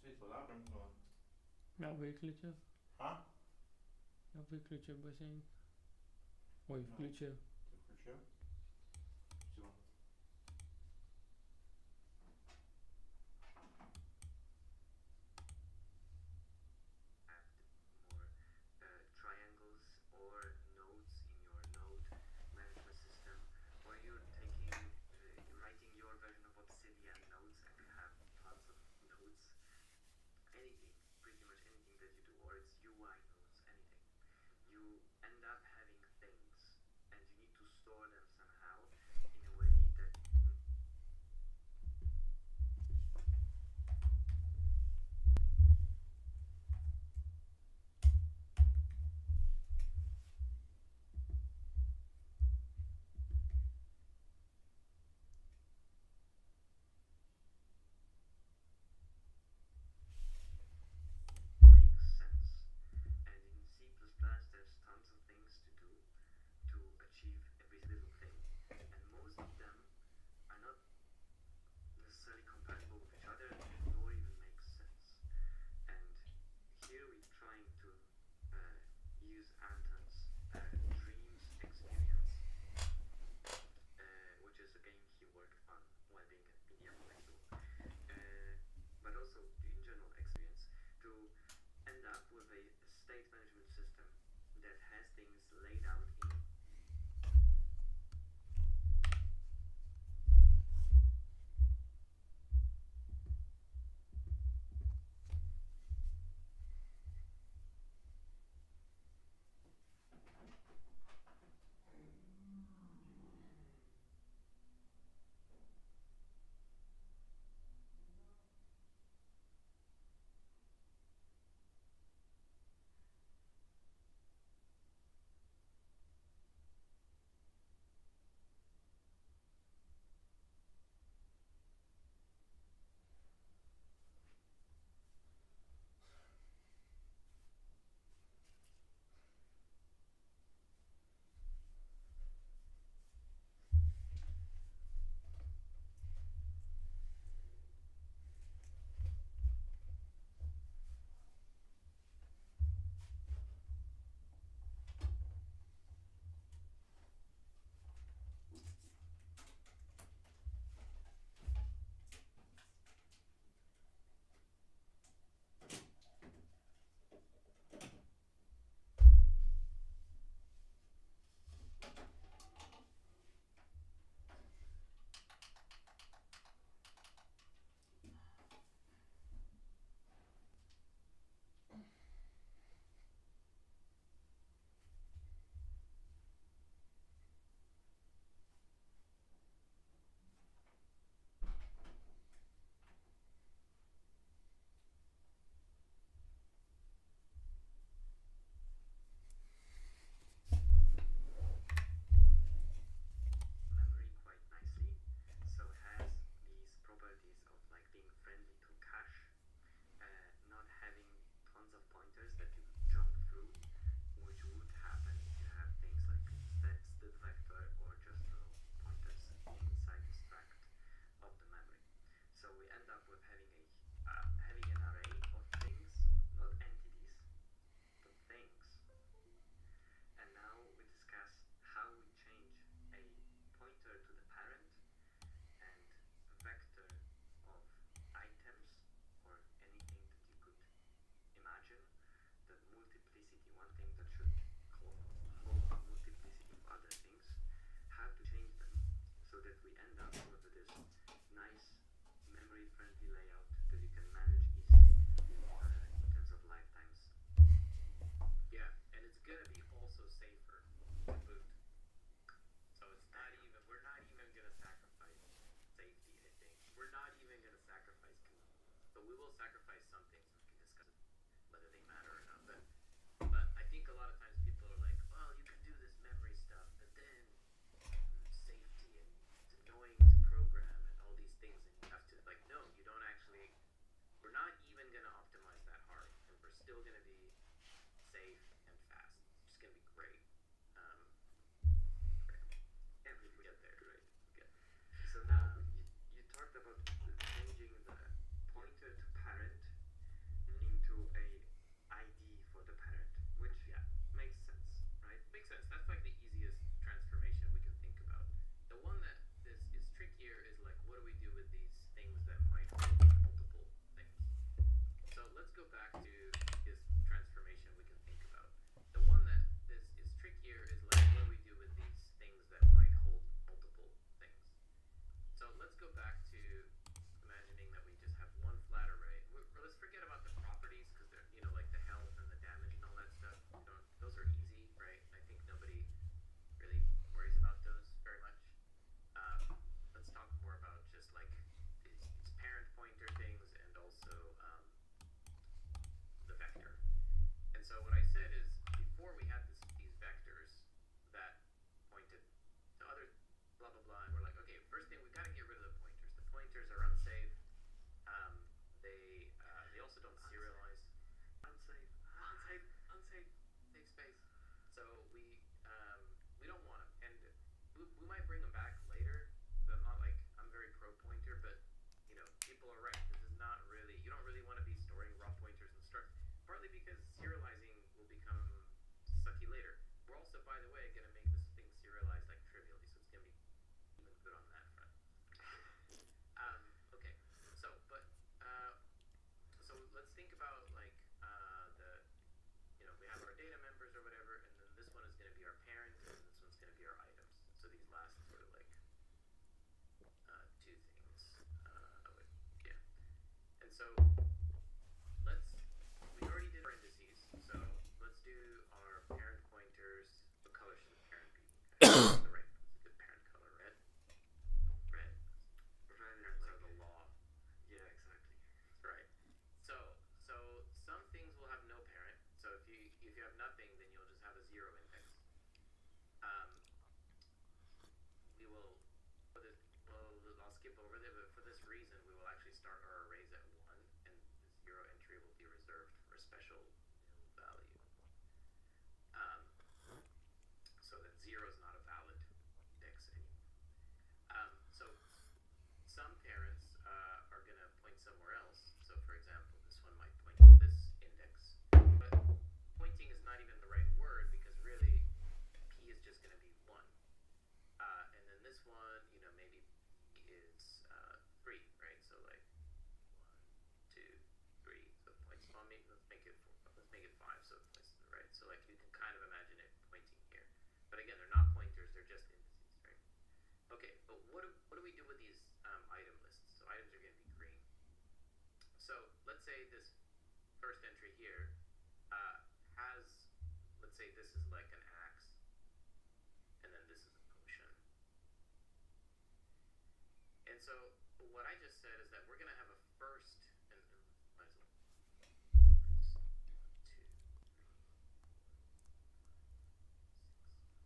Світло, да, примкнуло? Я виключив. А? Я виключив басейн. Ой, включив. Ти включив? Все. And so we already did our indices, so let's do our parent pointers. What color should the parent be? Okay. The right, good parent color, red. Red. Parents are the law. Yeah, exactly. Right. So some things will have no parent. So if you have nothing, then you'll just have a 0 index. We will for this. Well, I'll skip over there, but for this reason, we will actually start our arrays at 1, and the 0 entry will be reserved for a special nil value. So that 0 is not a valid index anymore. So some parents are going to point somewhere else. So for example, this one might point to this index. But pointing is not even the right word, because really p is just going to be 1. And then this one, maybe p is 3, right? So like 1, 2, 3. So it points. Well, maybe let's make it 4. Let's make it 5. So it points to the right. So like you can kind of imagine it pointing here. But again, they're not pointers. They're just indices, right? Okay, but what do we do with these item lists? So items are going to be green. So let's say this first entry here has, let's say this is like an axe, and then this is a potion. And so what I just said is that we're going to have a first, and might as well, first, 1, 2, 3, 4, 5, 6.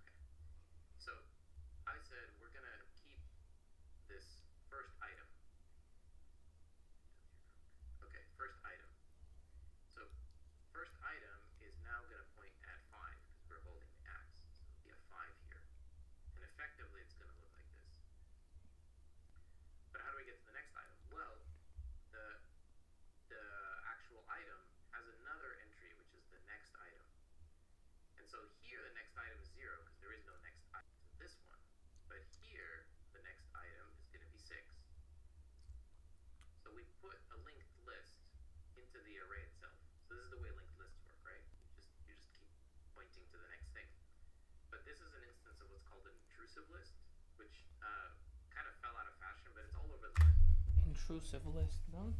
Okay. So I said we're going to keep this first item. Okay, first item. So first item is now going to point at 5 because we're holding the axe. So it'll be a 5 here. And effectively it's going to look like this. But how do we get to the next item? Well, the actual item has another entry, which is the next item. And so here the next item is 0 because there is no next item to this one. But here the next item is going to be 6. So we put a linked list into the array itself. So this is the way linked lists work, right? You just keep pointing to the next thing. But this is an instance of what's called an intrusive list, which kind of fell out of fashion, but it's all over the place. Intrusive list, no?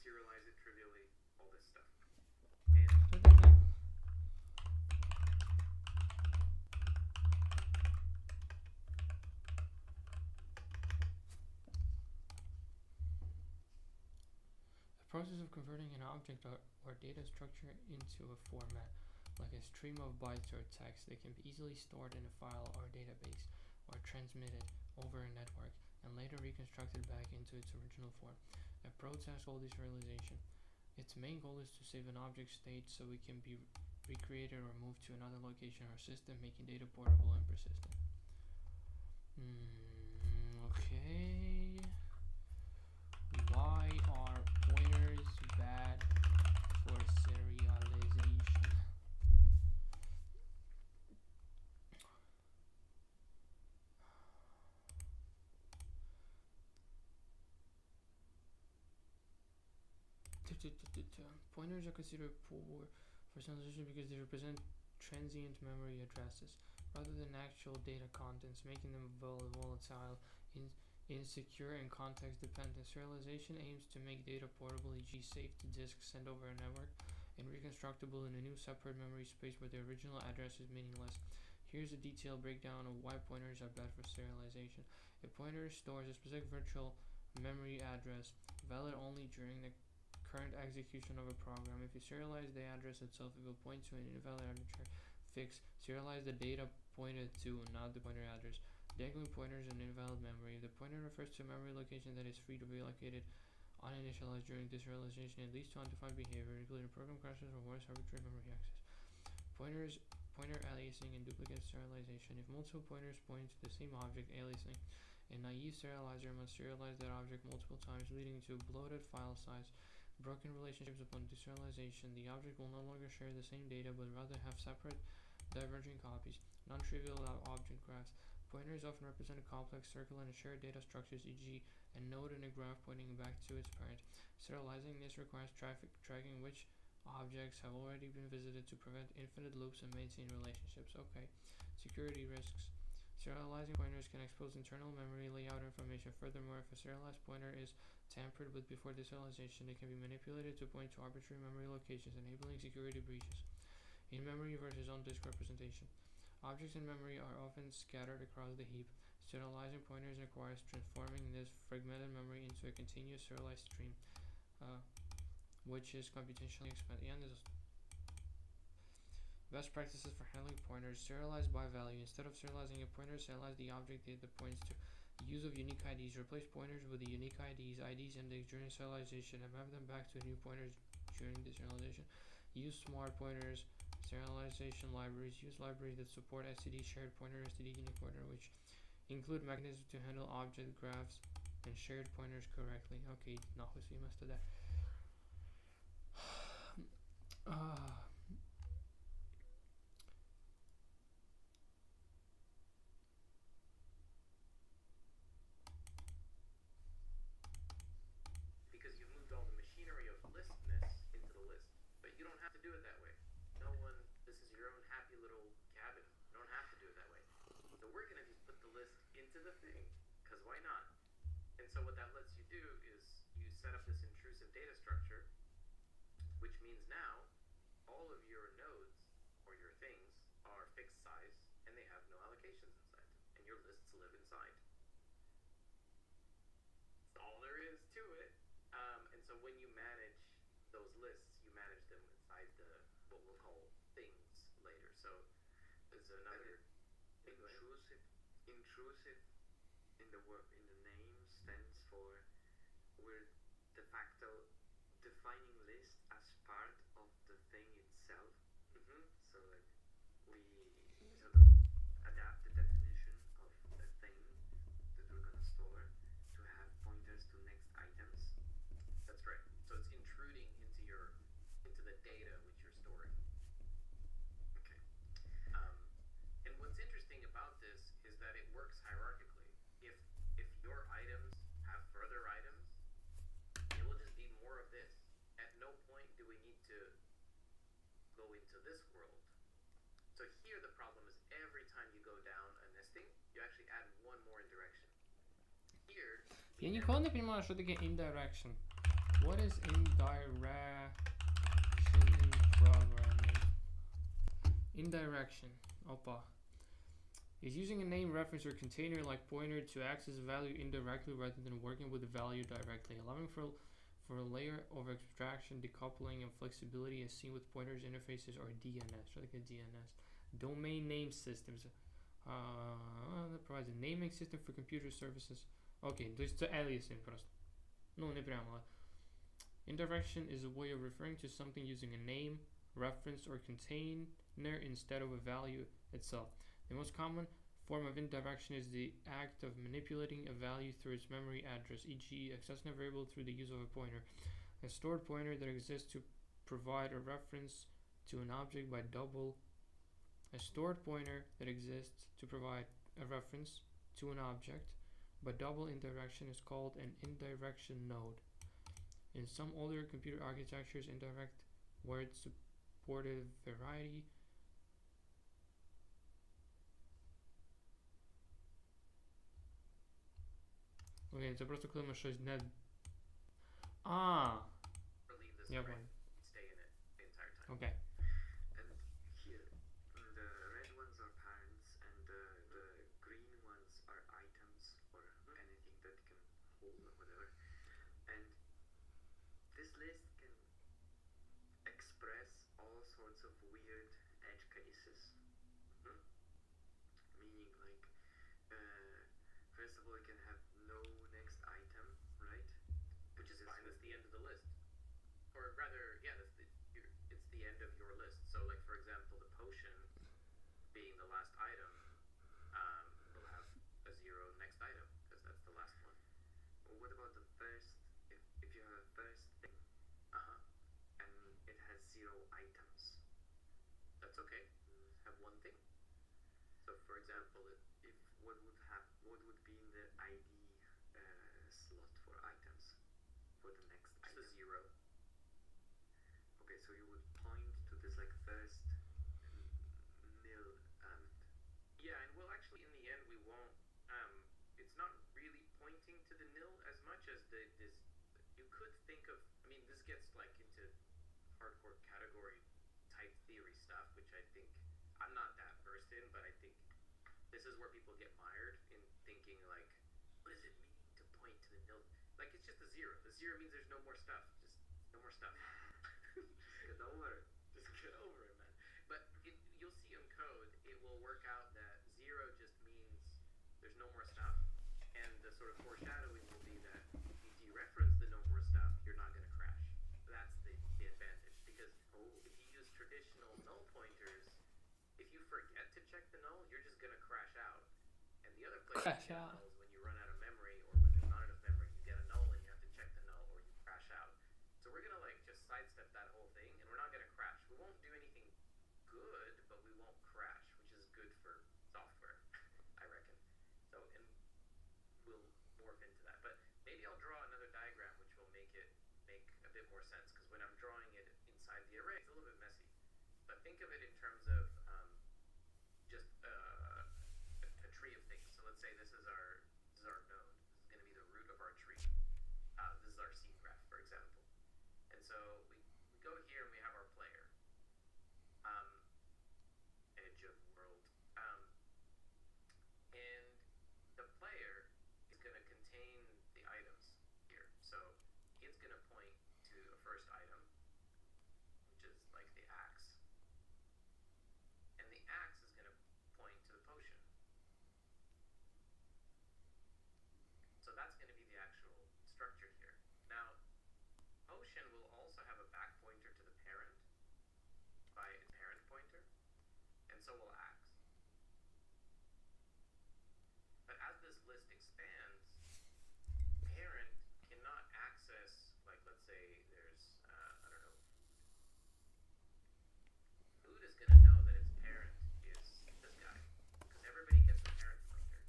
serialize it trivially, all this stuff. And the process of converting an object or data structure into a format, like a stream of bytes or text, that can be easily stored in a file or database, or transmitted over a network, and later reconstructed back into its original form. A process called deserialization. Its main goal is to save an object state so it can be recreated or moved to another location or system, making data portable and persistent. Okay. Why are pointers bad for serialization? Pointers are considered poor for serialization because they represent transient memory addresses rather than actual data contents, making them volatile, insecure, and context dependent. Serialization aims to make data portable, e.g. safe to disk, sent over a network, and reconstructible in a new separate memory space where the original address is meaningless. Here's a detailed breakdown of why pointers are bad for serialization. A pointer stores a specific virtual memory address, valid only during the current execution of a program. If you serialize the address itself, it will point to an invalid arbitrary fix. Serialize the data pointed to, not the pointer address. Dangling pointers and invalid memory. If the pointer refers to a memory location that is free to be allocated uninitialized during deserialization, it leads to undefined behavior, including program crashes or worse, arbitrary memory access. Pointer aliasing and duplicate serialization. If multiple pointers point to the same object, aliasing, a naive serializer must serialize that object multiple times, leading to bloated file size, broken relationships upon deserialization. The object will no longer share the same data, but rather have separate, diverging copies. Non-trivial object graphs. Pointers often represent a complex circle and shared data structures, e.g. a node in a graph pointing back to its parent. Serializing this requires tracking which objects have already been visited to prevent infinite loops and maintain relationships. Okay. Security risks. Serializing pointers can expose internal memory layout information. Furthermore, if a serialized pointer is tampered with before deserialization, it can be manipulated to point to arbitrary memory locations, enabling security breaches. In-memory versus on-disk representation. Objects in memory are often scattered across the heap. Serializing pointers requires transforming this fragmented memory into a continuous serialized stream, which is computationally expensive. And this is best practices for handling pointers. Serialize by value. Instead of serializing a pointer, serialize the object data points to. Use of unique IDs. Replace pointers with the unique IDs indexed during serialization and map them back to new pointers during deserialization. Use smart pointers. Serialization libraries. Use libraries that support STD shared pointer, STD unique pointer, which include mechanisms to handle object graphs and shared pointers correctly. Okay, nahoj si måste det. Because you've moved all the machinery of listness into the list. But you don't have to do it that way. This is your own happy little cabin. You don't have to do it that way. So we're going to just put the list into the thing, because why not? And so what that lets you do is you set up this intrusive data structure, which means now all of your nodes or your things are fixed size and they have no allocations inside, and your lists live inside. That's all there is to it. And so when you manage those lists, you manage them inside the what we'll call things later. So there's another intrusive in the name stands for we're de facto defining list as part of the thing itself. So like we sort of adapt the definition of a thing that we're gonna store to have pointers to next items. That's right. So it's intruding into the data which you're storing. Okay. And what's interesting about this is that it works hierarchically. If your items have further items, it will just be more of this. At no point do we need to go into this world. So here the problem is every time you go down a nesting, you actually add one more indirection. Here, Я никогда не понимаю, что такое indirection. What is indirection in programming? Indirection. Opa. Is using a name, reference, or container like pointer to access value indirectly rather than working with the value directly, allowing for a layer of abstraction, decoupling, and flexibility as seen with pointers interfaces or DNS. Что такое DNS? Domain name systems. That provides a naming system for computer services. Okay, то есть aliasing просто. Ну, не прямо. Indirection is a way of referring to something using a name, reference, or container instead of a value itself. The most common form of indirection is the act of manipulating a value through its memory address, e.g. accessing a variable through the use of a pointer. A stored pointer that exists to provide a reference to an object by double. A stored pointer that exists to provide a reference to an object by double indirection is called an indirection node. In some older computer architectures, indirect word supported variety. Окей, це просто коли ми щось не... Leave this Я array, понял. stay in it the entire time. Окей. And here, the red ones are parents, and the green ones are items or anything that can hold or whatever. And this list can express all sorts of weird edge cases. Meaning, like, first of all, it can have no next item, right? Which is This fine, would that's the end of the list. Or rather, yeah, it's the end of your list. So, like, for example, the potion being the last item will have a 0 next item, because that's the last one. Well, what about the first, if you have a first thing and it has 0 items? That's okay. Have one thing. So, for example, If what would be in the ID slot for items for the next it's item? the 0. Okay, so you would point to this like first nil element. Yeah, and well, actually, in the end, we won't. It's not really pointing to the nil as much as this. You could think of. I mean, this gets like into hardcore category type theory stuff, which I think I'm not that versed in, but I think this is where people get mired in thinking like, what does it mean to point to the nil? Like, it's just a 0. The 0 means there's no more stuff. Just no more stuff. Get over it. Just get over it, man. But you'll see in code, it will work out that 0 just means there's no more stuff. And the sort of foreshadowing will be that if you dereference the no more stuff, you're not going to crash. That's the advantage. Because if you use traditional null pointers, if you forget to check the null, you're just going to crash out. And the other place Crash you get out. null is when you run out of memory, or when there's not enough memory, you get a null and you have to check the null, or you crash out. So we're going to like just sidestep that whole thing, and we're not going to crash. We won't do anything good, but we won't crash, which is good for software, I reckon. So, and we'll morph into that. But maybe I'll draw another diagram which will make it make a bit more sense, because when I'm drawing it inside the array, it's a little bit messy. But think of it in terms of just a tree of things. So let's say this is our node. This is going to be the root of our tree. This is our scene graph, for example. And so we go here and we have our player. Edge of world. And the player is going to contain the items here. So it's going to point to a first item, which is like the axe. And the axe is going to point to the potion. So that's going to be the actual structure here. Now, potion will also have a back pointer to the parent by its parent pointer, and so will axe. But as this list expands, parent cannot access, like, let's say there's, I don't know, food is going to know that its parent is this guy, because everybody gets a parent pointer.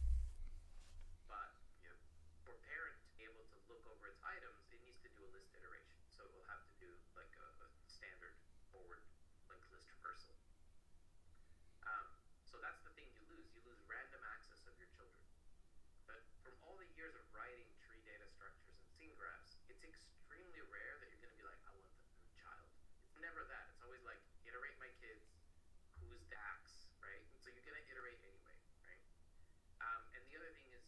But for parent to be able to look over its items, it needs to do a list iteration. So it will have to do like a standard forward linked list traversal. So that's the thing you lose. You lose random access of your children. But from all the years of writing tree data structures and scene graphs, it's extremely rare that you're going to be like, I want the root child. It's never that. It's always like, iterate my kids, who's Dax, right? And so you're going to iterate anyway, right? And the other thing is,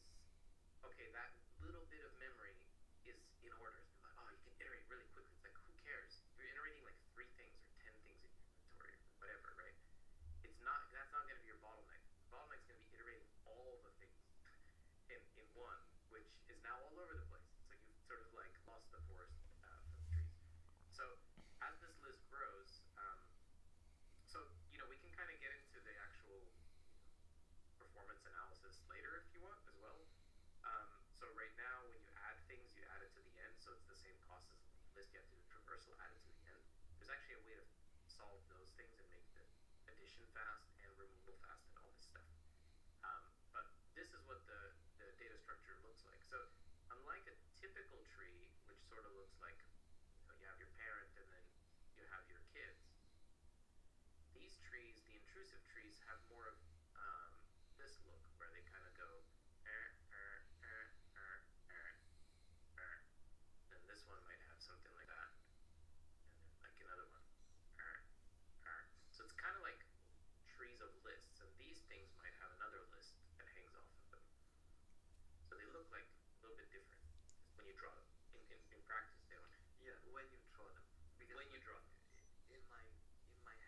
okay, that little bit of memory is in order. It's like, oh, you can iterate really quickly. It's like, who cares? You're iterating like 3 things or 10 things in your inventory or whatever, right? That's not going to be your bottleneck. The bottleneck's going to be iterating all the things in one, which is now all over the place. So you've sort of like lost the forest from the trees. So as this list grows, so we can kind of get into the actual performance analysis later if you want as well. So right now, when you add things, you add it to the end, so it's the same cost as the list. You have to do traversal, add it to the end. There's actually a way to solve those things and make the addition fast and removal fast and all this stuff. But this is what the data structure looks like. So unlike a typical tree, which sort of looks like have more of this look where they kind of go and this one might have something like that, and then like another one. So it's kind of like trees of lists, and these things might have another list that hangs off of them. So they look like a little bit different when you draw them. In practice, they don't. Yeah, when you draw them. Because When you draw them. in my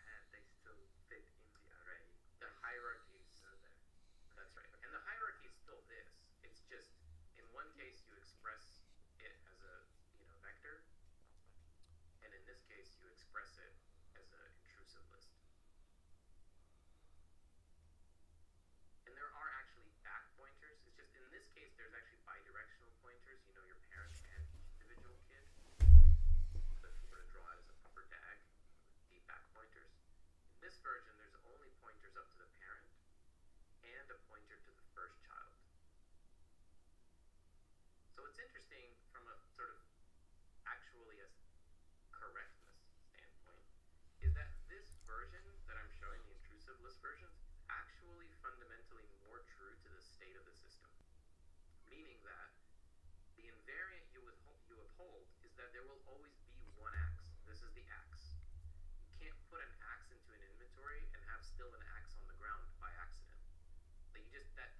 head they still fit in the array. The hierarchies are there. That's right. And the hierarchy is still this. It's just in one case you express it as a vector, and in this case you express it as an intrusive list. And there are actually back pointers. It's just in this case there's actually bidirectional pointers. Your parent and each individual kid. So if you were to draw it as a upper DAG, the back pointers. In this version, there's only pointers up to the parent and a pointer to the first child. So it's interesting from a sort of actually a correctness standpoint, is that this version that I'm showing, the intrusive list version, is actually fundamentally more true to the state of the system. Meaning that the invariant you uphold is that there will always be one axe. This is the axe. You can't put an axe into an inventory and have still an axe on the ground by accident. Like you just that's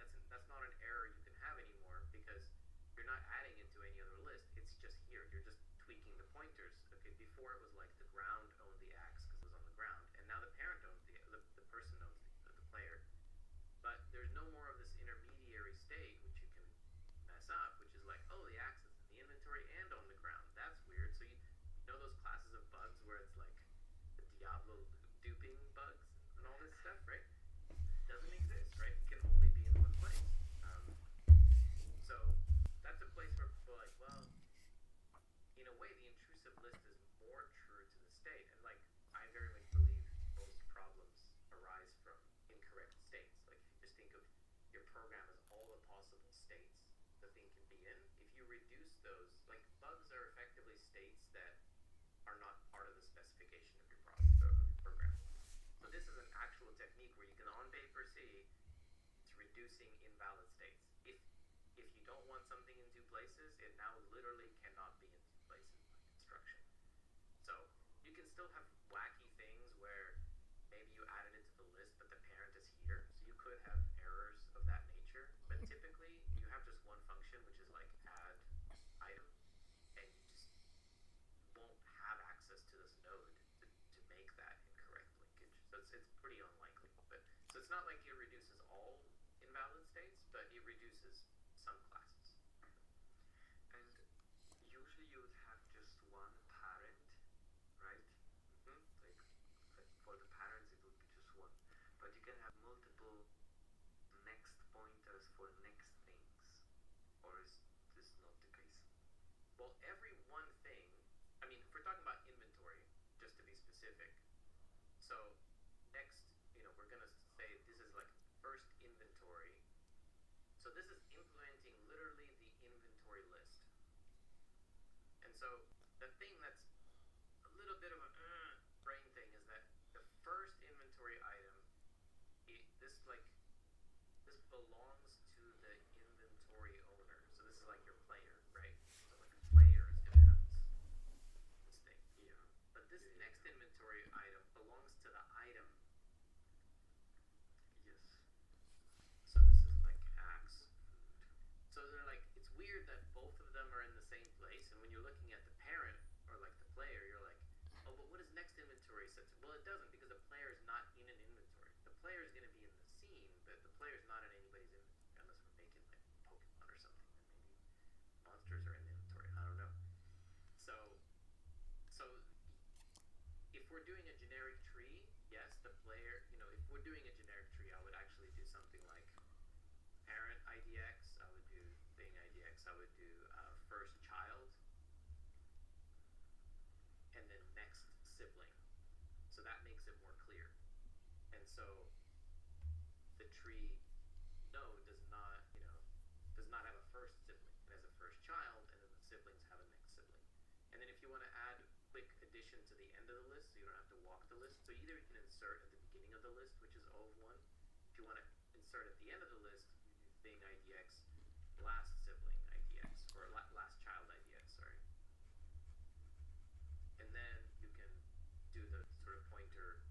not an error you can have anymore because you're not adding into any other list. It's just here. You're just tweaking the pointers. Okay, before it was like the ground owned the axe because it was on the ground, and now the parent owns the person owns the player. But there's no more of this intermediary state which you can mess up, which is like, oh, the axe is in the inventory and on the ground. That's weird. So you know those classes of bugs where it's like the Diablo duping bugs and all this stuff, right? Doesn't exist, right? It can only be in one place. So that's a place where people are like, well, in a way, the intrusive list is more true to the state. And like, I very much believe most problems arise from incorrect states. Like, if you just think of your program as all the possible states the thing can be in, if you reduce those, like bugs are effectively states that are not part of the specification of your program. So this is an actual technique where you can on paper see it's reducing invalid states. If you don't want something in two places, it now literally cannot be in two places by construction. So you can still have wacky things where maybe you added it to the list, but the parent is here. So you could have errors of that nature. But typically, you have just one function, which is like add item, and you just won't have access to this node to make that incorrect linkage. So it's pretty unlikely. But so it's not like it reduces all invalid states, but it reduces some classes. And usually you would have just one parent, right? Like for the parents it would be just one. But you can have multiple next pointers for next things. Or is this not the case? Well, every one thing, I mean, if we're talking about inventory, just to be specific, so next, we're going to say this is like first inventory. So this is implementing literally the inventory list. And so the thing that's a little bit of a brain thing is that the first inventory item, this belongs to the inventory owner. So this is like your player, right? So like a player is going to have this thing. Yeah. But this next inventory item belongs to the item. Yes. So this is like axe, food. So they're like, it's weird that both of them are in the same place, and when you're looking at the parent or like the player, you're like, oh, but what is next inventory set to? Well, it doesn't, because the player is not in an inventory. The player is going to be in the scene, but the player is not in anybody's inventory, unless we're making like Pokemon or something, and maybe monsters are in the inventory. I don't know. So if we're doing a generic tree, yes, the player, if we're doing a generic tree, I would actually do something like parent IDX, I would do thing IDX, I would do first child, and then next sibling. So that makes it more clear. And so the tree node does not have a first sibling. It has a first child, and then the siblings have a next sibling. And then if you want to add quick addition to the end of the list, so you don't have to walk the list, so either you can insert at the beginning of the list, which is O of 1, If you want to insert at the end of the list, you do thing IDX, last sibling IDX, or last child IDX, sorry. And then you can do the sort of pointer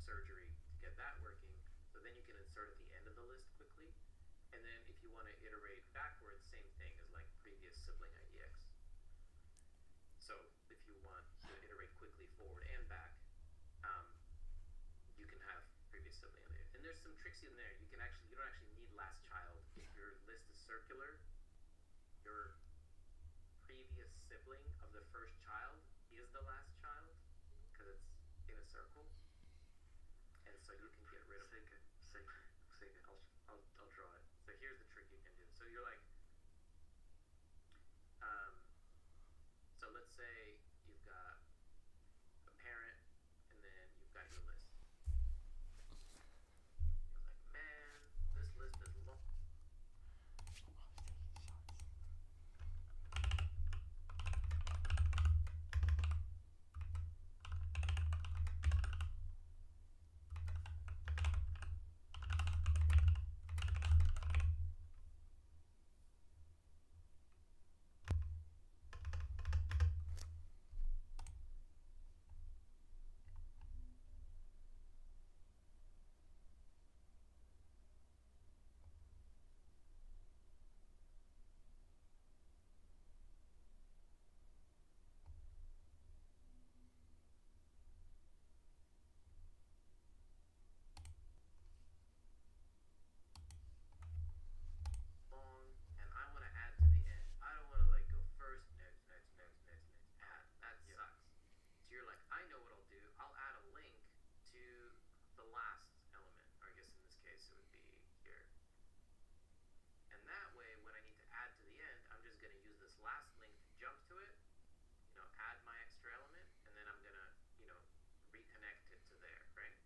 surgery to get that working. So then you can insert at the end of the list quickly. And then if you want to iterate backwards, same thing as like previous sibling IDX. So if you want to iterate quickly forward and back, you can have previous sibling IDX. And there's some tricks in there. You don't actually need last child. If your list is circular, your previous sibling of the first child is the last child because it's in a circle. And so you can get rid of it. I'll draw it. So here's the trick you can do. So you're like, so let's say you've got a parent and then you've got your list. You're like, man, this list is long. And I want to add to the end. I don't want to like go first, next, add. That sucks. So you're like, I know what I'll do. I'll add a link to the last element. Or I guess in this case it would be here. And that way, when I need to add to the end, I'm just going to use this last link to jump to it, add my extra element, and then I'm going to, reconnect it to there, right?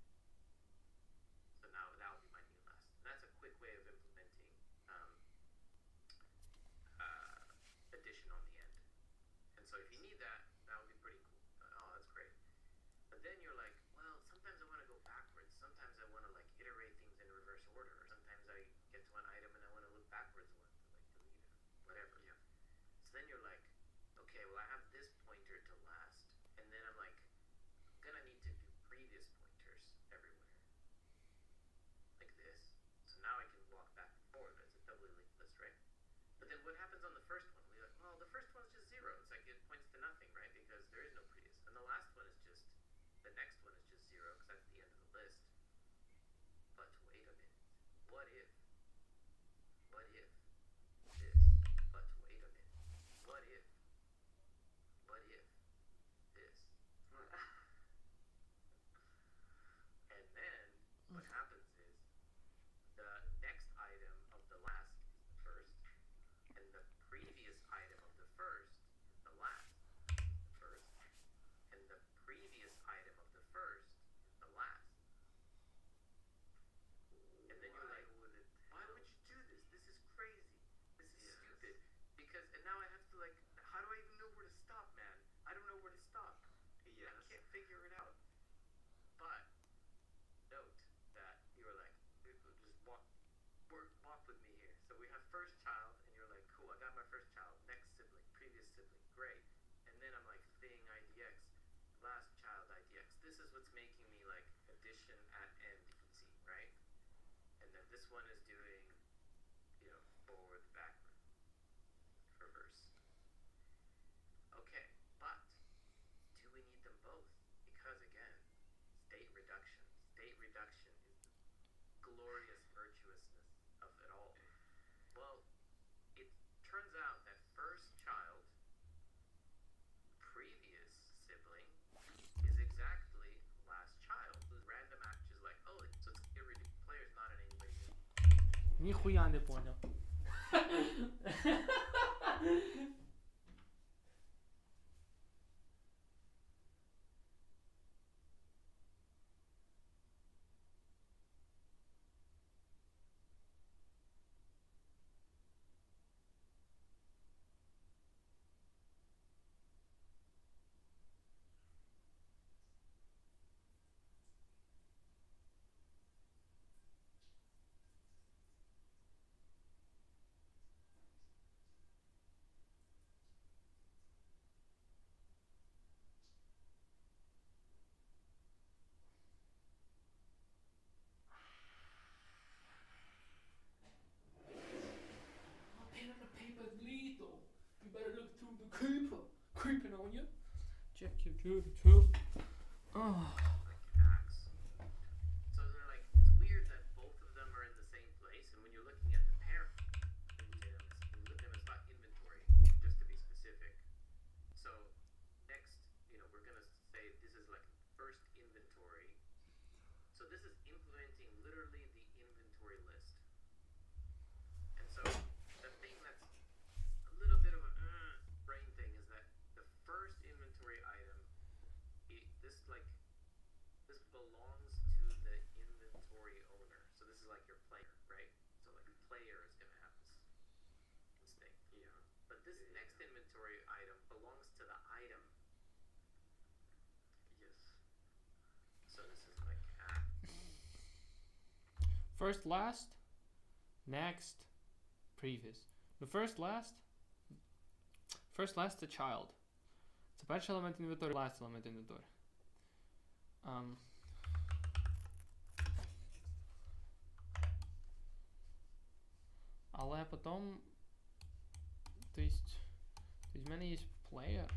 So now that'll be my new last. And that's a quick way of implementing addition on the end. And so if you need that, that would be pretty cool. Oh, that's great. But then you're like, well, sometimes I want to go backwards. Sometimes I want to like iterate things in reverse order. Or sometimes I get to an item and I want to look backwards one to like delete it, whatever. Yeah. So then you're like, okay, well I have this pointer to last, and then I'm like, I'm gonna need to do previous pointers everywhere. Like this. So now I can walk back and forward, but it's a doubly linked list, right? But then what happens on the first one? We're like, well, the first one's just 0. It's like it points to nothing, right? Because there is no previous. And the last one is just, the next one is just 0 because that's the end of the list. But wait a minute. What if this? But wait a minute. What if this? And then what happens is the next item of the last is the first, and the previous item of the first is the last is the first, and the previous item of the first is the last. And then you're like, why would you do this? This is crazy. This is stupid. Because, and now I have to like, how do I even know where to stop, man? I don't know where to stop. I can't figure it out. But note that you're like, just walk with me here. So we have first child, and you're like, cool, I got my first child. Next sibling, previous sibling, great. And then I'm like, thing IDX, last child IDX. This is what's making me like addition at end, you can see, right? And then this one is doing, forward, backward, reverse. Okay, but do we need them both? Because again, state reduction. State reduction is the glorious virtuousness of it all. Well, it turns out that first child, previous sibling, is exactly last child. Whose random act is like, oh, so it's irreducible. Player's not in anybody's. Ніхуя не понял. creeping on you. Check your dirty tub. Oh. like axe. So they're like, it's weird that both of them are in the same place, and when you're looking at the parent, you look at them as not inventory, just to be specific. So next, we're gonna say this is like first inventory. So this is implementing literally the inventory list. And so the thing that's a little bit of a brain thing is that the first inventory item, this belongs to the inventory owner. So this is like your player, right? So like a player is gonna have this thing. Yeah. But this next inventory item belongs to the item. Yes. So this is like First, last, next, previous. The first, last, це child. Це перший елемент інвентарю, last елемент інвентарю. Але потім, то есть в мене є player,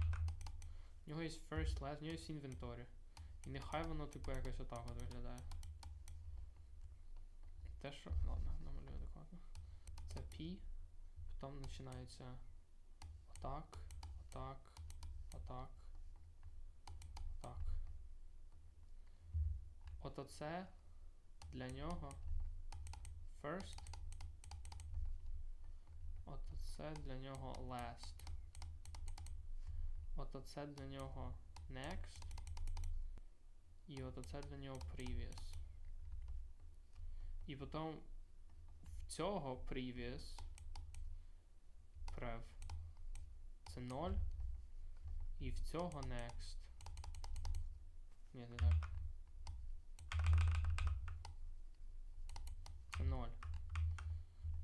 в нього є first, last, в нього є inventory. І нехай воно типу якось отак от виглядає. Те, що... Ладно, намалюю адекватно. Це P, потім починається отак, отак, отак, отак. От оце для нього first, от оце для нього last, от оце для нього next, і от оце для нього previous. І потім в цього previous prev це 0, і в цього next. Ні, не так. Це 0.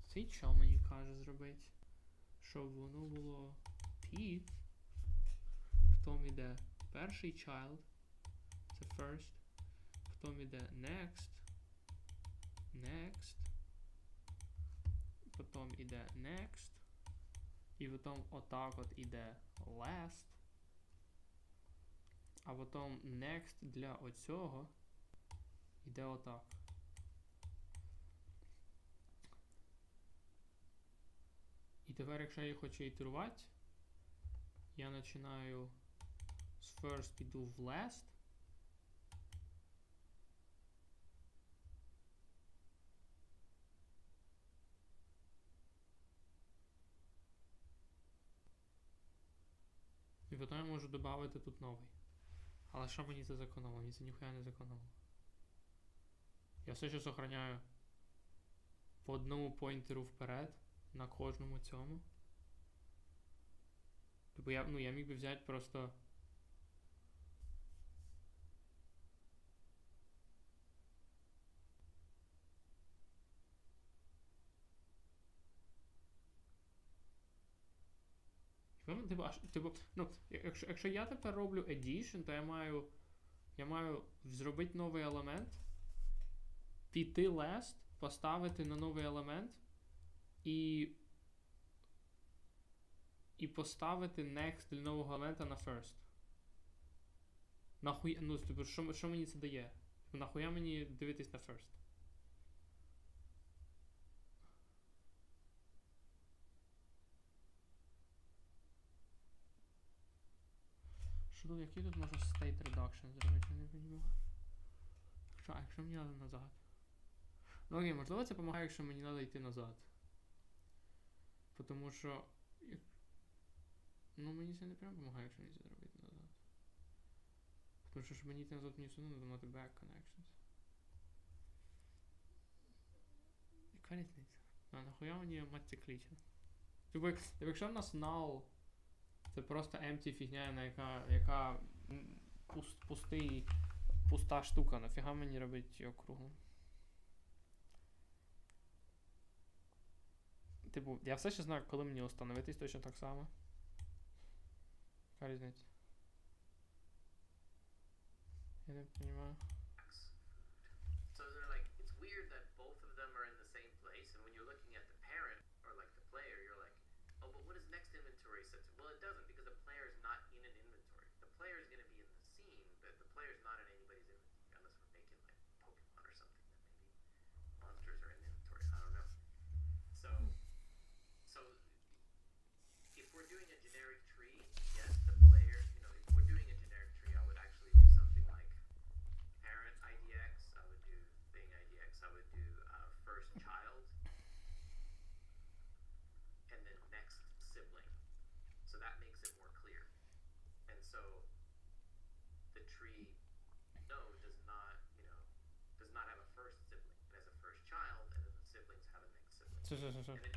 Це що мені каже зробити? Щоб воно було P, потім іде перший child, це first, потім іде next, next, потім іде next, і потім отак от іде last, а потім next для оцього іде отак. І тепер, якщо я хочу ітерувати, я починаю з first піду в last, і потім я можу додати тут новий. Але що мені це зекономило? Мені це ніхуя не зекономило. Я все ще зберігаю по одному поінтеру вперед на кожному цьому. Тобто я міг би взяти просто... Якщо я тепер роблю addition, то я маю зробити новий елемент, піти last, поставити на новий елемент і поставити next для нового елемента на first. Нахуя, що мені це дає? Нахуя мені дивитись на first? Який тут можна state reduction зробити, я не розумію. Якщо мені треба назад. Ну окей, можливо це допомагає, якщо мені треба йти назад. Тому що... мені це не прям допомагає, якщо мені це зробити назад. Тому що, щоб мені йти назад, мені все одно треба мати back connections. Яка різниця? Нахуя мені мати циклічно? Якщо в нас null, це просто empty фігня, яка пуста штука. Нафіга мені робити її круглим? Я все ще знаю, коли мені остановитись точно так само. Яка різниця? Я не розумію. So they're like, it's weird that both of them are in the same place, and when you're looking at the parent, or like the player, you're like, oh, but what does next inventory set to? Well, it doesn't, because the player is not so the tree node does not, does not have a first sibling. It has a first child, and then the siblings have a next sibling. So, And it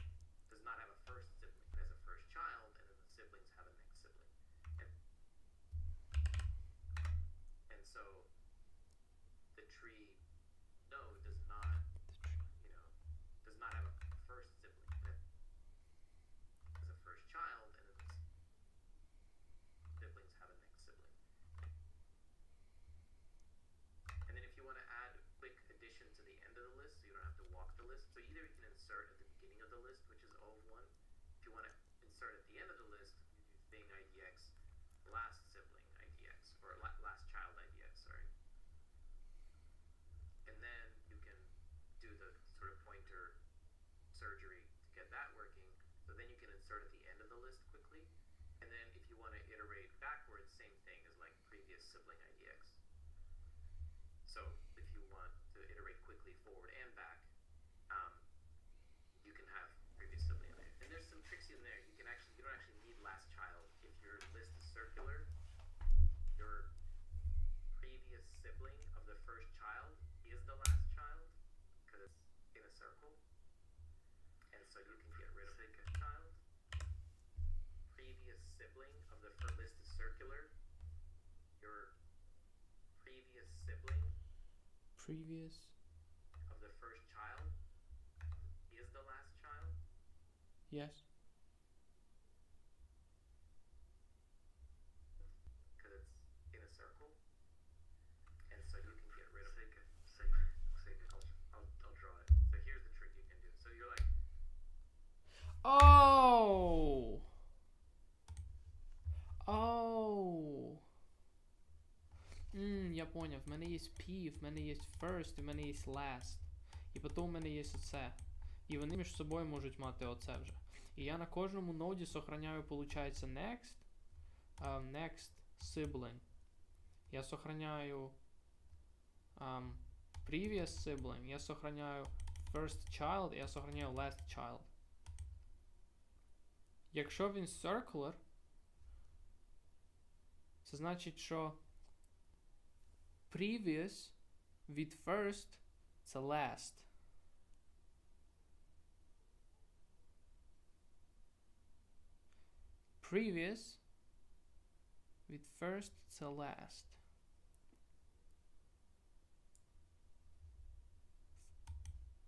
does not have a first sibling. It has a first child, and then the siblings have a next sibling. And so the tree node does not, does not have a first sibling. It has a first child, and then the siblings have a next sibling. And then if you want to add quick addition to the end of the list, so you don't have to walk the list, so either you can insert at the beginning of the list, which is O of 1. If you want to insert at the end of the list, you do thing IDX, last sibling IDX, or last child IDX, sorry. And then you can do the sort of pointer surgery to get that working. So then you can insert at the end of the list quickly. And then if you want to iterate backwards, same thing as like previous sibling IDX. So if you want to iterate quickly forward and back, you can have previous sibling in there. And there's some tricks in there. You don't actually need last child. If your list is circular, your previous sibling of the first child is the last child because it's in a circle. And so you can get rid of the child. Previous sibling of the first list is circular. Your previous sibling of the first child is the last child. yes. Because it's in a circle. And so you can get rid of it. I'll draw it. So here's the trick you can do. So you're like, Oh! Oh! Я поняв. В мене є P, в мене є first, в мене є last. І потім в мене є оце. І вони між собою можуть мати оце вже. І я на кожному ноді сохраняю, виходить, next, next sibling. Я сохраняю previous sibling. Я сохраняю first child, і я сохраняю last child. Якщо він circular, це значить, що previous від first це last. Previous від first це last.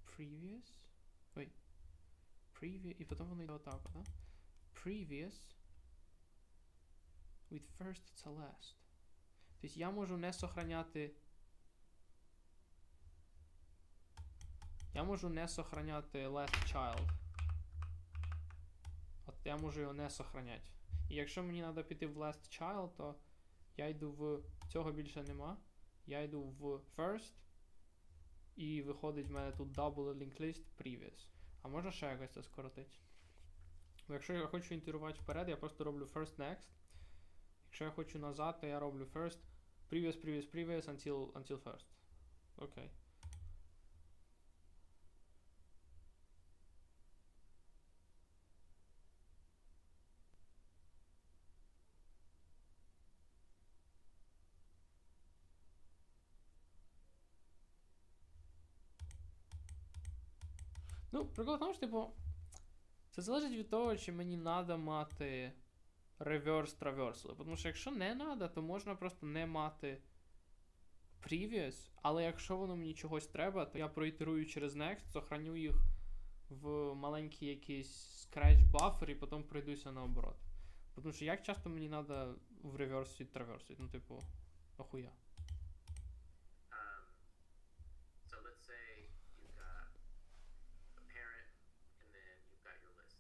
Previous. Wait. Previous. І потім воно йде отак, да? Previous with first це last. Тобто я можу не сохраняти. Я можу не сохраняти last child. От я можу його не сохраняти. І якщо мені треба піти в last child, то я йду в... Цього більше нема. Я йду в first. І виходить в мене тут double linked list previous. А можна ще якось це скоротити? Бо якщо я хочу інтерувати вперед, я просто роблю first next. Якщо я хочу назад, то я роблю first previous until first. Окей. Ну, прикол в тому, що, типу, це залежить від того, чи мені треба мати reverse traversal. Тому що якщо не треба, то можна просто не мати previous, але якщо воно мені чогось треба, то я проітерую через next, сохраню їх в маленький якийсь scratch buffer і потім пройдуся наоборот. Тому що як часто мені треба в reverse traversal? Ну, типу, охуя. so let's say you've got a parent and then you've got your list.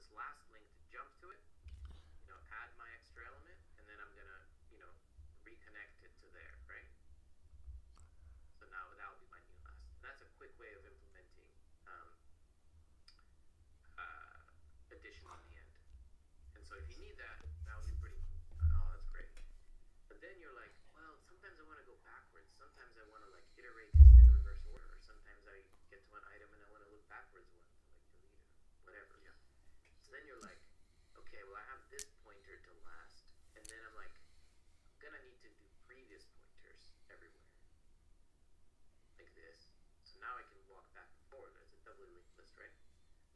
this last link to jump to it, add my extra element, and then I'm gonna, reconnect it to there, right? So now that'll be my new last. And that's a quick way of implementing addition on the end. And so if you need that, that would be pretty cool. Oh, that's great. But then you're like, well, sometimes I want to go backwards. Sometimes I want to like iterate things in reverse order. Or sometimes I get to an item and I want to look backwards once, like delete it, whatever. Yeah. So then you're like, okay, well I have this pointer to last, and then I'm like, I'm gonna need to do previous pointers everywhere, like this. So now I can walk back and forward. It's a doubly linked list, right?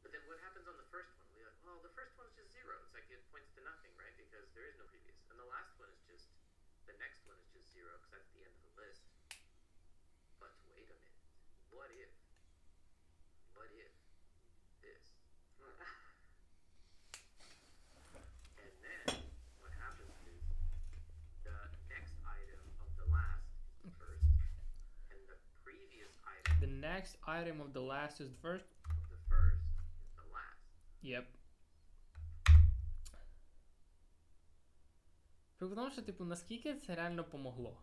But then what happens on the first one? We're like, well, the first one's just 0. It's like it points to nothing, right? Because there is no previous. And the last one is just, the next one is just 0 because that's the end of the list. But wait a minute. What if this? And then what happens is the next item of the last is the first, and the previous item The next item of the last is the first? of the first is the last. Yep. При тому, що, типу, наскільки це реально помогло?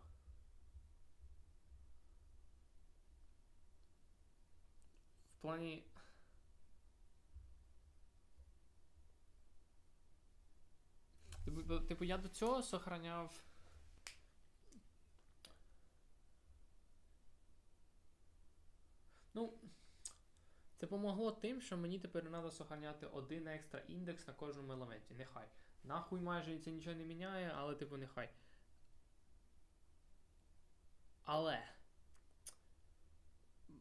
В плані... Типу, я до цього сохраняв... Ну, це помогло тим, що мені тепер треба сохраняти один екстра індекс на кожному елементі. Нехай. Нахуй майже це нічого не міняє, але типу нехай. Але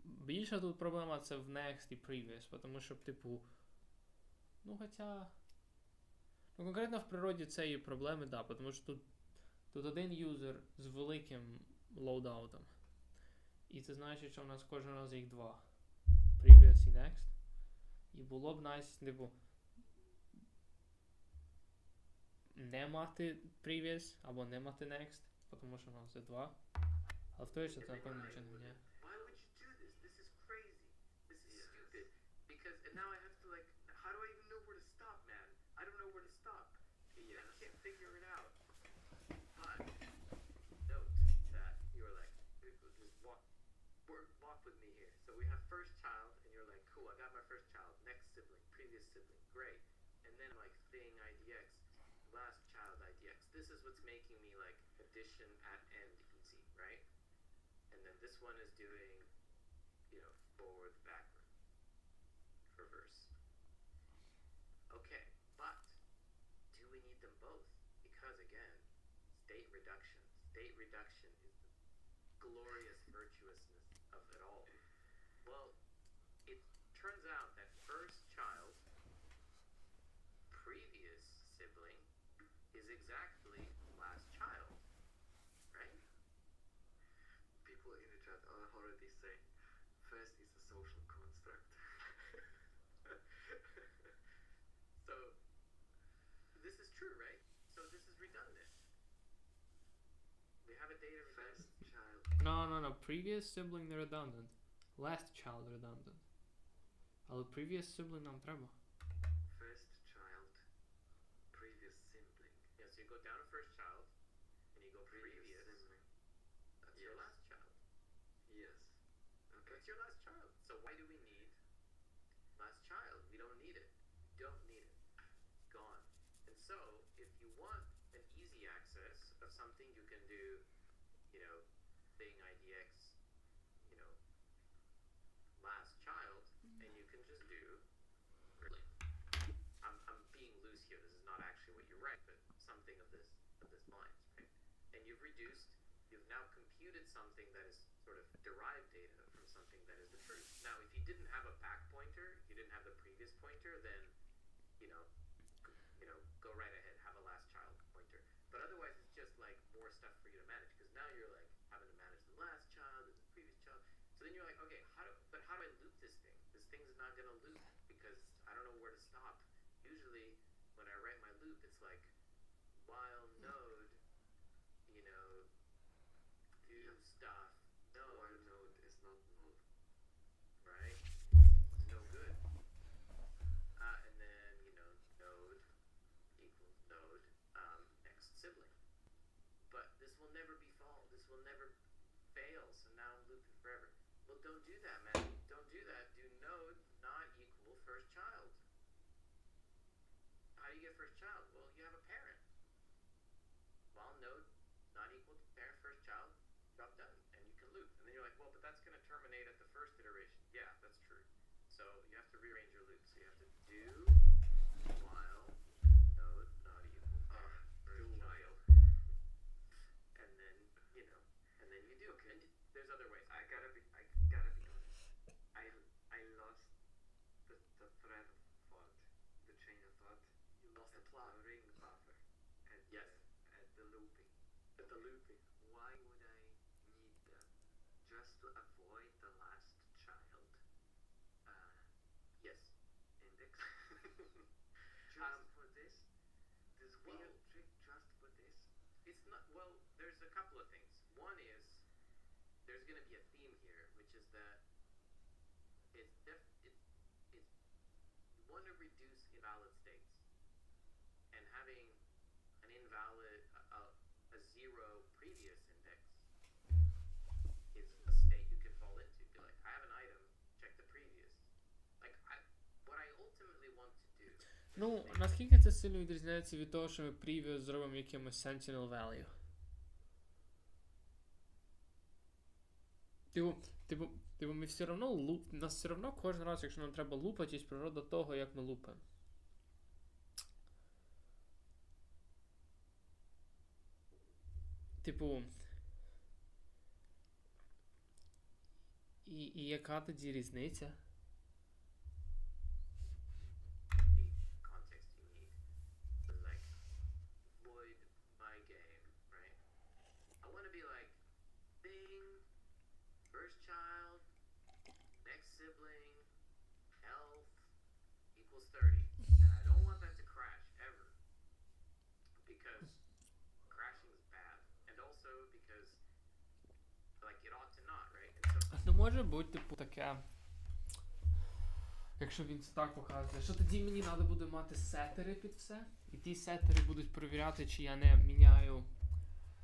більша тут проблема це в next і previous, тому що, типу, ну хоча... Ну конкретно в природі цієї проблеми, да, тому що тут один юзер з великим лоудаутом. І це значить, що в нас кожен раз їх два. Previous і next. І було б nice, типу, не мати previous або не мати next, тому що в нас це два. Але в той же це напевно нічого не міняє. Why would you do this? This is crazy. This is stupid. Because, and now I have to like, how do I even know where to stop, man? I don't know where to stop. Yes. I can't figure it out. But, note that you're like, just walk with me here. So we have first child, and you're like, cool, I got my first child, next sibling, previous sibling, great. And then like thing IDX, last child IDX. This is what's making me like addition at end easy, right? And then this one is doing, forward, backward, reverse. Okay, but do we need them both? Because again, state reduction. State reduction is the glorious virtuousness of it all. Well, it turns out that first child, previous sibling, is exactly last child, right? People in the chat are already saying first is a social construct. So, this is true, right? So this is redundant. We have a data First redundant. child. No. Previous sibling не redundant. Last child redundant. Але previous sibling нам треба. First child. Previous sibling. Yeah, so you go down to first child, and you go previous. sibling. That's your last child. Yes. Okay. That's your last child. So why do we need last child? We don't need it. Don't need it. Gone. And so, if you want an easy access of something, you can do, thing IDX, last child, and you can just do, really. I'm being loose here. This is not actually what you write, but something of this lines, right? And you've now computed something that is sort of derived data from something that is the truth. Now, if you didn't have a back pointer, you didn't have the previous pointer, then, go right ahead, have a last child pointer. But otherwise, it's just like more stuff for you to manage, because now you're like having to manage the last child and the previous child. So then you're like, okay, how do I loop this thing? This thing's not gonna loop because I don't know where to stop. Usually, when I write my loop, it's like while node, do stuff. No, While node is not null. right? It's no good. And then will never fail, so now I'm looping forever. Well, don't do that, man. Don't do that. Do node not equal first child. How do you get first child? Well, you have a parent. Well, node not equal to parent first child, job done, and you can loop. And then you're like, well, but that's going to terminate at the first iteration. Yeah, that's true. So you have to rearrange your loop. So you have to do while node not equal parent first child, and then and then you do. Okay. And there's other ways. I gotta be honest. I lost the thread of thought, the chain of thought. You lost the at plot. the ring buffer. At Yes. at the looping. At the looping. Why would I need that? Just to avoid the last child Yes. index? Um, Just for this? This well- weird trick just for this? It's not, well, there's a couple of things. One is, there's going to be a theme here, which is that you want to reduce invalid states. And having an invalid, a zero previous index is a state you can fall into. Be like, I have an item, check the previous. Like, what I ultimately want to do. Ну, наскільки це сильно відрізняється від того, що ми previous зробимо якимось sentinel value? Типу, ми все одно нас все одно кожен раз, якщо нам треба лупати, є природа того, як ми лупаємо. Типу, і яка тоді різниця? The context you need. But like, void my game, right? I want to be like, thing, first child, next sibling, health, equals 30. And I don't want that to crash, ever. Because crashing is bad. And also because, like, it ought to not, right? And so, Ну може бути, типу, таке. Якщо він це так показує, що тоді мені треба буде мати сетери під все. І ті сетери будуть перевіряти, чи я не міняю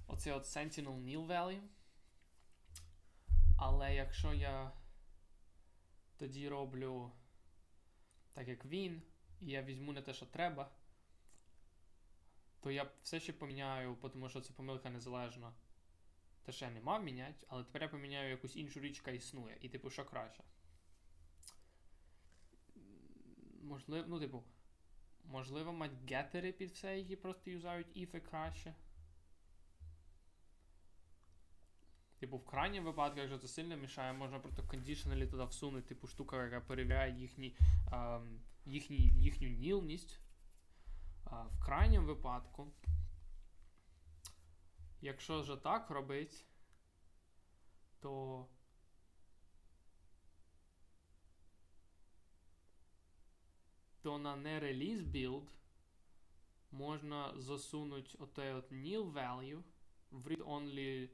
оцей от Sentinel nil value. Але якщо я тоді роблю так як він, і я візьму не те, що треба, то я все ще поміняю, тому що це помилка незалежна. Те, що я не мав міняти, але тепер я поміняю якусь іншу річ, яка існує. І типу, що краще? Можливо, мати геттери під все, які просто юзають іфи краще. Типу, в крайньому випадку, якщо це сильно мішає, можна просто conditionally туди всунути, типу, штука, яка перевіряє їхню нілність. В крайньому випадку, якщо вже так робить, то на не-реліз build можна засунути отей от nil value в read-only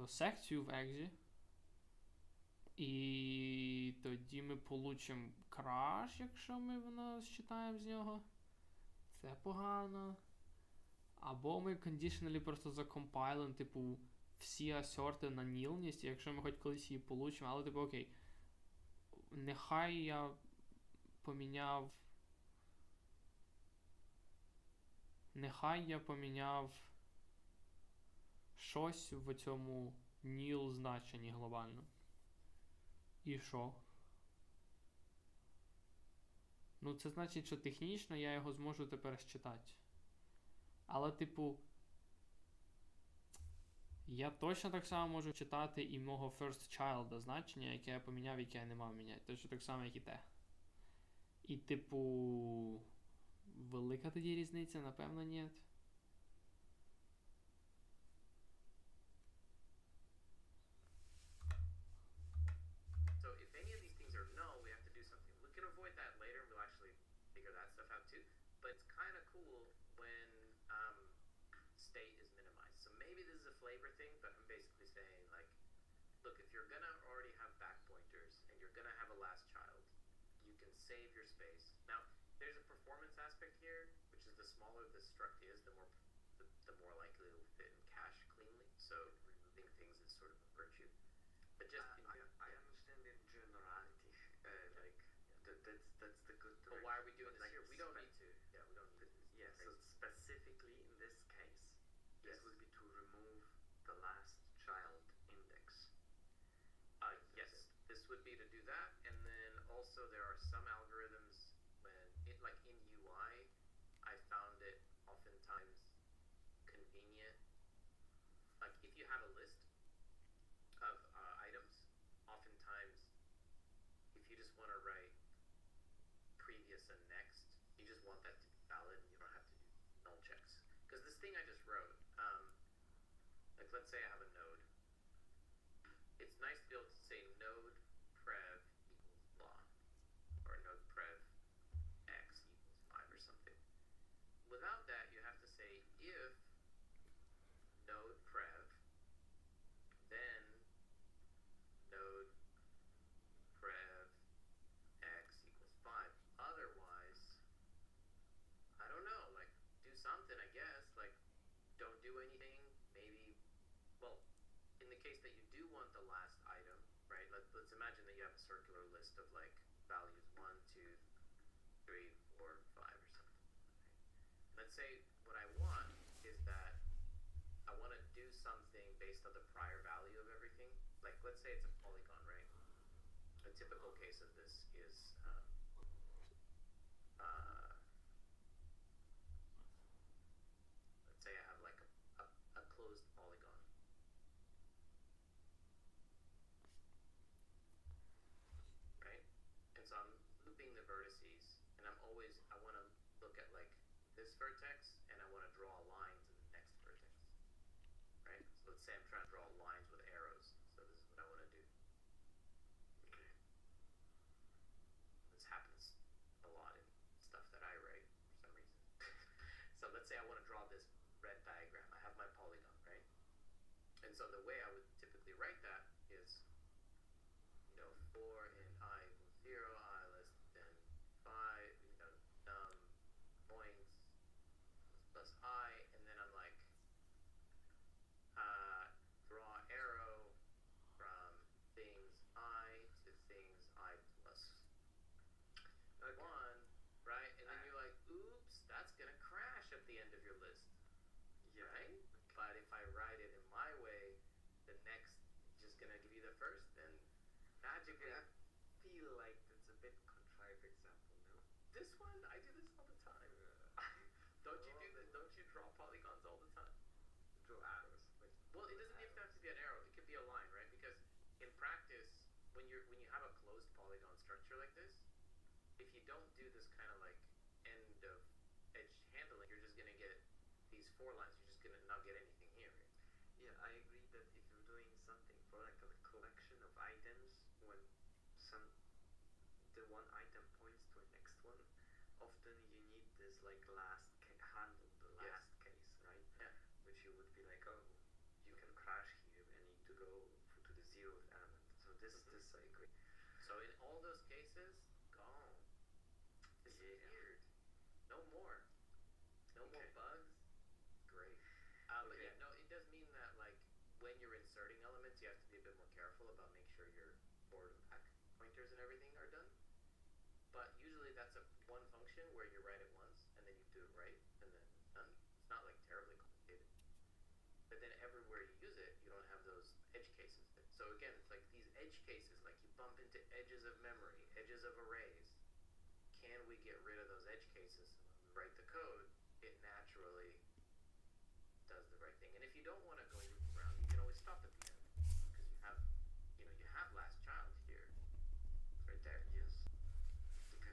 секцію в exі, і тоді ми получимо краш, якщо ми воно считаємо з нього. Це погано. Або ми conditionally просто закомпайлимо, типу, всі асерти на нілність, якщо ми хоч колись її получимо, але типу, окей. Нехай я поміняв щось в цьому nil значенні глобально. І що? Ну, це значить, що технічно я його зможу тепер считати. Але, типу, я точно так само можу читати і мого first child значення, яке я поміняв, яке я не мав міняти. Точно так само, як і те. І, типу, велика тоді різниця? Напевно, ні. So if any of these things are null, we have to do something. We can avoid that later, and we'll actually figure that stuff out too. But it's kind of cool when state is minimized. So maybe this is a flavor thing, but I'm basically saying, like, look, if you're gonna already have back pointers and you're gonna have a last child, you can save your space. Now, there's a performance aspect here, which is the smaller the struct is, the more likely it will fit in cache cleanly. So removing things Yes. This would be to remove the last child index. Yes, this would be to do that, and then also there are some algorithms when it, like in UI, I found it oftentimes convenient. Like if you have a list of items, oftentimes if you just want to write previous and next, you just want that to be valid, and you don't have to do null checks. Because this thing I just wrote, like let's say I have a node. It's nice to be able to say node prev equals blah, or node prev x equals 5 or something. Without that, you have to say if node prev, then node prev x equals 5. Otherwise, I don't know, like do something, I guess, like don't do anything, maybe, well, in the case that you do want the last item, right? Let's imagine that you have a circular list of like values 1, 2, 3, 4, 5 or something. Right? Let's say what I want is that I want to do something based on the prior value of everything. Like let's say it's a polygon, right? A typical case of this is let's say I have like a closed polygon. Right? And so I'm looping the vertices, and I want to look at like this vertex, and I want to draw a line to the next vertex. Right? So let's say I'm trying to draw lines with arrows. So this is what I want to do. Okay. This happens a lot in stuff that I write for some reason. So let's say I want to draw this red diagram. I have my polygon, right? And so the way I would typically write that is, for in I equals 0, I less than 5, num points plus I, and then I'm like, draw arrow from things I to things I plus 1, right? And then you're like, oops, that's going to crash at the end of your list, right? But if I write it in my way, the next is just going to give you the first, and magically, I feel like that's a bit contrived example, no? this one, I do this all the time. Don't you do this? Don't you draw polygons all the time? Draw arrows. Like, Well, it doesn't even have to be an arrow. It could be a line, right? Because in practice, when you have a closed polygon structure like this, if you don't do this kind of like end of edge handling, you're just gonna get these 4 lines. You're just gonna not get anything here. yeah, I agree that if you're doing something for like a collection of items, when the one item points to a next one, often you need this like last handle, the Yes. last case, right? Yeah. Which you would be like, oh, you can crash here and need to go to the 0th element. So this I agree. So in all those cases, gone. This is Yeah. weird. No more. No more Okay. bugs. Great. But Okay. yeah, no, it does mean that like when you're inserting elements, you have to be a bit more careful about making sure your forward and back pointers and everything are done. But usually that's one function where you write it once and then you do it right and then it's done. It's not like terribly complicated. But then everywhere you use it, you don't have those edge cases. So again, it's like these edge cases, like you bump into edges of memory, edges of arrays. Can we get rid of those edge cases? So when we write the code, it naturally does the right thing. And if you don't want to go loop around, you can always stop at the end because you have last child here. It's right there. Yes. Okay.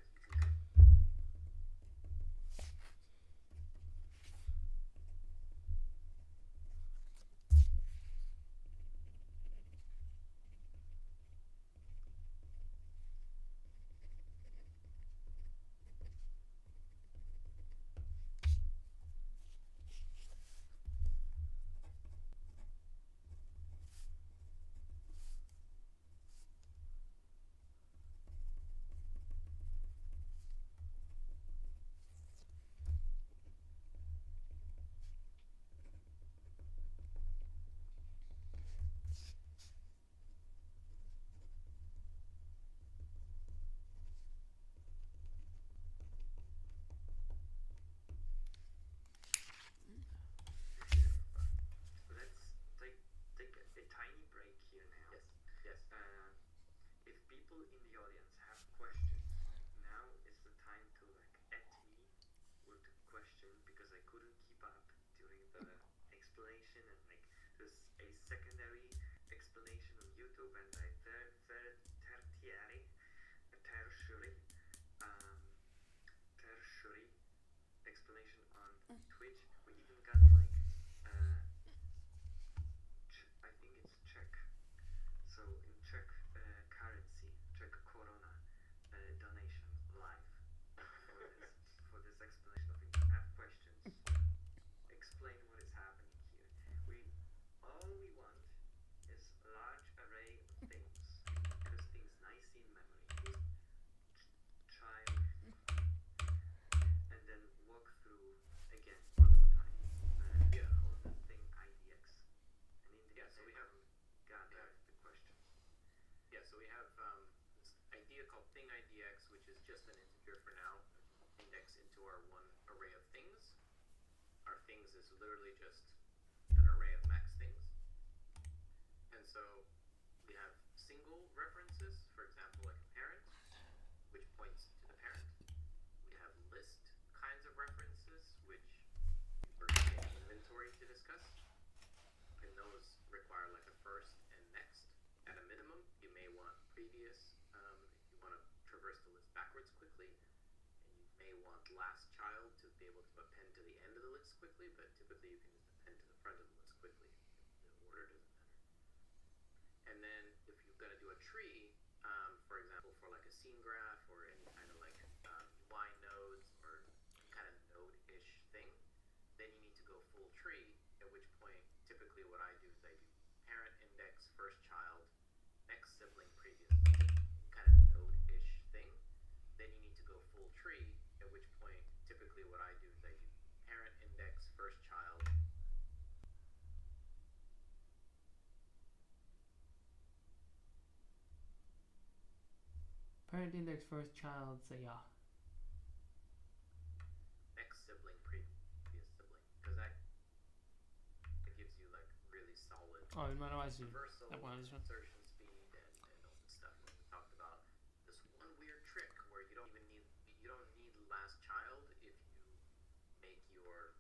so we have this idea called thing IDX, which is just an integer for now, index into our one array of things. Our things is literally just an array of max things. And so we have single references, for example, like a parent, which points to the parent. We have list kinds of references, which we're going to inventory to discuss. And those require like a first and next. At a minimum, you may want previous if you want to traverse the list backwards quickly. And you may want last child to be able to append to the end of the list quickly, but typically you can just append to the front of the list quickly. The order doesn't matter. And then if you're going to do a tree, for example, for like a scene graph or any kind of like UI nodes or kind of node-ish thing, then you need to go full tree, at which point typically what I do is I do parent index, first child, next sibling, previous sibling, kind of node-ish thing. Then you need to go full tree, at which point typically what I do is I do parent index, first child. Parent index first child, say yeah. Next sibling, previous sibling, because that gives you like really solid Oh, in manualize it. reversal, That one is one. insertion speed, and all this stuff. And we talked about this one weird trick where you don't need last child if you make your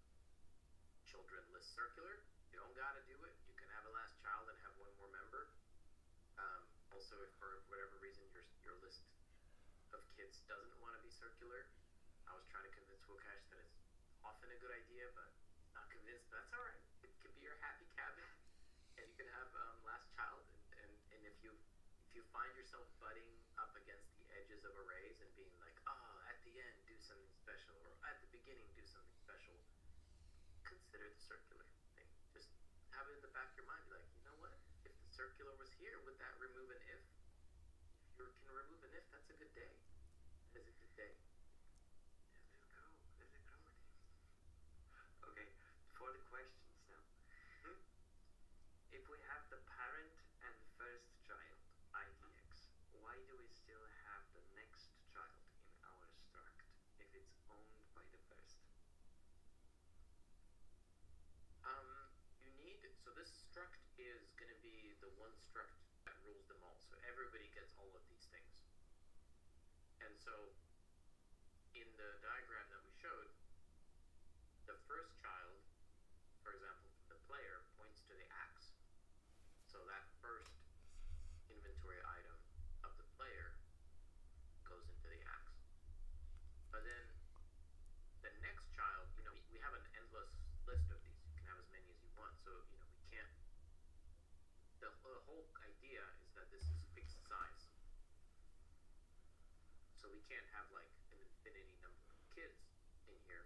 children list circular. You don't gotta do it. You can have a last child and have one more member. Also, if for whatever reason your list of kids doesn't want to be circular, I was trying to convince Woocash that it's often a good idea, but not convinced. But that's all right. It can be your happy cabin, and you can have last child. And if you find yourself butting up against the edges of arrays and being like, oh, at the end do something special, or at the beginning do something special, consider the circular thing. Just have it in the back of your mind. Be like, you know what? If the circular was here, would that remove an if? If you can remove an if, that's a good day. That is a good day. Let it go. Let it go. Okay, for the questions now. If we have the parent and first child, IDX, why do we still have the next child in our struct if it's owned by the first? So this struct is going to be the one struct that rules them all. So everybody gets all of these things. And so in the diagram that we showed, the first child, for example, the player points to the axe. So that first inventory item of the player goes into the axe. But then the next child, we have an endless list of these. You can have as many as you want. So, we can't, the whole idea is that this is fixed size. So we can't have like an infinity number of kids in here.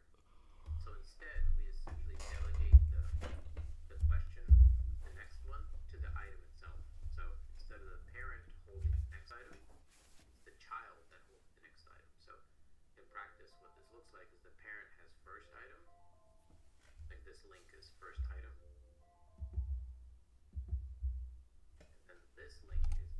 So instead, we essentially delegate the question, the next one, to the item itself. So instead of the parent holding the next item, it's the child that holds the next item. So in practice, what this looks like is the parent has first item. Like this link is first item. And then this link is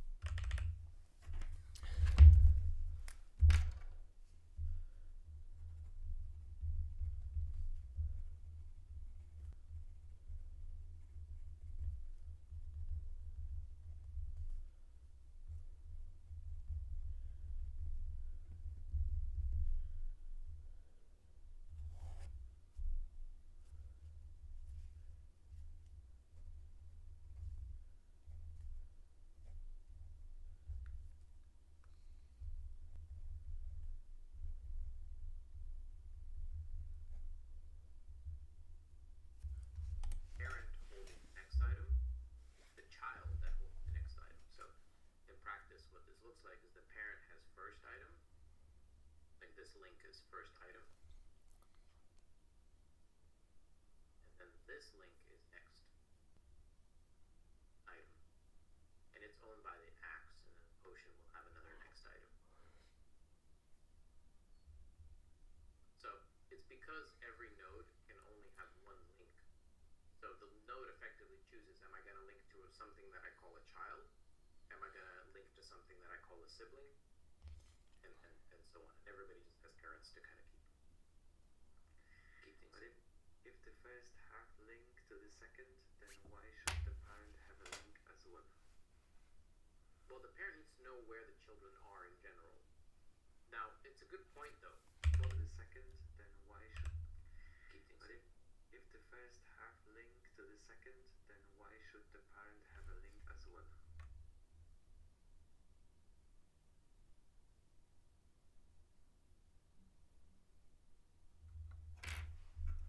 parent holding the next item, the child that holds the next item. So in practice, what this looks like is the parent has first item, like this link is first item, and then this link is next item, and it's owned by the axe, and then Ocean will have another next item. So it's because every node can only have one link. So the node effectively chooses, am I going to link to something that I call a child? Am I going to link to something that I call a sibling, and so on. And everybody just has parents to kind of keep things. But if the first have link to the second, then why should the parent have a link as well? Well, the parent needs to know where the children are in general. Now, it's a good point though. For the second, then why should Keep things. But if the first have link to the second, then why should the parent have a link as well?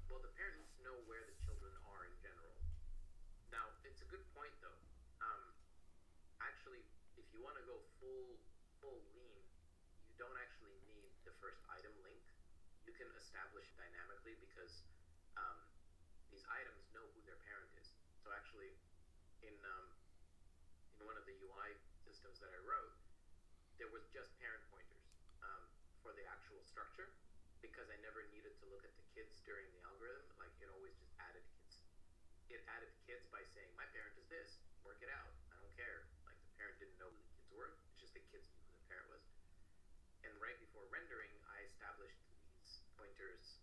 Well, the parent needs to know where the children are in general. Now, it's a good point though. Actually, if you want to go full lean, you don't actually need the first item link. You can establish it dynamically because these items know who their parent is. So actually, in one of the UI systems that I wrote, there was just parent pointers for the actual structure because I never needed to look at the kids during the algorithm. Like it always just added kids. It added kids by saying my parent is this. Work it out. I don't care. Like the parent didn't know who the kids were. It's just the kids knew who the parent was. And right before rendering, I established these pointers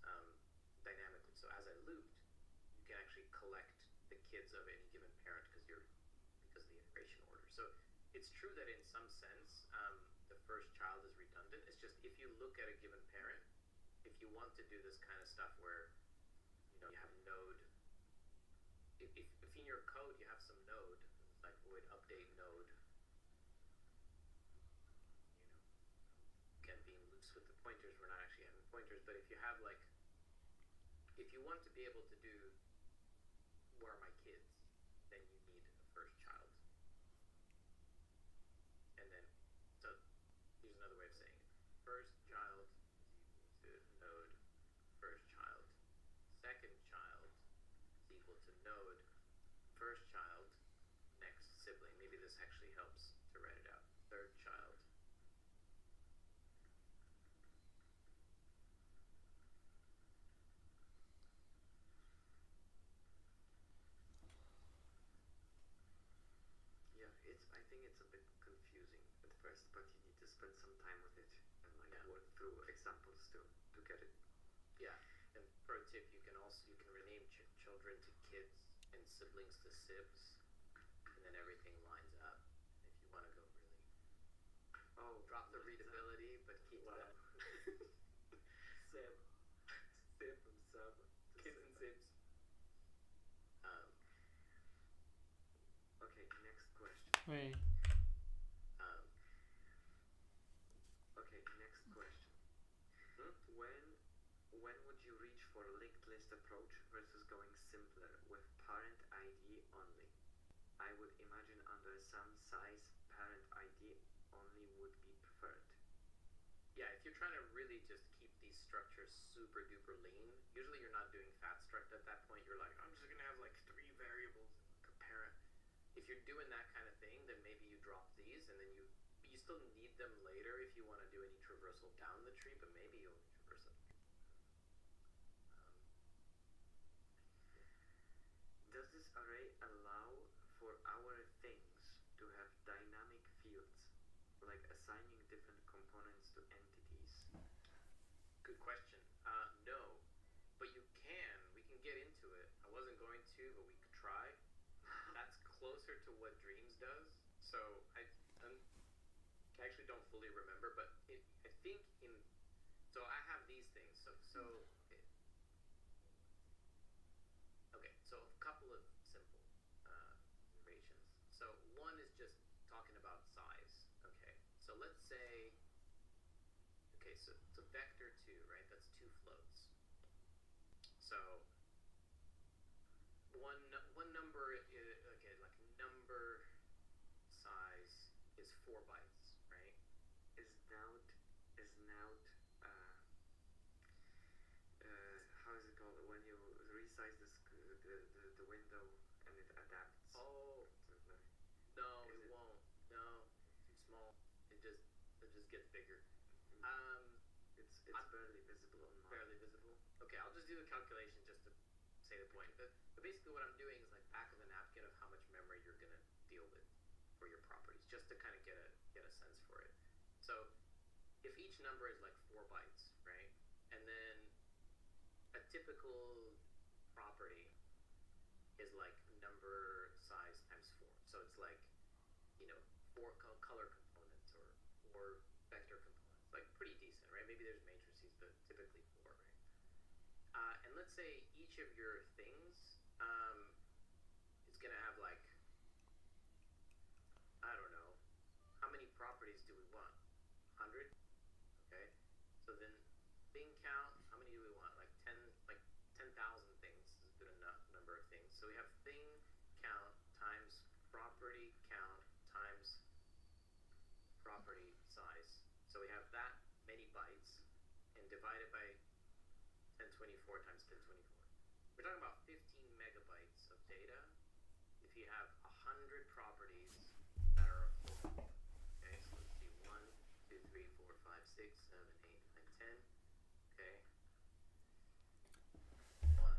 dynamically. So as I looped, you can actually collect the kids of any given parent because of the iteration order. So it's true that in some sense, the first child is redundant. It's just if you look at a given parent, if you want to do this kind of stuff where you have node, if in your code you have some node like void update node, again being loose with the pointers, we're not actually having pointers, but if you have like, if you want to be able to do where are my kids, then you need a first child. And then, so here's another way of saying it. First child is equal to node first child. Second child is equal to node first child next sibling. Maybe this actually helps to write it out. Third child. Yeah, I think it's a bit confusing at first, but you need to spend some time with it and like work through examples to get it. Yeah, and pro tip, you can rename children to kids and siblings to sibs, and then everything lines up. If you want to go really drop the readability, but keep the Sib. Sib from sub to kids and sib. sibs. Okay, next question. Wait. Okay, next question. When would you reach for a linked list approach versus going simpler with parent ID only? I would imagine under some size, parent ID only would be preferred. Yeah, if you're trying to really just keep these structures super duper lean, usually you're not doing fat struct at that point. You're like, I'm just gonna have like 3 variables and like a parent. If you're doing that kind of thing, then maybe you drop these, and then you still need them later if you want to do any traversal down the tree, but maybe you only traverse up. Does this array allow for our things to have dynamic fields, like assigning different components to entities? Good question. No, but you can. We can get into it. I wasn't going to, but we could try. That's closer to what Dreams does. So I actually don't fully remember, but I think so I have these things. Okay, so a couple of simple observations. So one is just talking about size. Okay, so let's say, so vector 2, right? That's 2 floats. So one number, okay, like number size is 4 bytes, right? Is now how is it called when you resize the window and it adapts? Oh, no, it won't. No, too small. It just gets bigger. It's barely visible on mine. Barely visible. Okay, I'll just do the calculation just to say the point. But basically, what I'm doing is like back of the napkin of how much memory you're gonna deal with for your properties, just to kind of get a number is like 4 bytes, right? And then a typical property is like number size times 4. So it's like, 4 color components or vector components. Like pretty decent, right? Maybe there's matrices, but typically 4, right? And let's say each of your things is going to have like, I don't know, how many properties do we want? 100? Okay. So then thing count, how many do we want? Like 10,000 things is a good enough number of things. So we have thing count times property count times property size. So we have that many bytes and divided by 1024 times 1024. We're talking about 15 megabytes of data if you have 100 properties that are full. Okay, so let's see, 1, 2, 3, 4, 5, 6, 7, 8, 9, 10. Okay. 1,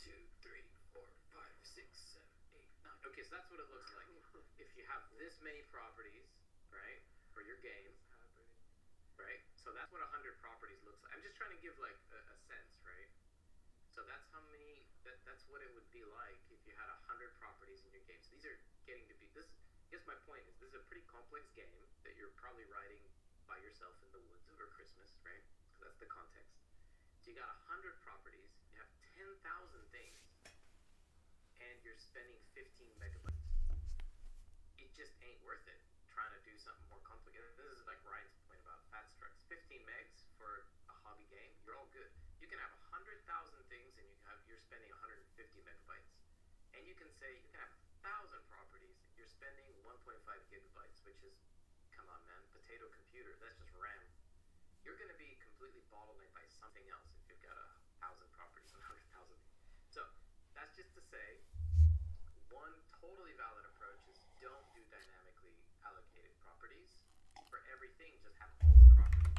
2, 3, 4, 5, 6, 7, 8, 9. Okay, so that's what it looks like. If you have this many properties, right, for your game, right? So that's what 100 properties looks like. I'm just trying to give like a sense, right? So that's how many, that's what it would be like if you had 100 properties in your game. So these are getting to be, I guess my point is this is a pretty complex game that you're probably writing by yourself in the woods over Christmas, right? Because that's the context. So you got 100 properties, you have 10,000 things, and you're spending 15 megabytes. It just ain't worth it trying to do something more complicated. This is like Ryan's point about fat structs. 15 megs for a hobby game, you're all good. You can have 100,000 things and you're spending 150 megabytes. And you can say you can have 1,000 properties, you're spending 1.5 gigabytes, which is, come on man, potato computer, that's just RAM. You're going to be completely bottlenecked by something else if you've got 1,000 properties and 100,000. So that's just to say, one totally valid approach is don't do dynamically allocated properties. For everything, just have all the properties.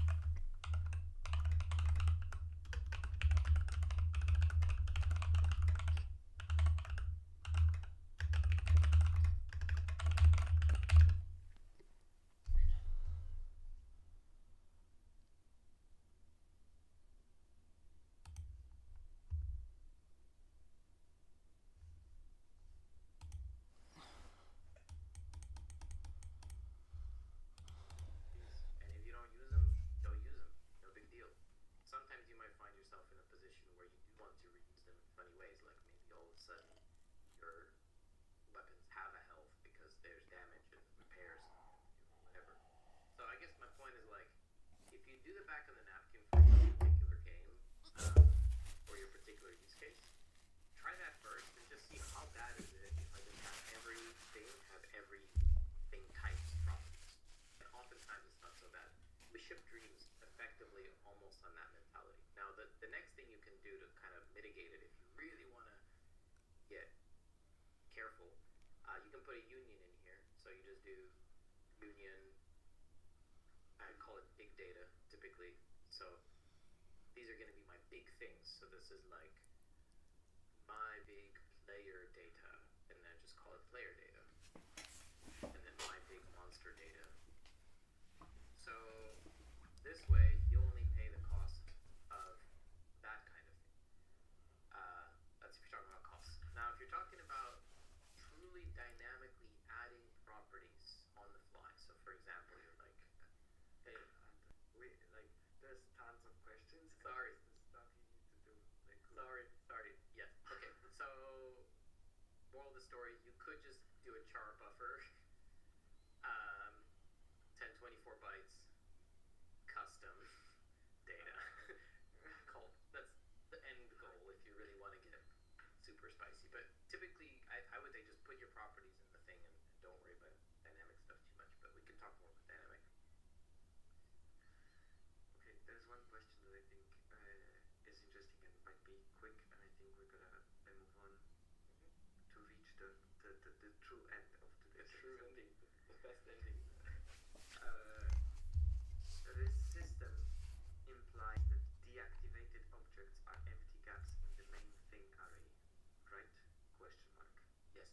And if you don't use them, don't use them. No big deal. Sometimes you might find yourself in a position where you do want to reuse them in funny ways, like maybe all of a sudden your weapons have a health because there's damage and repairs and whatever. So I guess my point is like, if you do the back of the napkin for your particular game, or your particular use case, try that first and just see how bad is it if I just have everything types properties. And oftentimes it's not so bad. We ship dreams effectively almost on that mentality. Now the next thing you can do to kind of mitigate it, if you really want to get careful, you can put a union in here. So you just do union, I call it big data typically. So these are going to be my big things. So this is like my big player data, and then just call it player data. And then my big monster data. So this way, you only pay the cost of that kind of thing. That's if you're talking about costs. Now, if you're talking about truly dynamically adding properties on the fly, so for example, you're like, hey, there's tons of questions. Sorry. The stuff you need to do. sorry, yes, okay. So, moral of the story, you could just do a char buffer, 1024 bytes, custom data. That's the end goal if you really want to get super spicy. But typically, I would say just put your properties in the thing and don't worry about dynamic stuff too much. But we can talk more about dynamic. Okay, there's one question that I think is interesting and might be quick, and I think we're gonna move on to reach the true end of today's True episode. ending, the best ending. This system implies that deactivated objects are empty gaps in the main thing array, right? Question mark. Yes.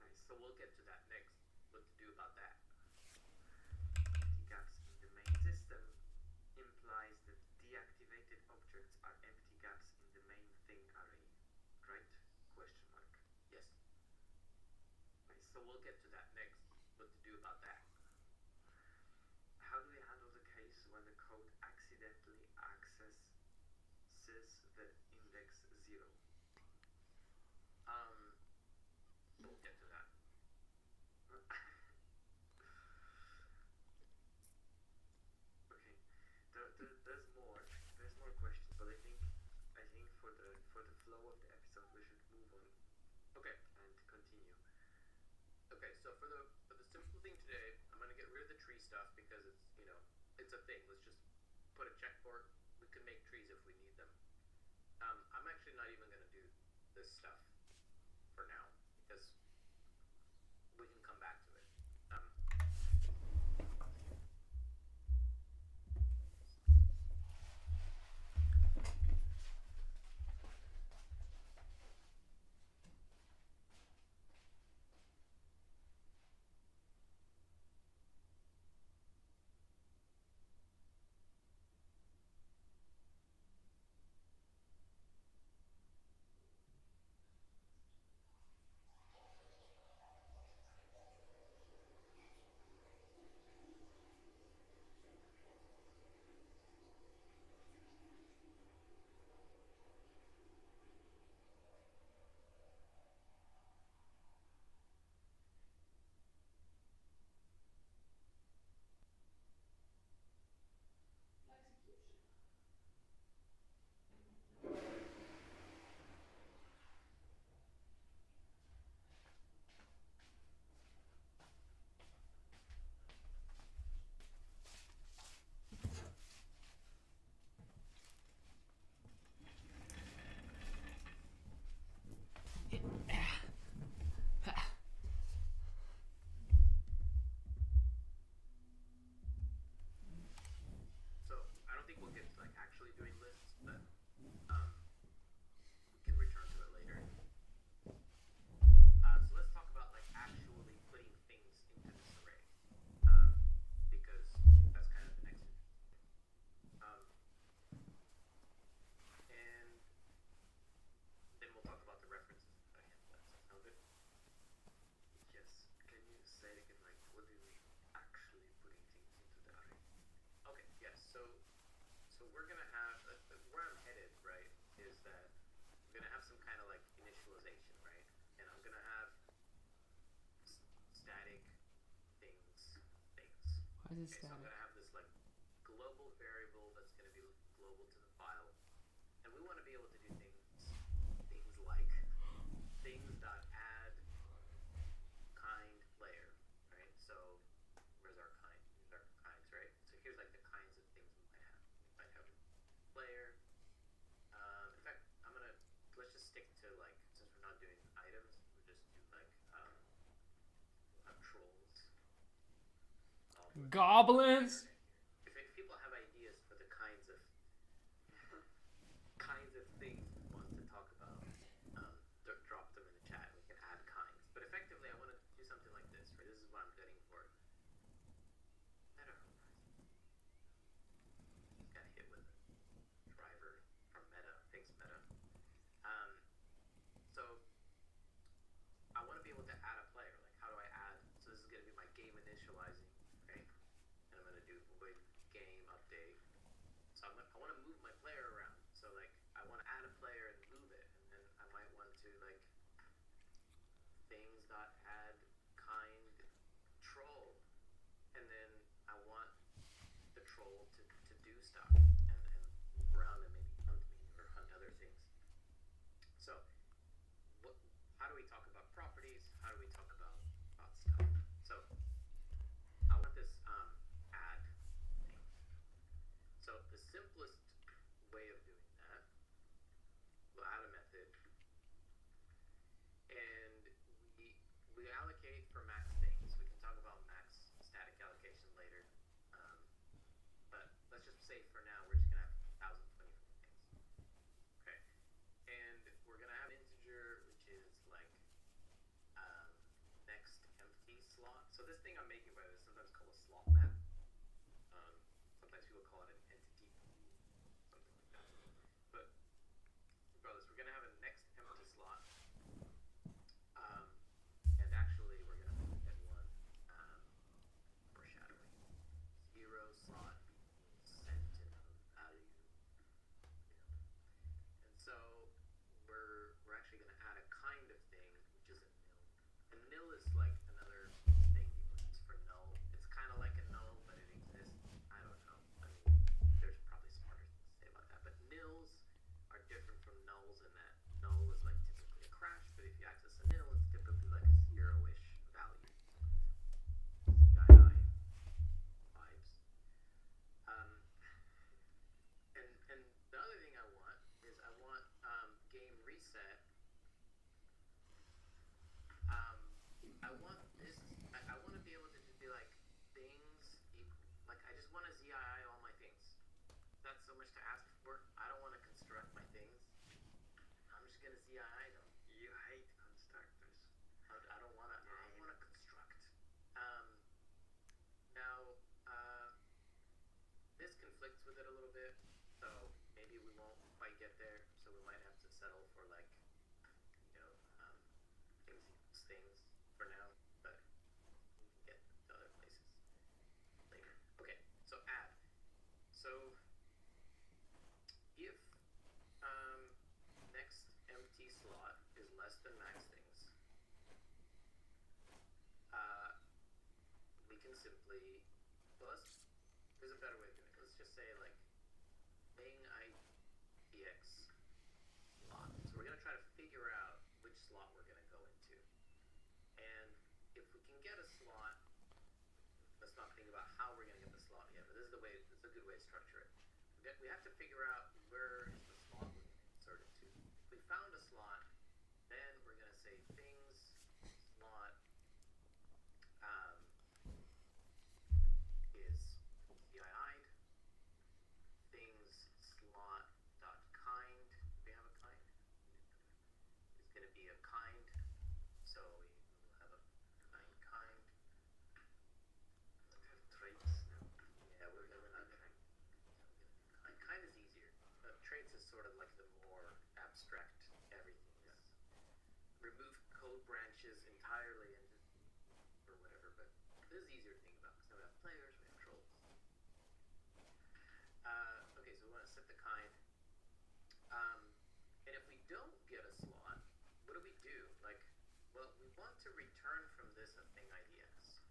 Nice. So we'll get to that next. What to do about that? Empty gaps So we'll get to that next. What to do about that? How do we handle the case when the code accidentally accesses the index 0? We'll get to that. Okay. There's more. There's more questions, but I think for the flow of the episode we should move on Okay. and continue. Okay. So for the simple thing today, I'm gonna get rid of the tree stuff because it's a thing. Let's just put a check for it. We can make trees if we need them. I'm actually not even gonna do this stuff for now because we can come back to it. So I don't think we'll get to like actually doing lists, but we can return to it later. So let's talk about like actually putting things into this array, because that's kind of the next thing. And then we'll talk about the references and how to handle that. Sound good? Yes. Can you say it again? Like, what do you mean actually putting things into the array? Okay, yes. So we're gonna have where I'm headed, right? Is that I'm gonna have some kind of like initialization, right? And I'm gonna have static things. Why is it Okay, so I'm static? gonna have this like global variable that's gonna be global to the file, and we want to be able to do things like things.add kind player, right? So where's our kind? These are kinds, right? So here's like the kinds of things we might have. We might have player. In fact, let's just stick to like, since we're not doing items, we'll just do like trolls. Goblins. If people have ideas for the kinds of things we want to talk about, drop them in the chat. We can add kinds. But effectively, I want to do something like this, right? This is what I'm getting for Meta Horizon. Got hit with a driver from Meta. Thanks, Meta. So I want to be able to add a player. Like, how do I add? So this is going to be my game initializing, right? And I'm going to do void game update. So I want to move my player around. So like I want to add a player and move it, and then I might want to like things.add kind troll, and then I want the troll to do stuff and move around and maybe hunt me or hunt other things. So how do we talk about properties? How do we talk about stuff? So I want this add thing. So the simplest way of doing that, we'll add a method, and we allocate for max things. We can talk about max static allocation later, but let's just say for now we're just gonna have 1,024 things. Okay, and we're gonna have integer, which is like next empty slot. So this thing I'm making, by the way, is sometimes called a slot map. Sometimes people call it an entity pool, something like that. But regardless, we're gonna have a next empty slot, and actually we're gonna is like another thing people use for null. It's kind of like a null, but it exists. I don't know. I mean, there's probably smarter things to say about that. But nils are different from nulls in that null is like typically a crash, but if you access a nil, it's typically like a zero-ish value. CII vibes. And the other thing I want is I want game reset. I want this. I want to be able to just be like things equal. Like I just want to ZII all my things. That's so much to ask for. I don't want to construct my things. I'm just gonna ZII them. You hate constructors. I don't want to. I don't want to construct. Now, this conflicts with it a little bit, so maybe we won't quite get there. So we might have to settle for like, things equals things for now, but we can get to other places later. Okay, so add. So if next empty slot is less than max things, we can simply, well, there's a better way of doing it. Let's just say like thing idx slot. So we're gonna try to figure out which slot we're gonna go into. And if we can get a slot, let's not think about how we're gonna get the slot yet, but this is the way, this is a good way to structure it. We have to figure out where is the slot we're gonna insert it to. If we found a slot, then we're gonna say things slot is CII'd. Things slot dot kind. Do we have a kind? It's gonna be a kind. So we will have a kind. We have traits now. Yeah, we're gonna need kind. Kind is easier. Traits is sort of like the more abstract. Everything is remove code branches entirely and just or whatever. But this is easier to think about because now we have players, we have trolls. Okay, so we want to set the kind. And if we don't get a slot, what do we do? Like, well, we want to return from this a thing idx.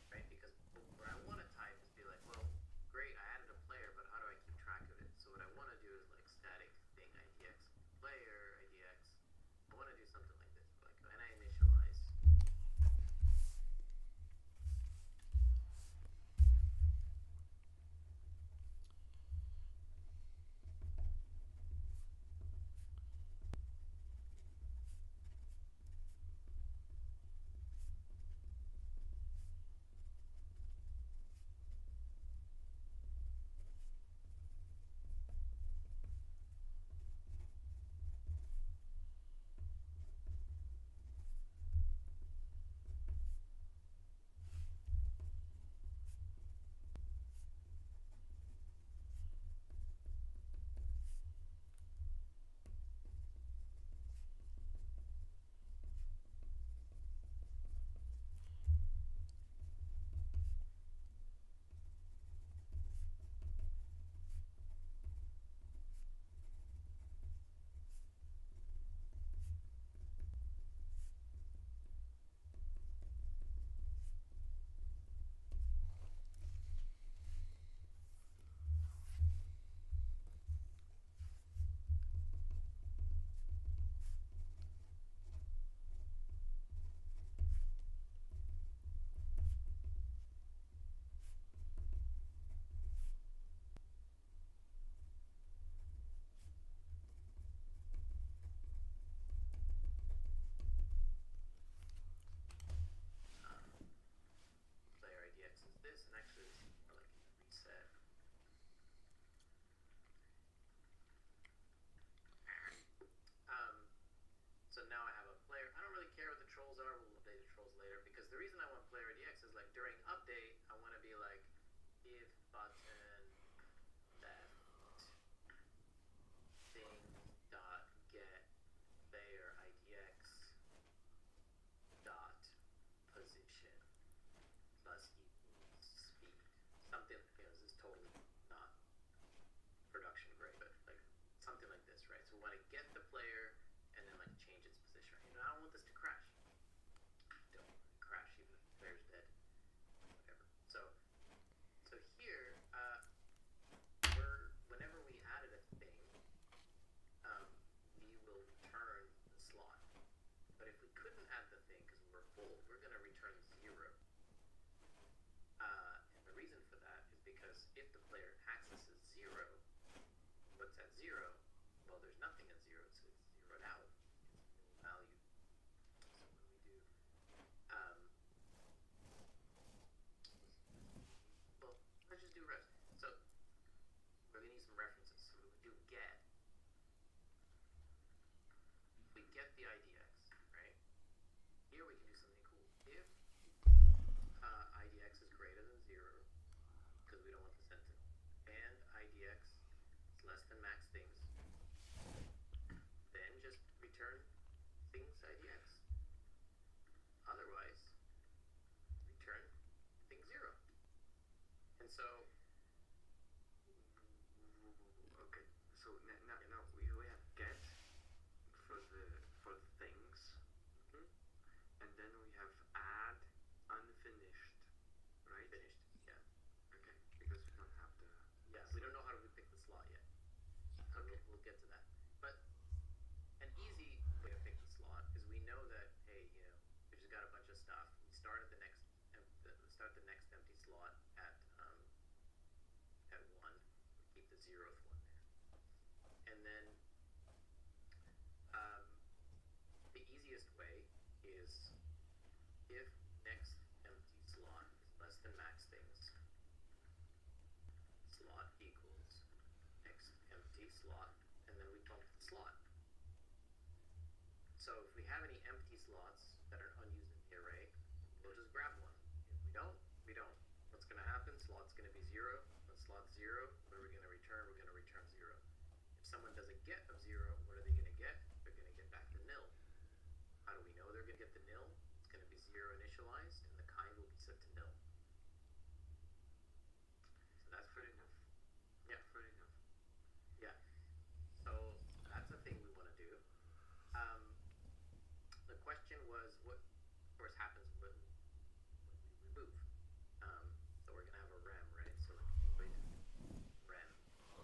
Right? Because what I want to type is be like, well, great, I added a player, but how do I keep track of it? So what I want to do is like static thing idx player idx. I want to do something like this, like when I initialize if next empty slot is less than max things, slot equals next empty slot, and then we pump the slot. So if we have any empty slots that are unused in the array, we'll just grab one. If we don't, we don't. What's going to happen? Slot's going to be 0. When slot's 0, what are we going to return? We're going to return 0. If someone does a get of 0, what are they going to get? They're going to get back the nil. How do we know they're going to get the nil? It's going to be 0 initialized, and the kind will be set to nil. So that's Fair enough. Yeah. Fair enough. Yeah. So that's a thing we want to do. The question was, what, of course, happens when we remove. So we're going to have a rem, right? So void rem. So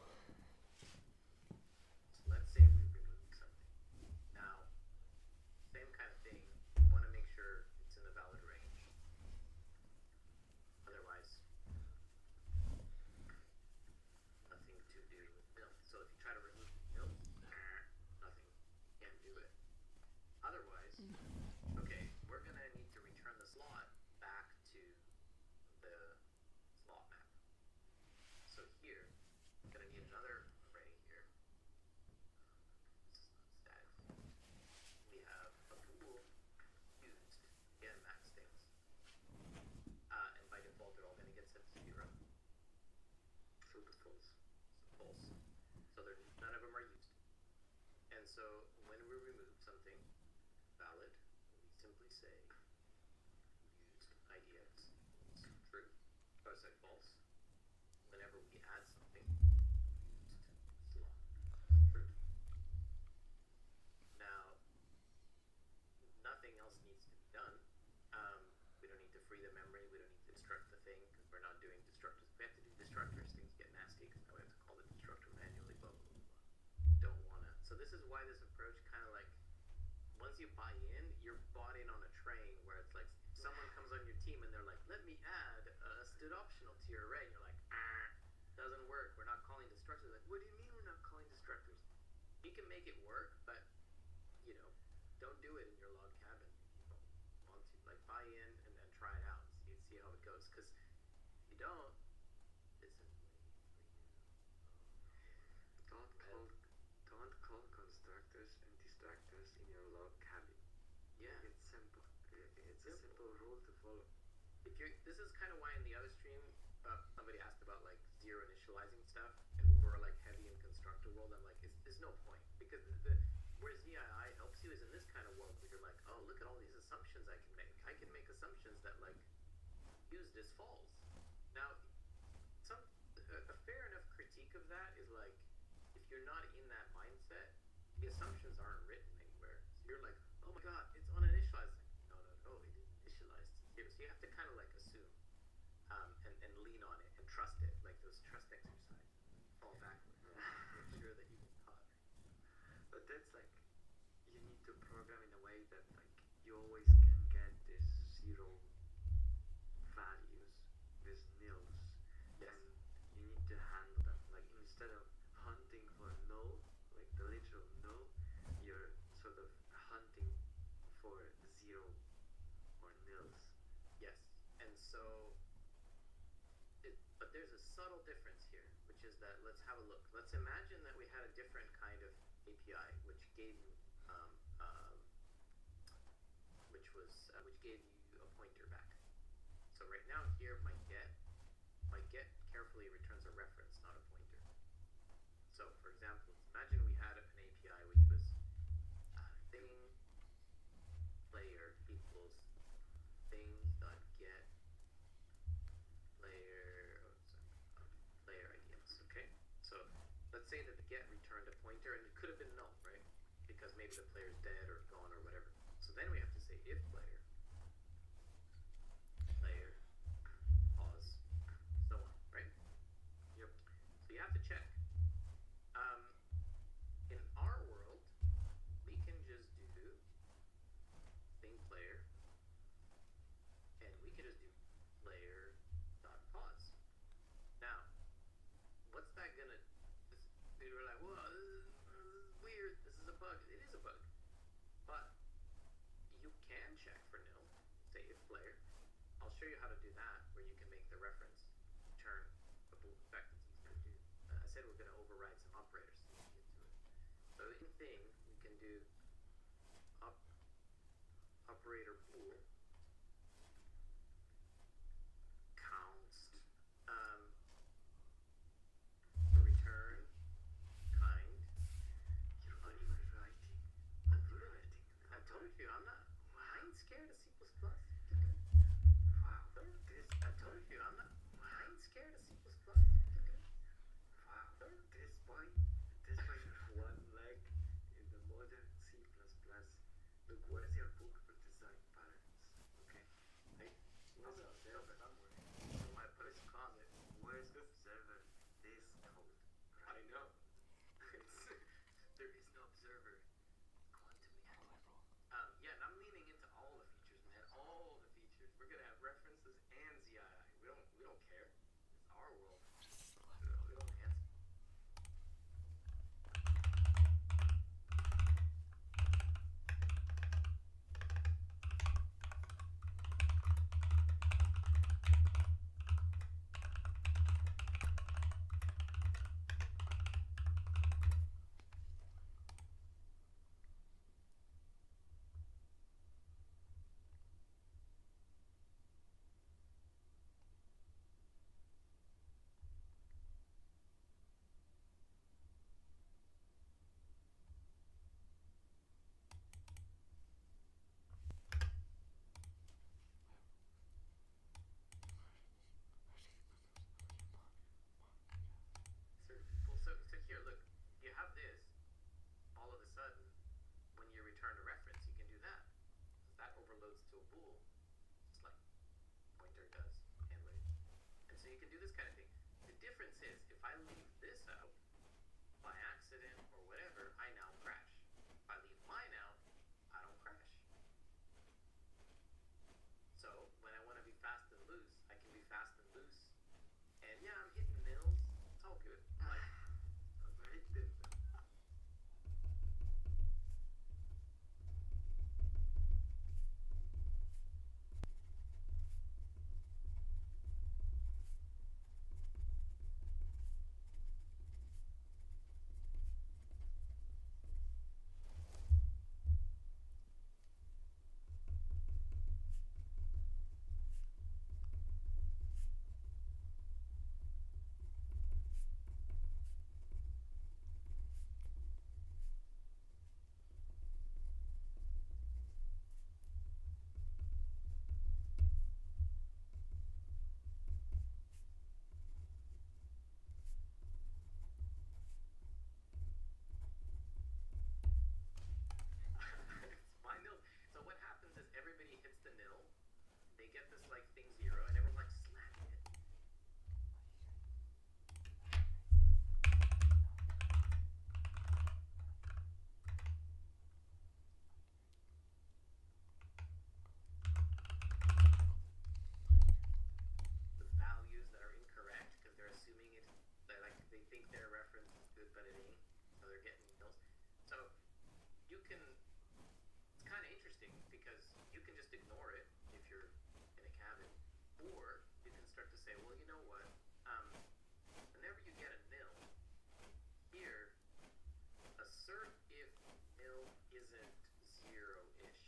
let's say we remove something. Now, same kind of thing. We want to make sure it's in the valid range. Otherwise, nothing to do with nil. So if you try to remove nil, nothing, can't do it. Otherwise, okay, we're gonna need to return the slot back to the slot map. So here, I'm gonna need another array here. This is not static. We have a bool used, again, max things. And by default, they're all gonna get set to 0. So the false. False. So none of them are used. And so when we remove something valid, we simply say used IDX equals true. Oh, sorry, false. Whenever we add something, used slot true. Now, nothing else needs to be done. We don't need to free the memory. We don't need to destruct the thing because we're not doing destructors. If we have to do destructors, things get nasty because now we have to call the destructor manually, blah, blah, blah, blah. Don't want to. So this is why this approach kind of like, once you buy in, you're bought in on a train where it's like, if someone comes on your team and they're like, let me add a std optional to your array, and you're like, doesn't work. We're not calling destructors. Like, what do you mean we're not calling destructors? You can make it work, but, you know, don't do it in your log cabin if you don't want to. Like, buy in and then try it out and see how it goes. Because if you don't, this is way for you. Don't call constructors and destructors in your log cabin. Yeah. It's simple. It's a simple rule to follow. If you're, this is kind of why in the other stream, somebody asked about like 0 initializing stuff, and we were like heavy in constructor world. I'm like, there's no point because where ZII helps you is in this kind of world where you're like, oh, look at all these assumptions I can make. I can make assumptions that like used as false. Now, a fair enough critique of that is like, if you're not in that mindset, the assumptions aren't written anywhere. So you're like, oh my god, it's uninitialized. Like, no, it didn't initialize to 0. So you have to kind of like assume and lean on it and trust it, like those trust exercises. Fall backward. Make sure that you get caught. But that's like, you need to program in a way that like you always can get this 0 values, these nils, Yes. and you need to handle them. Like instead of hunting for null, like the literal null, you're sort of hunting for 0 or nils. Yes. And so, but there's a subtle difference here, which is that let's have a look. Let's imagine that we had a different kind of API, which gave you, which gave you a pointer back. So right now here, my get carefully returns a reference, not a pointer. So for example, imagine we had an API which was thing player equals things.get player IDX. Okay, so let's say that the get returned a pointer, and it could have been null, right? Because maybe the player's dead or gone or whatever. So then we have to say if player pause, so on, right? Yep. So you have to check. In our world, we can just do thing player, and we can just do player dot pause. Now, what's that gonna? We were like, whoa, this is weird. This is a bug. It is a bug, but you can check for nil. Say if show you how to do that, where you can make the reference turn a bool. In fact, it's easier to do. I said we're going to override some operators so we can get to it. So in thing, we can do operator bool const return kind. You're not even writing. I'm writing. I told you I'm not. I ain't scared of C++. Wow. I told you I'm not. I ain't scared of C++. Wow. Despite one leg in the modern C++, look, what is your book for design patterns? Okay. Hey, Where's I'm observer? somewhere. In my place closet. Where's observer? This code. I Right? know. There is no observer. Quantum mechanics. Yeah, and I'm leaning into all the features, man. All the features. We're gonna have references and ZII. We don't care. It's our world. We don't answer. So here, look, you have this. All of a sudden, when you return a reference, you can do that. That overloads to a bool, just like pointer does, and wait. And so you can do this kind of thing. The difference is, if I leave this out by accident or whatever, I now crash. If I leave mine out, I don't crash. So when I want to be fast and loose, I can be fast and loose. And yeah, I'm hitting nils. It's all good. Like, Right then. it's my nil. So what happens is everybody hits the nil. They get this like thing 0, and everyone's like slamming it. The values that are incorrect because they're assuming it's like they think their reference is good, but it ain't. So they're getting nils. So you can. It's kind of interesting because you can just ignore it if you're in a cabin, or you can start to say, well, you know what? Whenever you get a nil here, assert if nil isn't 0-ish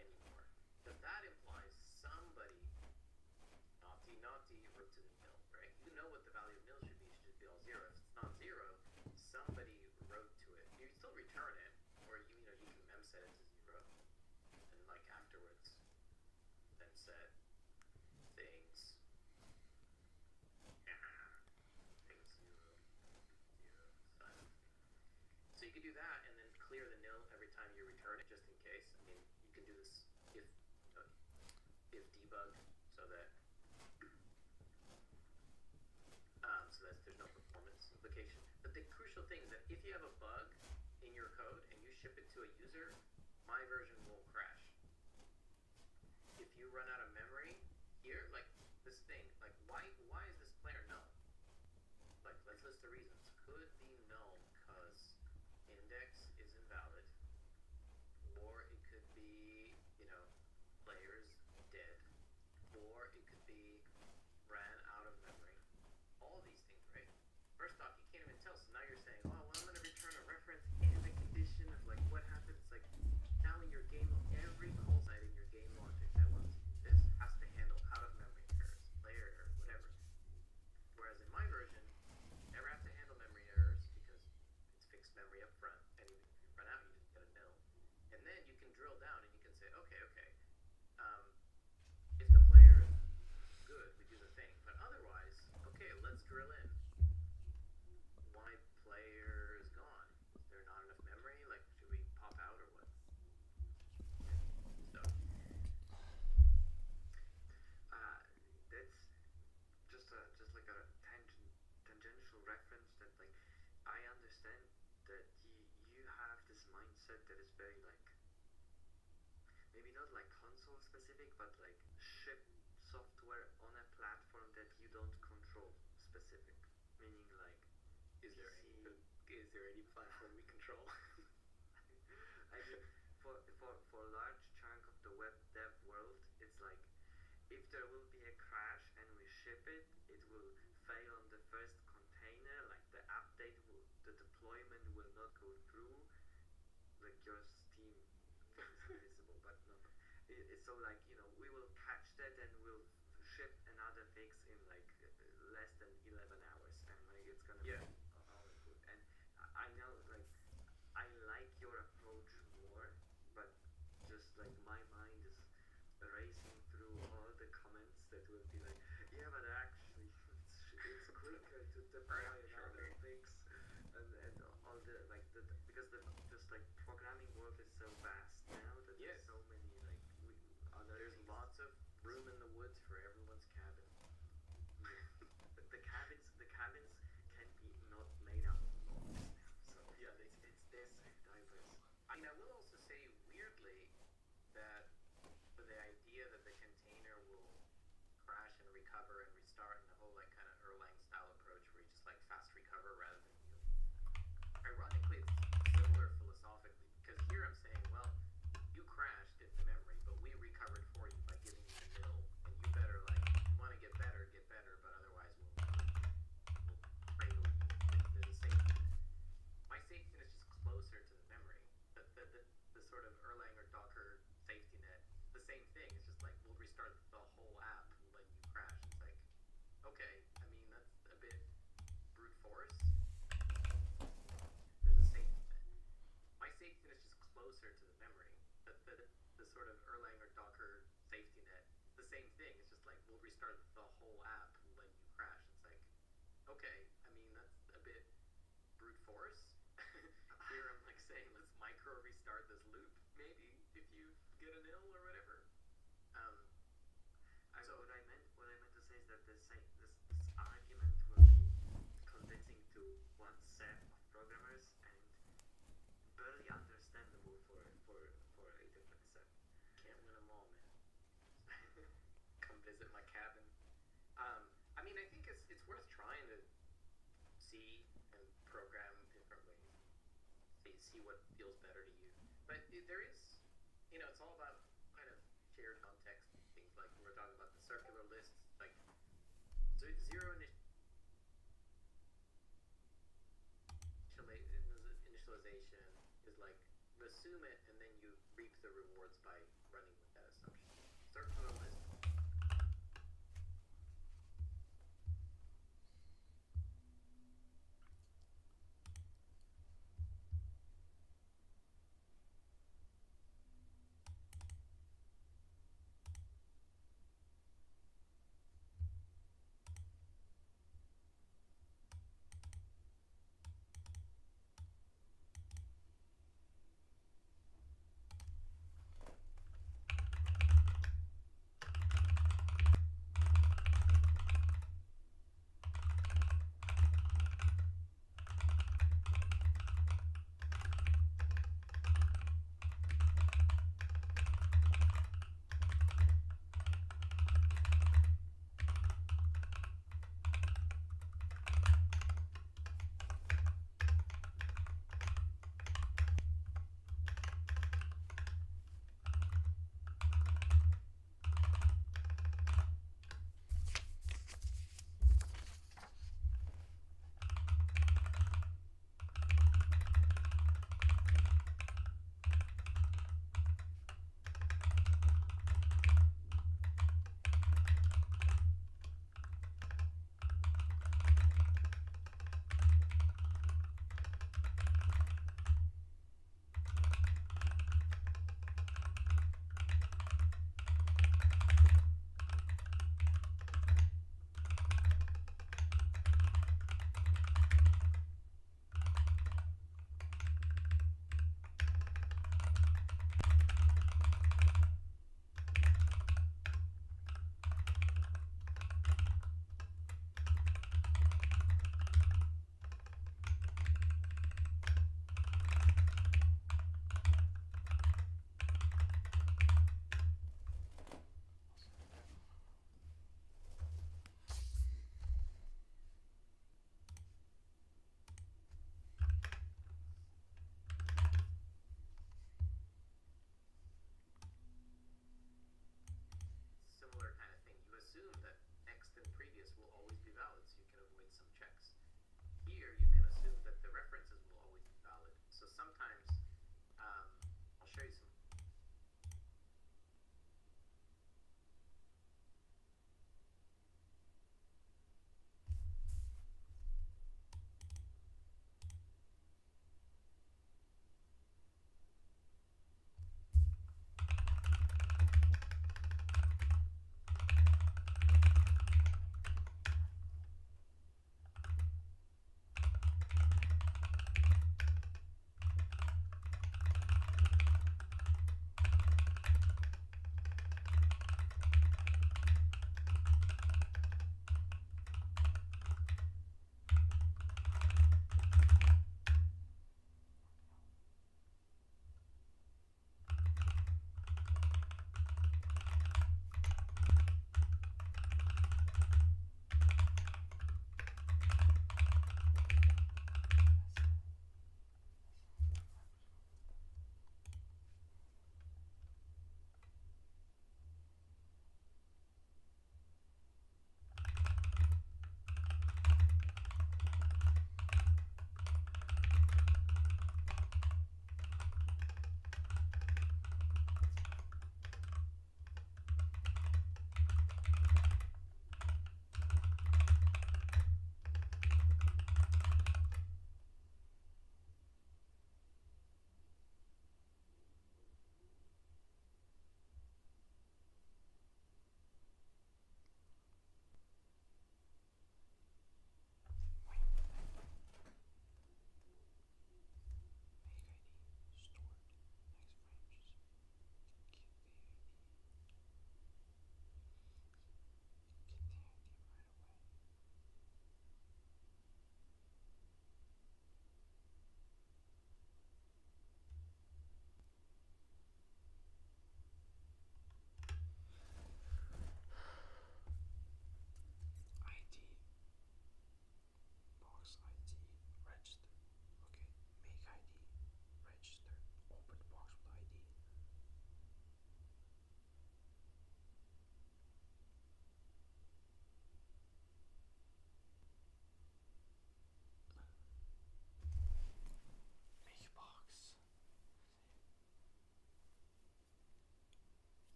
anymore, because that implies somebody naughty wrote to the nil, right? You know what the value of nil should be. It should just be all 0. If it's not 0, somebody wrote to it. You can still return it, or you can mem set it to 0, and like afterwards, then set things things 0, 0, sign. So you can do that, and then clear the nil every time you return it, just in case. I mean, you can do this if debug, so that there's no performance implication. But the crucial thing is that if you have a bug in your code and you ship it to a user, my version will crash. If you run out of memory here, like this thing, like why is this player null? Like, let's list the reasons. Could be null because index is invalid, or it could be, player's dead. drill in. Why player is gone? Is there not enough memory? Like, should we pop out or what? So, That's just like a tangential reference that like I understand that you have this mindset that is very like maybe not like console specific but like ship software on a platform that you don't control specific, meaning like is there any platform we control? I mean, for a large chunk of the web dev world, it's like if there will be a crash and we ship it, it will fail on the first container. Like the update will, the deployment will not go through. Like your Steam thing is invisible, but no. So like we will catch that and we'll ship another fix in like less than 11 hours, and like it's gonna be all good. And I know like I like your approach more, but just like my mind is racing through all the comments that will be like, yeah, but actually it's quicker to deploy another fix, and all the like because the just like programming world is so vast now that there's so many like There's lots of room in the woods for everyone's cabin. the cabins can be not made out of logs now, so Yeah, it's this diverse. I mean, I will also say weirdly that the idea that the container will crash and recover and restart and the whole like kind of Erlang style approach where you just like fast recover rather than you. Ironically, it's similar philosophically because here I'm saying, well, you crashed into memory, but we recovered for you by giving you the nil, and you better like want to get better, but otherwise we'll cradle you. There's a safety net. My safety net is just closer to the memory. The sort of Erlang or Docker safety net, the same thing. It's just like we'll restart the whole app when you crash. It's like, okay, I mean that's a bit brute force. There's a safety net. My safety net is just closer to the memory. The sort of Erlang or Docker safety net, the same thing. It's just like we'll restart the whole app when you crash. It's like, okay, I mean that's a bit brute force. Here I'm like saying let's micro restart this loop maybe if you get a nil or whatever. What I meant to say is that this argument will be convincing to one set of programmers and barely understandable for a different set. Can't win them all, man. Come visit my cabin. I mean, I think it's worth trying to see and program differently. See what feels better to you. But there is, it's all about kind of shared context. Things like we were talking about the circular lists, like zero initialization is like assume it and then you reap the rewards by running with that assumption. Circular list. sometimes I'll show you some.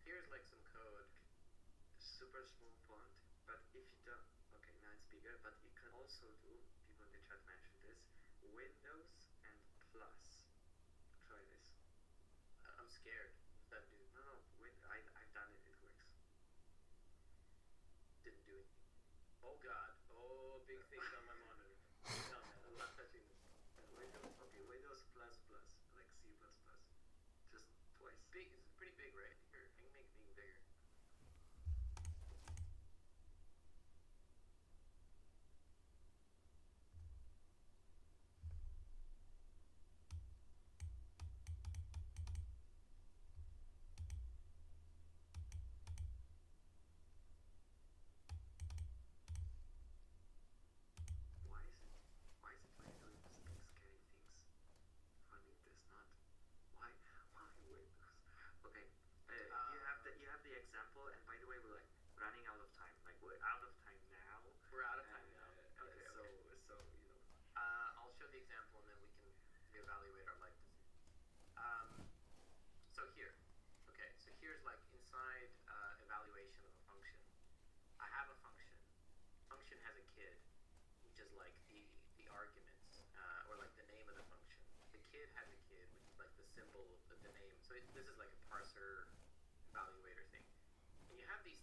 Here's like some code. Super small font, but if you don't, okay, now it's bigger, but you can also do, people in the chat mentioned this, Windows and plus. Try this. I'm scared. What's that do? No, I've done it, it works. Didn't do anything. Oh god. Oh, big things on my monitor. No, man, I'm not touching this. Windows, okay, Windows plus plus, like C plus plus. Just twice. Big, it's pretty big, right? Here, I can make it even bigger. Why is it like doing these big scary things? For me, it is not. Why Windows? Okay, you have the example, and by the way, we're like running out of time. Like we're out of time now. We're out of time now. Okay, so you know. I'll show the example and then we can reevaluate our like decision. So here, okay, so here's like inside evaluation of a function. I have a function. Function has a kid, which is like the arguments or like the name of the function. The kid has a kid, which is like the symbol of the name. So this is like a parser evaluator thing.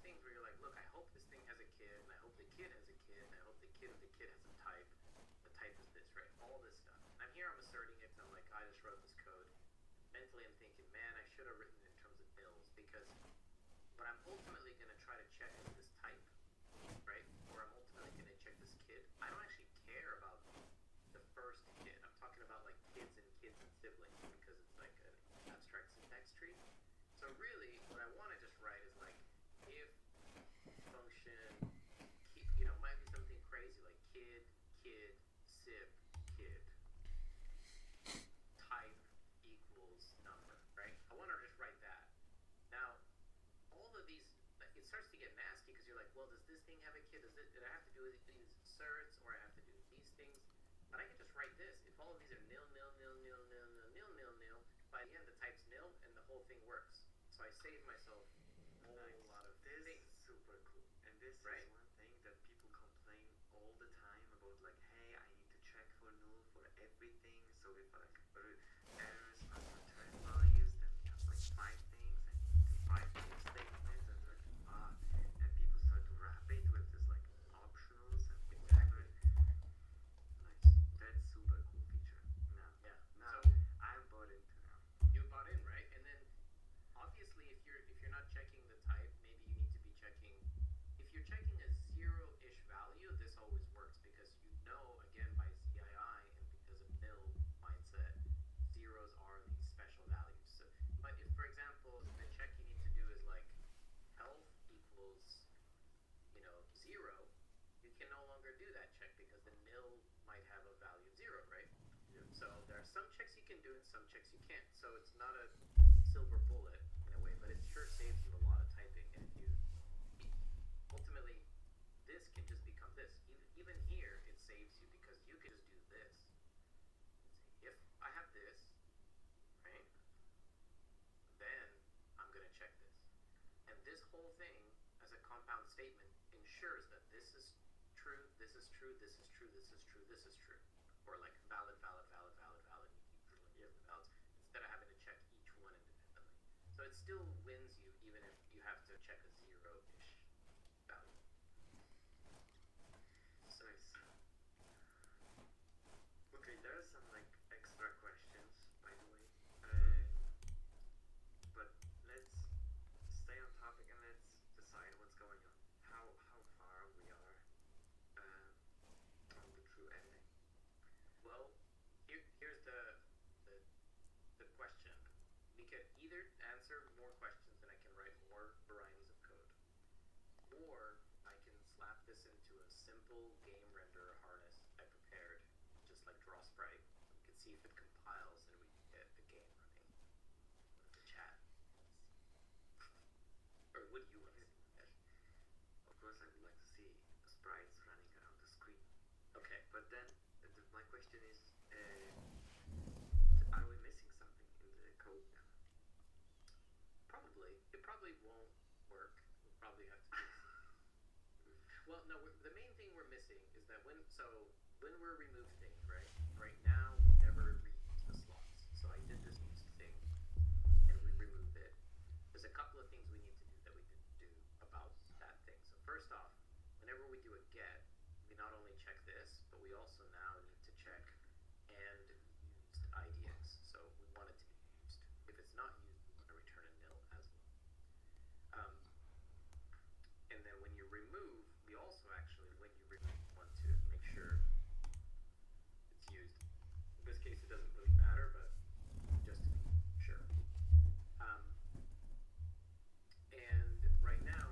things where you're like, look, I hope this thing has a kid, and I hope the kid has a kid, and I hope the kid of the kid has a type. The type is this, right? All this stuff. And I'm here, I'm asserting it, and I'm like, I just wrote this code. Mentally, I'm thinking, man, I should have written it in terms of nils, because what I'm ultimately going to try to check is this type, right? Or I'm ultimately going to check this kid. I don't actually care about the first kid. I'm talking about like kids and siblings, because it's like an abstract syntax tree. So really, what I want to just write is like, if function, might be something crazy like kid, sib, kid, type equals number, right? I want to just write that. Now, all of these, like, it starts to get nasty because you're like, well, does this thing have a kid? Did I have to do these inserts, or I have to do these things? But I can just write this. If all of these are nil, nil, nil, nil, nil, nil, nil, nil, nil, by the end the type's nil and the whole thing works. So I saved myself a whole lot of This things. is super cool. And this Right. is one thing that people complain all the time about, like, hey, I need to check for null for everything. So if like errors are return values, then we have like 5 things and you need to 5 if statements, and like and people start to wrap it with this like optionals and whatever. Nice. That's super cool feature. Yeah. Now So I'm bought into now. you bought in, right? And then obviously if you're not checking the type, maybe you need to be checking, if you're checking a 0-ish value, this always works, because again, by CII and because of nil mindset, zeros are these special values. So, but if, for example, the check you need to do is like health equals 0, you can no longer do that check because the nil might have a value of 0, right? Yeah. So there are some checks you can do and some checks you can't. So it's not a silver bullet in a way, but it sure saves you a lot of typing. And if you ultimately, this can just become this. Even here, it saves you because you can just do this. If I have this, right, then I'm going to check this. And this whole thing, as a compound statement, ensures that this is true, this is true, this is true, this is true, this is true. Or like valid, valid, valid, valid, valid. You keep drilling the values instead of having to check each one independently. So it still wins you even if you have to check a 0-ish value. Nice. Okay, there are some like extra questions, by the way. But let's stay on topic and let's decide what's going on. How far we are on the true ending. Well, here's the question. We could either answer more questions and I can write more varieties of code, or I can slap this into a simple game renderer harness I prepared, just like DrawSprite. We could see if it compiles and we can get the game running. What is the chat? Or would you want to see that? Of course, I would like to see sprites running around the screen. Okay. But then my question is, are we missing something in the code now? Probably. It probably won't work. We'll probably have to do well, no, the main thing we're missing is that when we're remove things, right now we never reuse the slots. So I did this use thing and we removed it. There's a couple of things we need to do that we didn't do about that thing. So first off, whenever we do a get, we not only check this, but we also now need to check and used IDX. So we want it to be used. If it's not used, we want to return a nil as well. And then when you remove, we also actually, when you remove, want to make sure it's used. In this case, it doesn't really matter, but just to be sure. And right now,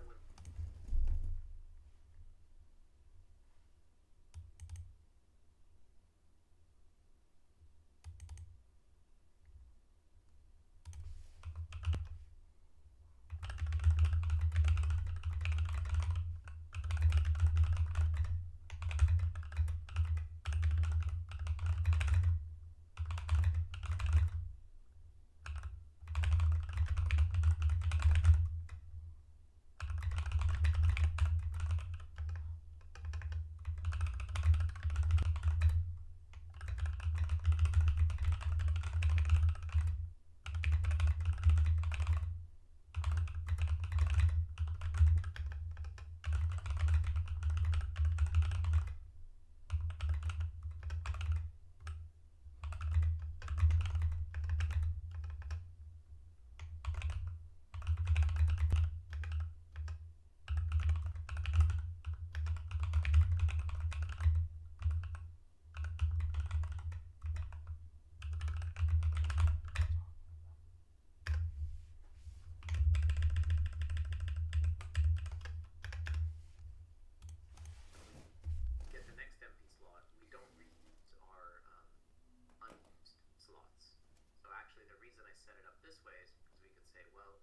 ways because we could say, well,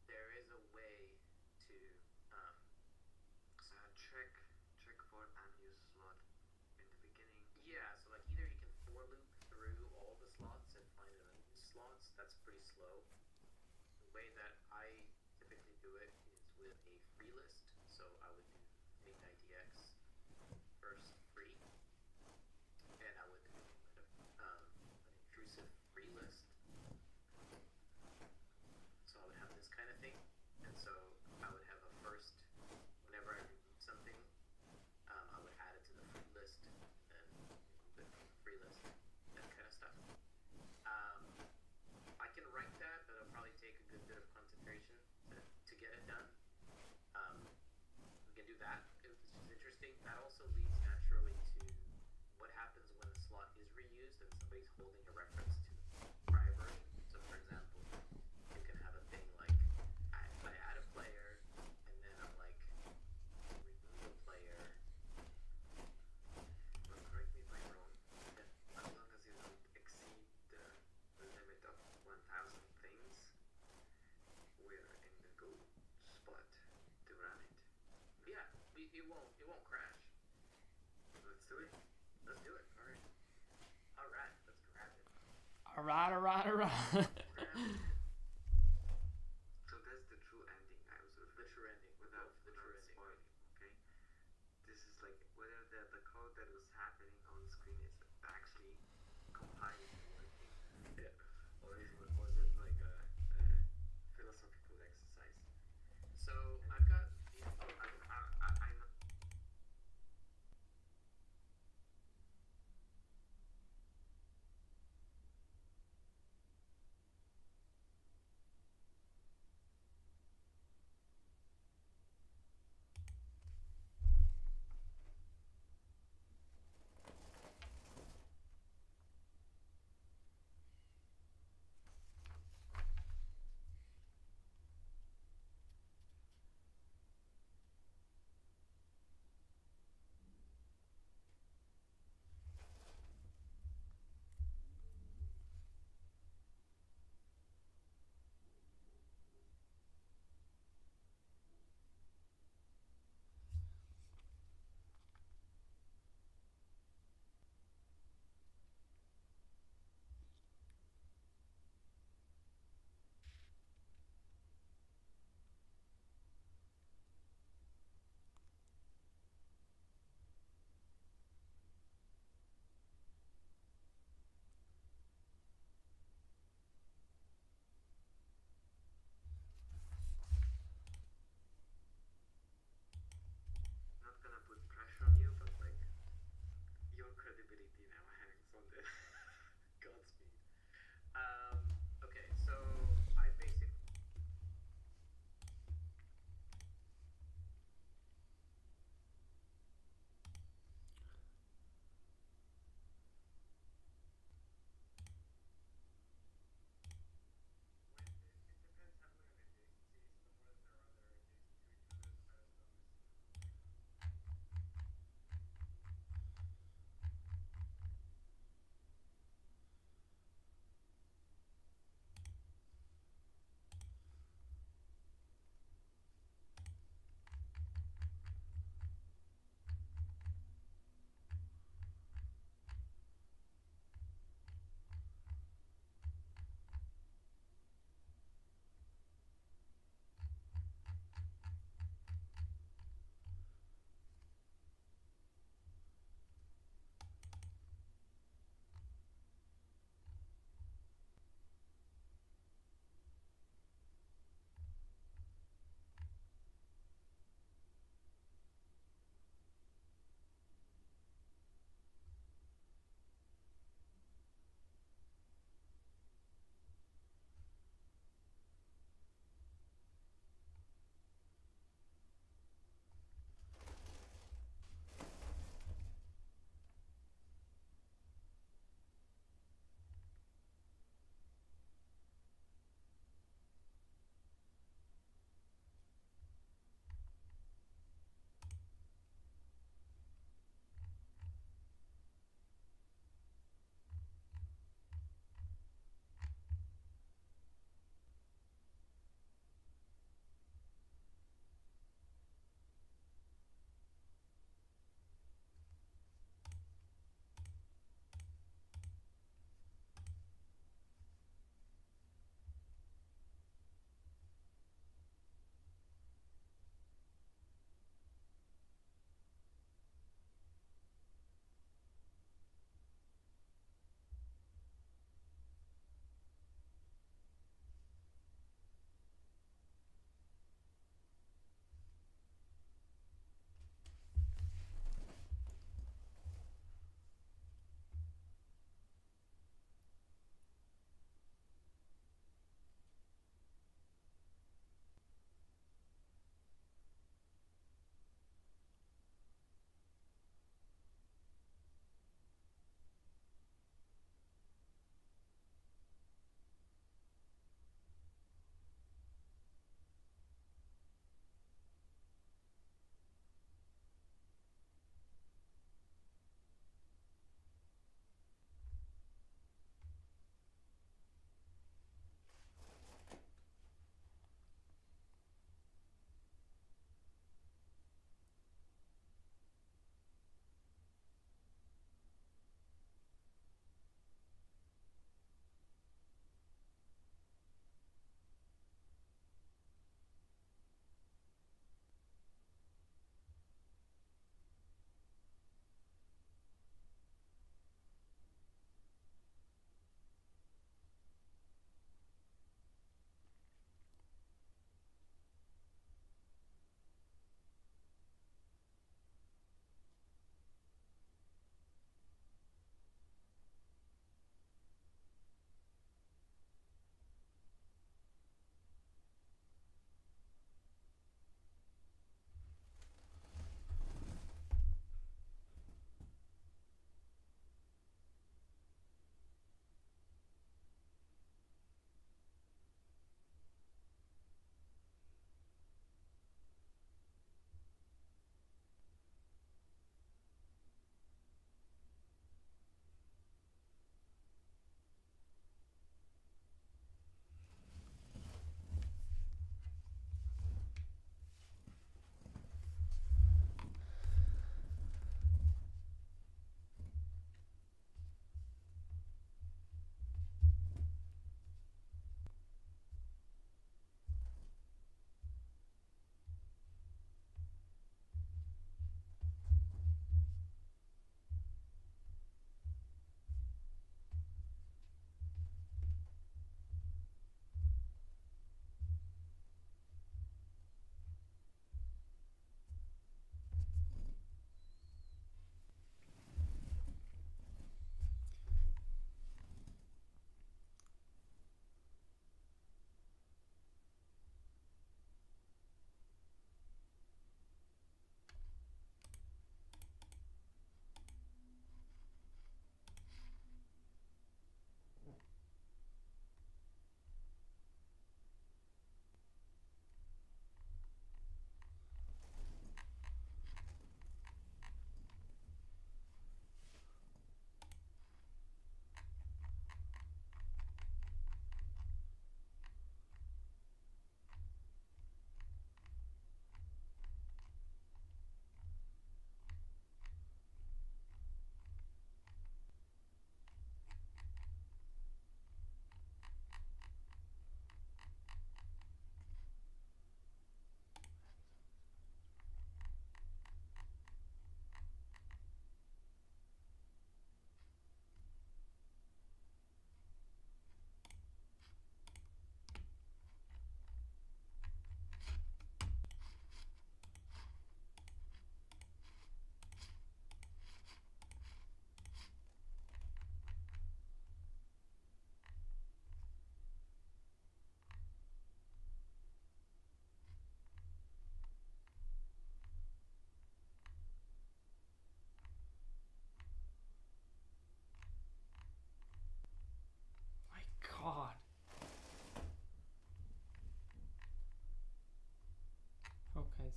there is a way to check for unused slot in the beginning. yeah, so like either you can for loop through all the slots and find an unused slots. That's pretty slow. The way that I typically do it is with a free list. So I would do make IDX first free, and I would do an intrusive free list. So I would have this kind of thing, and so I would have a first, whenever I remove something, I would add it to the free list, and remove it from the free list, that kind of stuff. I can write that, but it'll probably take a good bit of concentration to get it done. We can do that, which is interesting. That also leads naturally to what happens when a slot is reused and somebody's holding a reference to the prior version. So for example, you can have a thing like I add a player and then I'm like remove a player. Well, correct me if I'm wrong. Yeah. As long as you don't exceed the limit of 1,000 things, we're in the good spot to run it. Yeah, it won't crash. Let's do it. Let's do it. All right. All right. Let's grab it. Alright. Grab it. So that's the true ending. I was The referring true ending. without The true ending. spoiling. Okay. This is like whether the code that was happening on screen is actually compiling and working, Yeah. or is it like a philosophical exercise? So I've got the I know.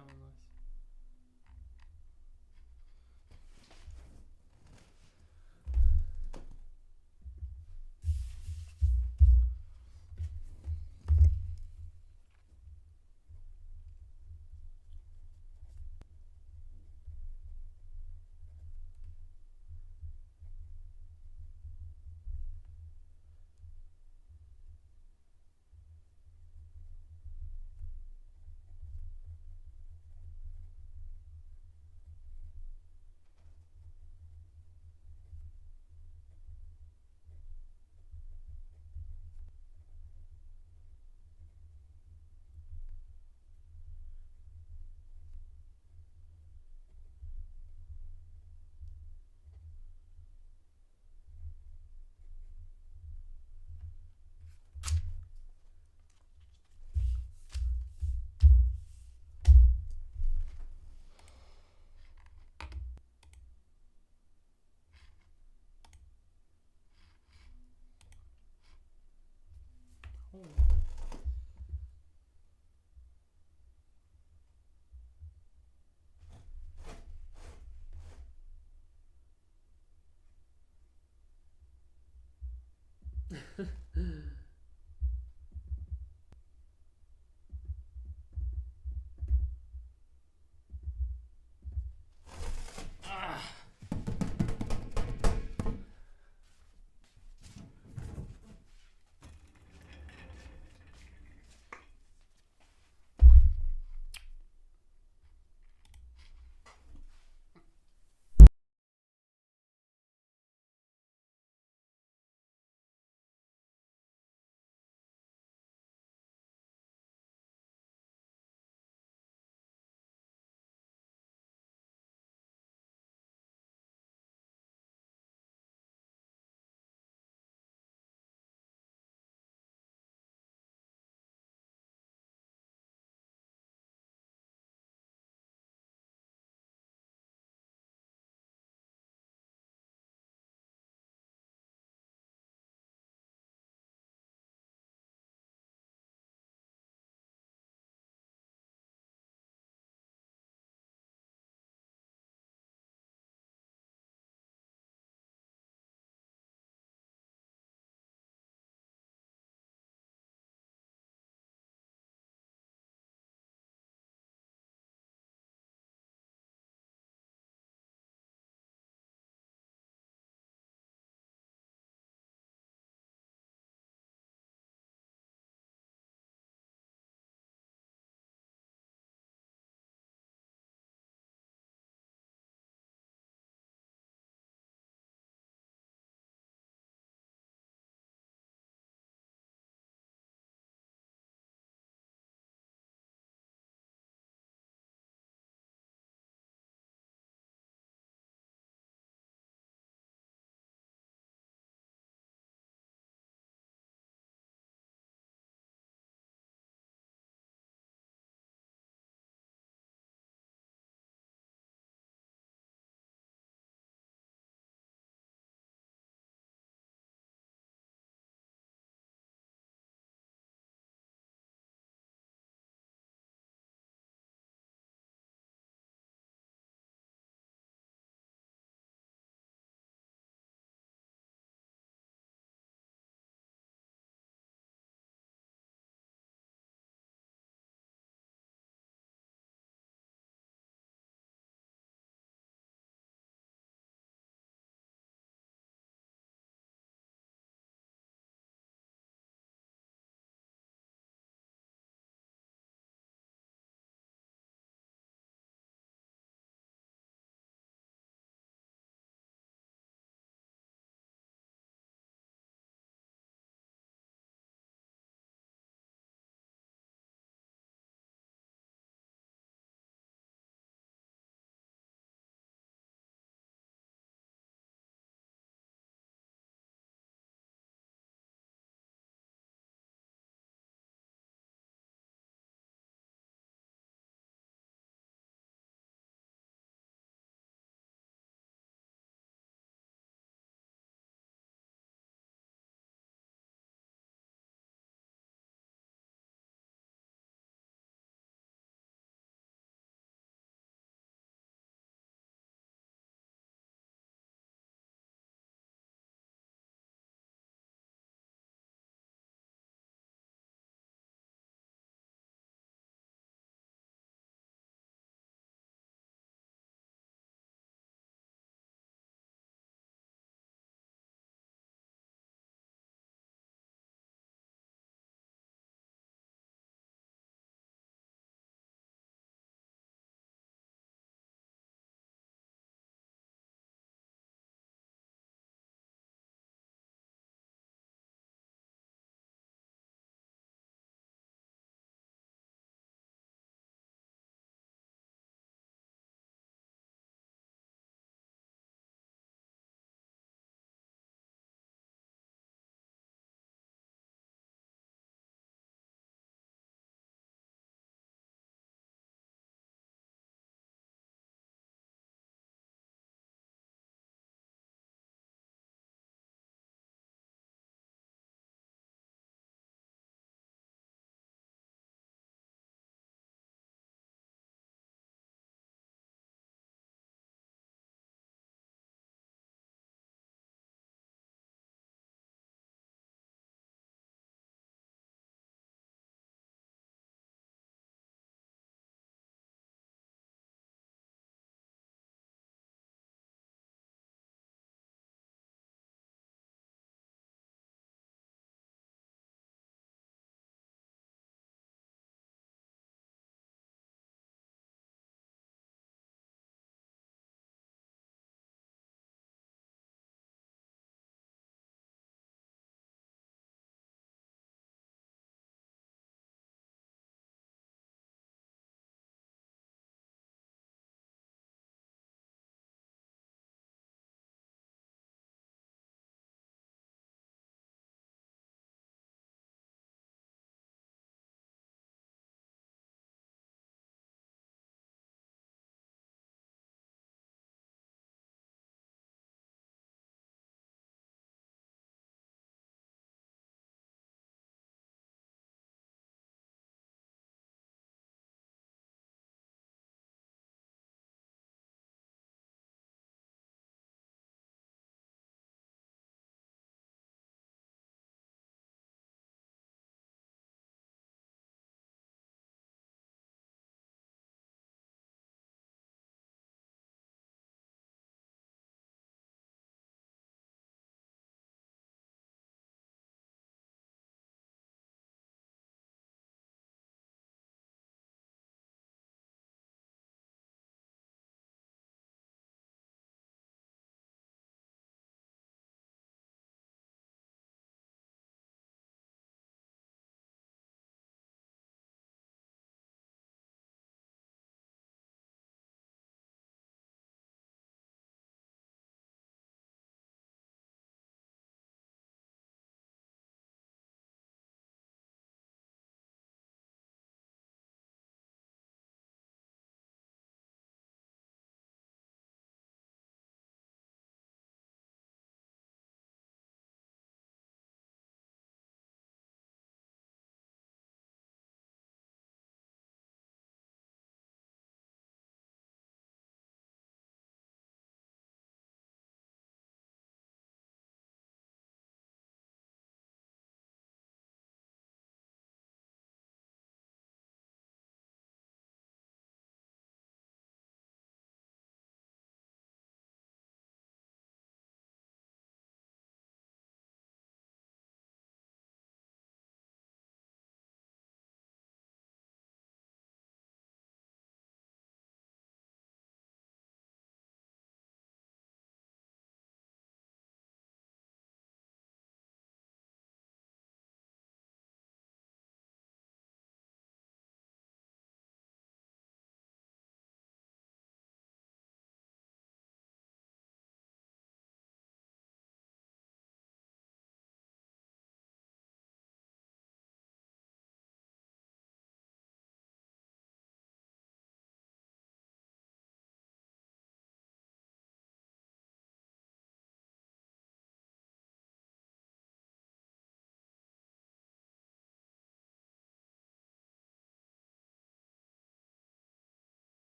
so unless. Oh.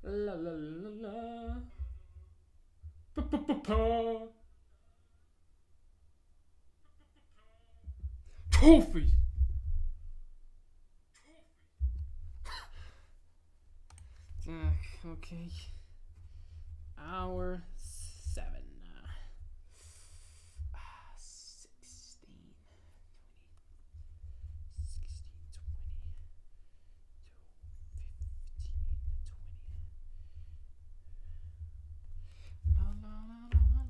La la la la. Trophies. Okay. Hour 7. 16, 20, 16, 20, 15, 20. Ла-ла-ла-ла-ла-ла.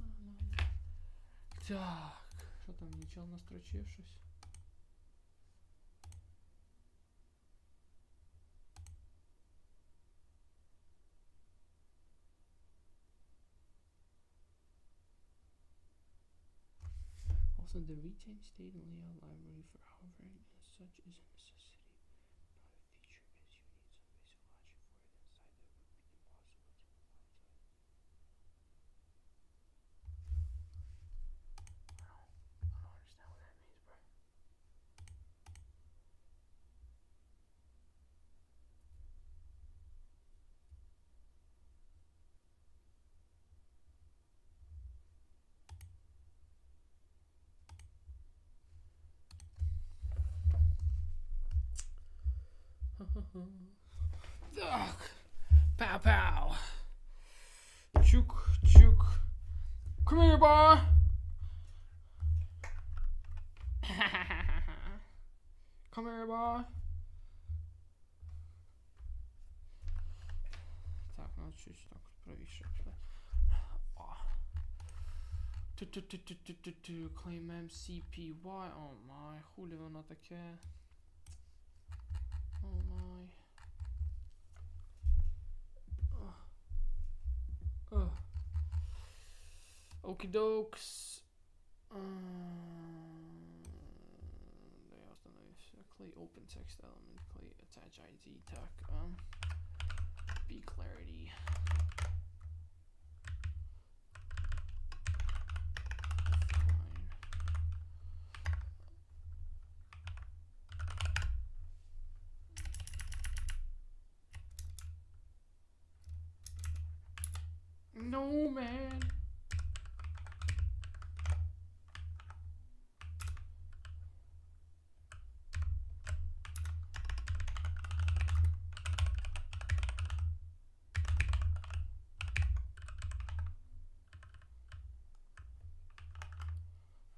Так, що там нічого настрочив щось? Also, the retain state and layout library for hovering as such is a necessity, not a feature, as you need some basic logic for it inside that would be impossible to outside. I don't understand what that means, bro. Ugh. Pow pow. Chook chook. Come here, boy. Come here, boy. Так, надо чуть так правіше. Claim MCPY. Oh my. Хулі воно таке. Oh my. Okie dokes. They also know clay open text element, clay attach ID tag. Be clarity. Fine. No, man.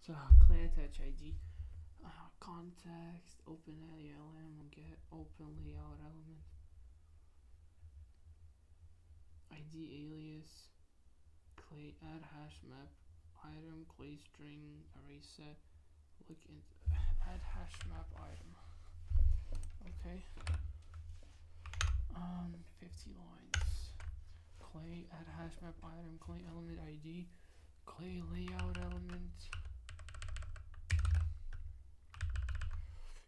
So clay attach ID, context, open ALM, get open layout element, ID alias, clay add hash map item, clay string array set, look into add hash map item. Okay. 50 lines. Clay add hash map item, clay element ID, clay layout element.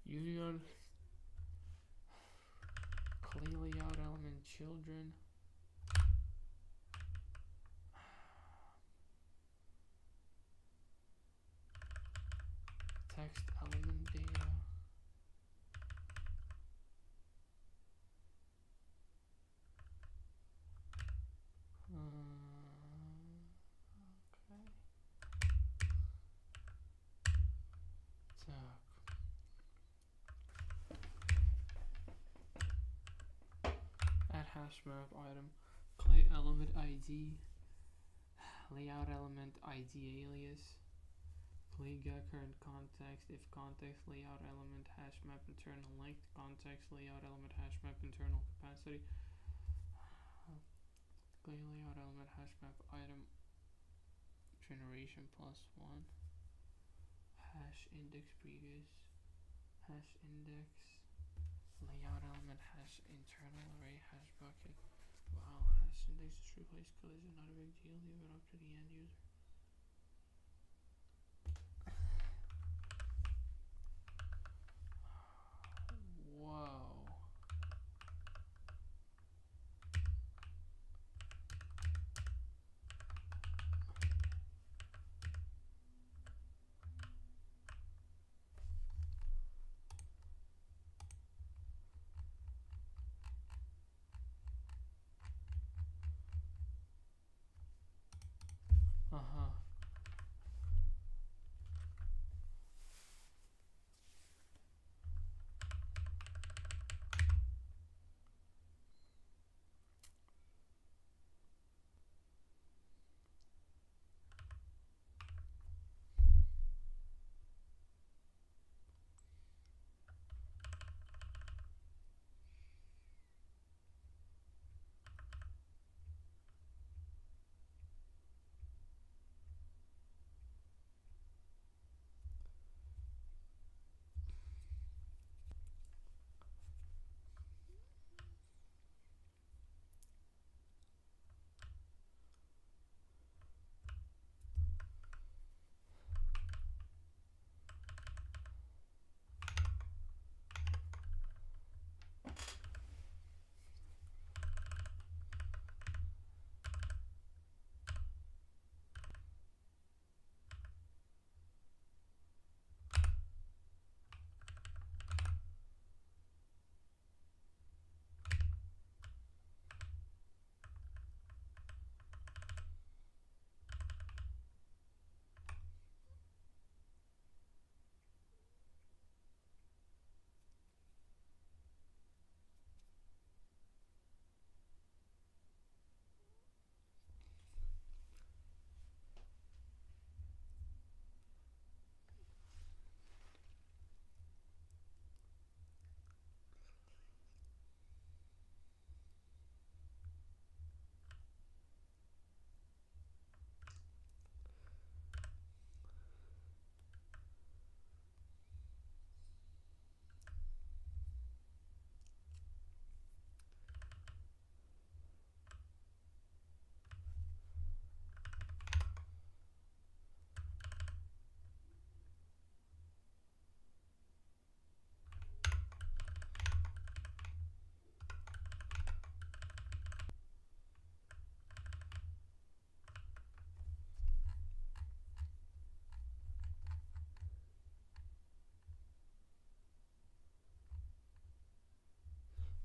Union clay layout element children. Text element data. Okay. Так. Add hash map item, clay element ID, layout element ID alias, clay get current context, if context layout element hash map internal length, context layout element hash map internal capacity, clay layout element hash map item generation +1, hash index previous, hash index layout element hash internal array hash bucket. Wow, hash index is replaced collision, not a big deal, leave it up to the end user. Whoa.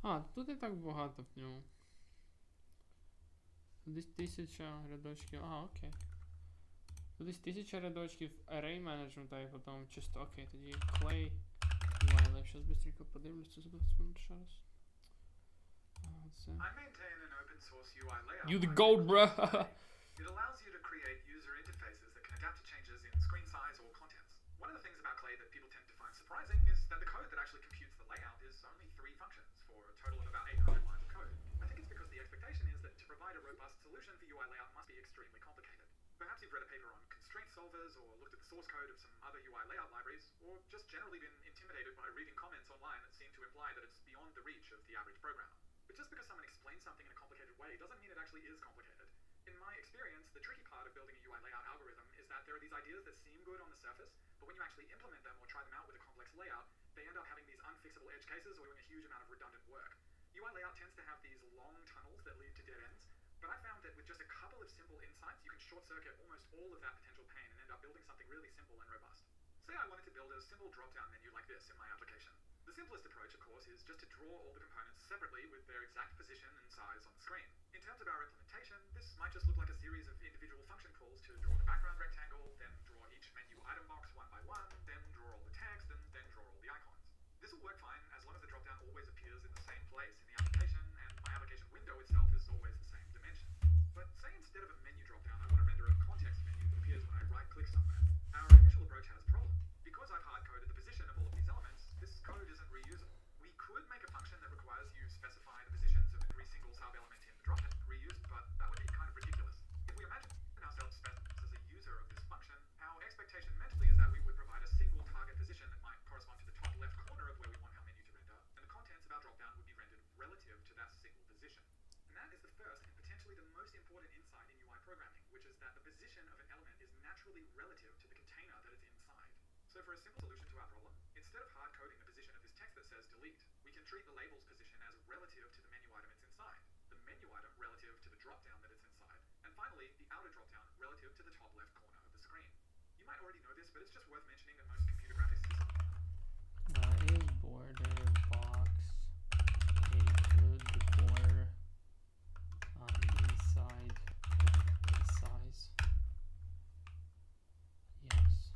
Тут не так багато в ньому. Десь 1000 рядочків. Окей. Тут десь 1000 рядочків array management, і потім чисто окей, тоді clay UI lab. Щас быстренько подивлюся за 20 минут ще раз. Це. I maintain an open source UI layout. You the library goat, bro. It allows you to create user interfaces that can adapt to changes in screen size or contents. One of the things about Clay that people tend to find surprising is that the code that actually computes the layout is only 3 functions for a total of about 800 lines of code. I think it's because the expectation is that to provide a robust solution for UI layout must be extremely complicated. Perhaps you've read a paper on constraint solvers or looked at the source code of some other UI layout libraries, or just generally been intimidated by reading comments online that seem to imply that it's beyond the reach of the average programmer. But just because someone explains something in a complicated way doesn't mean it actually is complicated. In my experience, the tricky part of building a UI layout algorithm is that there are these ideas that seem good on the surface, but when you actually implement them or try them out with a complex layout, they end up having these unfixable edge cases or doing a huge amount of redundant work. UI layout tends to have these long tunnels that lead to dead ends, but I found that with just a couple of simple insights, you can short-circuit almost all of that potential pain and end up building something really simple and robust. Say I wanted to build a simple drop-down menu like this in my application. The simplest approach, of course, is just to draw all the components separately with their exact position and size on the screen. In terms of our implementation, this might just look like a series of individual function calls to draw the background rectangle, then draw each menu item box one by one, then draw all the text, and then draw all the icons. This will work fine as long as the drop-down always appears in the same place in the application, and my application window itself is always the same dimension. But say instead of a menu drop-down, I want to render a context menu that appears when I right-click somewhere. Our initial approach has a problem. Because I've hard-coded the position of all of these elements, this code isn't reusable. We could make a function that requires you specify the positions of every single sub-element in the drop-down reused, but that would be kind of ridiculous. If we imagine ourselves as a user of this function, our expectation mentally is that we would provide a single target position that might correspond to the top left corner of where we want our menu to render, and the contents of our drop-down would be rendered relative to that single position. And that is the first and potentially the most important insight in UI programming, which is that the position of an element is naturally relative to the container that it's inside. So for a simple solution to our problem, instead of hard-coding the position of this text that says delete, we can treat the label's position as relative to the menu item it's inside, the menu item relative to the drop-down that it's inside, and finally, the outer drop-down relative to the top left corner of the screen. You might already know this, but it's just worth mentioning that most computer graphics systems Is border box include the border inside the size? Yes.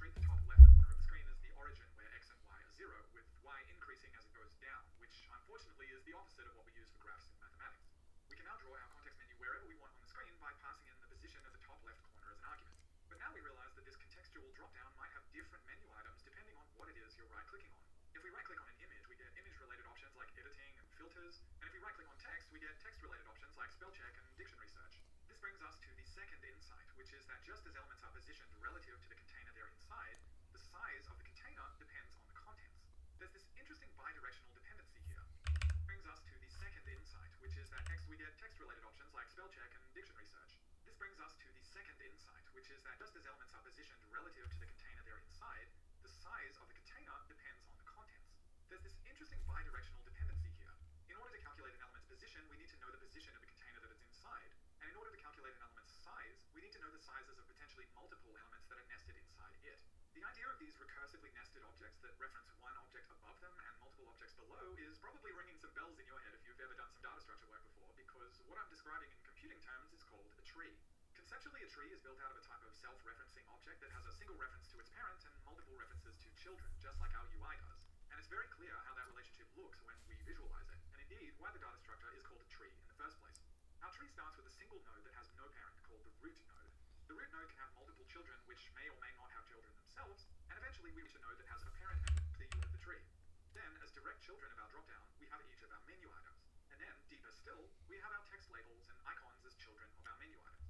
treat the top left corner of the screen as the origin where x and y are 0, with y increasing as it goes down, which unfortunately is the opposite of what we use for graphs in mathematics. We can now draw our context menu wherever we want on the screen by passing in the position of the top left corner as an argument. But now we realize that this contextual drop-down might have different menu items depending on what it is you're right-clicking on. If we right-click on an image, we get image-related options like editing and filters, and if we right-click on text, we get text-related options like spell check and dictionary search. This brings us to the second insight, which is that just as elements are positioned relative to the container they're inside, the size of the container depends on the contents. There's this interesting bidirectional dependency here. This brings us to the second insight, which is that next we get text-related options like spell check and dictionary search. This brings us to the second insight, which is that just as elements are positioned relative to the container they're inside, the size of the container depends on the contents. There's this interesting bidirectional dependency here. In order to calculate an element's position, we need to know the position of the container that it's inside, and in order to calculate an element's size, we need to know the sizes of potentially multiple elements that are nested inside it. The idea of these recursively nested objects that reference one object above them and multiple objects below is probably ringing some bells in your head if you've ever done some data structure work before, because what I'm describing in computing terms is called a tree. Conceptually, a tree is built out of a type of self-referencing object that has a single reference to its parent and multiple references to children, just like our UI does. And it's very clear how that relationship looks when we visualize it, and indeed why the data structure is called a tree in the first place. Our tree starts with a single node that has no parent, called the root node. The root node can have multiple children, which may or may not have children themselves, and eventually we reach a node that has a parent and the unit of the tree. Then, as direct children of our dropdown, we have each of our menu items. And then, deeper still, we have our text labels and icons as children of our menu items.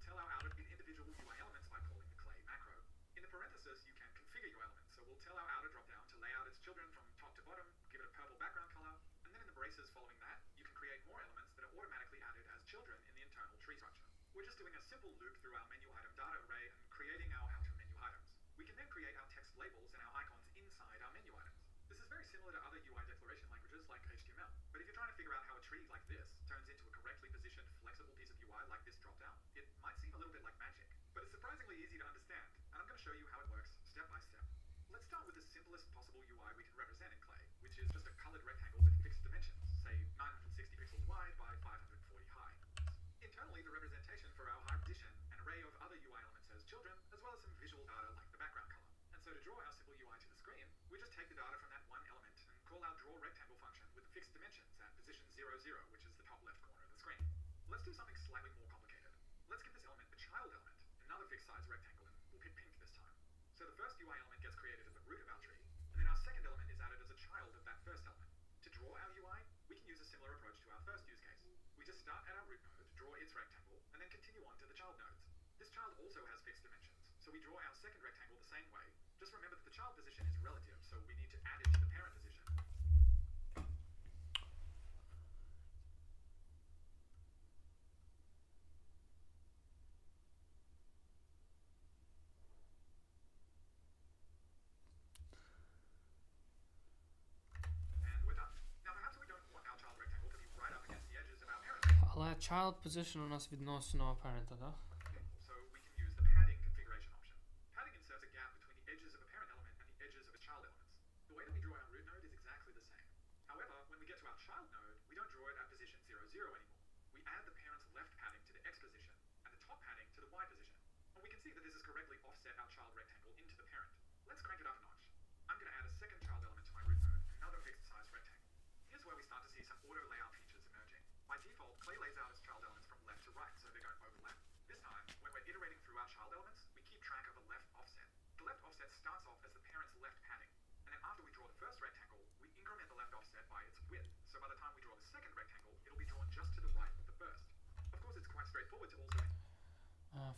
Tell our outer individual UI elements by calling the clay macro. In the parenthesis, you can configure your elements, so we'll tell our outer dropdown to lay out its children from top to bottom, give it a purple background color, and then in the braces following that, you can create more elements that are automatically added as children in the internal tree structure. We're just doing a simple loop through our menu item data array and creating our outer menu items. We can then create our text labels and our icons inside our menu items. This is very similar to other UI declaration languages like HTML, but if you're trying to figure out how a tree like this turns into a correctly positioned, flexible piece of UI like this dropdown, it might seem a little bit like magic, but it's surprisingly easy to understand, and I'm going to show you how it works step by step. Let's start with the simplest possible UI we can represent in Clay, which is just a colored rectangle with fixed dimensions. fixed dimensions at position 0, 0, which is the top left corner of the screen. Let's do something slightly more complicated. Let's give this element a child element, another fixed size rectangle, and we'll pick pink this time. So the first UI element gets created at the root of our tree, and then our second element is added as a child of that first element. To draw our UI, we can use a similar approach to our first use case. We just start at our root node, draw its rectangle, and then continue on to the child nodes. This child also has fixed dimensions, so we draw our second rectangle the same way. Just remember that the child position is relative, so we need to add it to the parent position. And we're done. Now perhaps we don't want our child rectangle to be right up against the edges of our parent. Але child position у нас відносно parent, да? So we can use the padding configuration option. Padding inserts a gap between the edges of a parent element and the edges of its child elements. The way that we draw our root node is exactly the same. However, when we get to our child node, we don't draw it at position 0, 0 anymore. We add the parent's left padding to the x position and the top padding to the y position. And we can see that this has correctly offset our child rectangle into the parent. Let's crank it up a notch. I'm going to add a second child element to my root node, another fixed size rectangle. Here's where we start to see some auto layout features emerging. By default, Clay lays out its child elements from left to right, so they don't overlap. This time, when we're iterating through our child elements, we keep track of a left offset. The left offset starts off as the parent's left padding, and then after we draw the first rectangle, we increment the left offset by its width, so by the time we draw the second rectangle, it'll be drawn just to the right of the first. Of course, it's quite straightforward to also...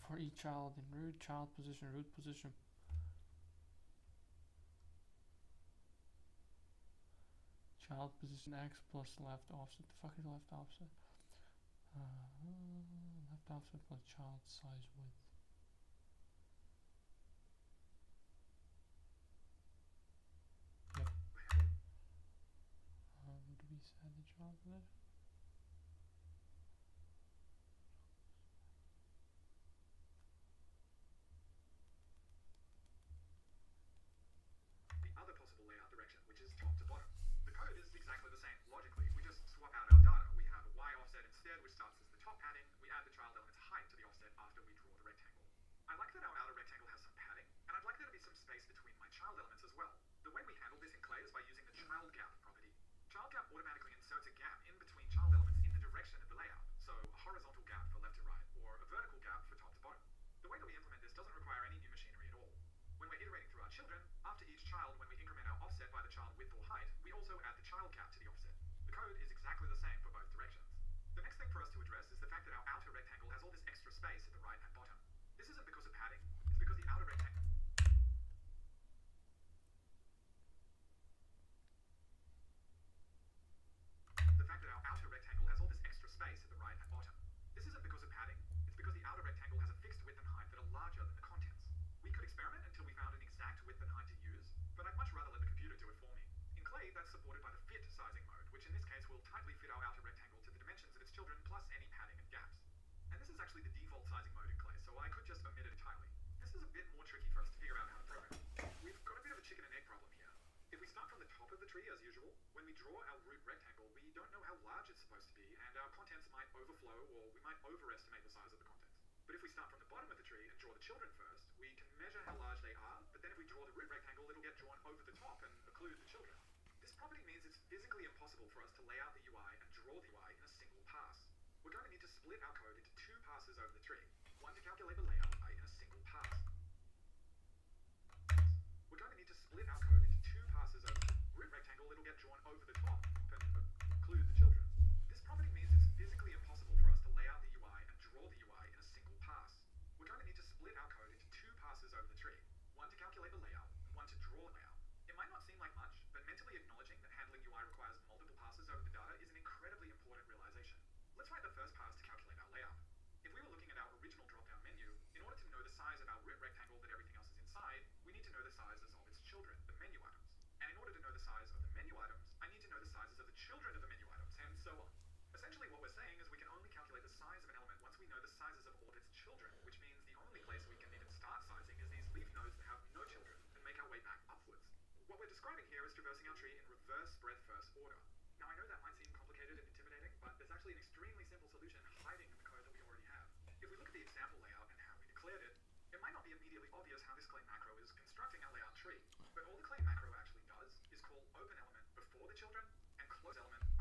For each child in root, child position, root position. Child position x plus left offset. The fuck is left offset? Left offset plus child size width. Yep. Do we set the child there? the other possible layout direction, which is top to bottom. The code is exactly the same. Logically, we just swap out our data. We have a y offset instead, which starts as the top padding. We add the child element's height to the offset after we draw the rectangle. I like that our outer rectangle has some padding, and I'd like there to be some space between my child elements as well. The way we handle this in Clay is by using the child gap property. Child gap automatically inserts a gap in between child elements in the direction of the layout, so a horizontal gap for left to right, or a vertical gap for top to bottom. The way that we implement this doesn't require any new machinery at all. When we're iterating through our children, after each child, when we increment our offset by the child width or height, we also add the child cap to the offset. The code is exactly the same for both directions. The next thing for us to address is the fact that our outer rectangle has all this extra space at the right and bottom. This isn't because of padding, it's because the outer rectangle... The fact that our outer rectangle has all this extra space at the right and bottom. This isn't because of padding, it's because the outer rectangle has a fixed width and height that are larger than the contents. We could experiment until we found an exact width and height to use, but I'd much rather let the computer do it for me. In Clay, that's supported by the fit sizing mode, which in this case will tightly fit our outer rectangle to the dimensions of its children plus any padding and gaps. And this is actually the default sizing mode in Clay, so I could just omit it entirely. This is a bit more tricky for us to figure out how to program. We've got a bit of a chicken and egg problem here. If we start from the top of the tree as usual, when we draw our root rectangle, we don't know how large it's supposed to be, and our contents might overflow or we might overestimate the size of the contents. But if we start from the bottom of the tree and draw the children first, we can measure how large they are, but then if we draw the root rectangle, it'll get drawn over the top and occlude the children. This property means it's physically impossible for us to lay out the UI and draw the UI in a single pass. We're going to need to split our code into two passes over the tree, one to calculate the layout UI in a single pass. We're going to need to split our code into two passes over the root rectangle, it'll get drawn over the top and occlude the children. This property means it's physically impossible for us to lay out the UI and draw the UI in a single pass. We're going to need to split our code into two passes over the tree, one to calculate the layout and one to draw the layout. It might not seem like much, but mentally acknowledging that handling UI requires multiple passes over the data is an incredibly important realization. Let's write the first pass to calculate our layout. If we were looking at our original drop-down menu, in order to know the size of our root rectangle that everything else is inside, we need to know the sizes of its children, the menu items. And in order to know the size of the menu items, I need to know the sizes of the children of the menu items, and so on. Essentially what we're saying is we can only calculate the size of an element once we know the sizes of all of its children, which means the only place we can even start sizing is these leaf nodes that have no children and make our way back upwards. What we're describing here is traversing our tree in reverse breadth first order. Now I know that might seem complicated and intimidating, but there's actually an extremely simple solution hiding in the code that we already have. If we look at the example layout and how we declared it, it might not be immediately obvious how this Clay macro is constructing our layout tree, but all the Clay macro actually does is call open element before the children and close element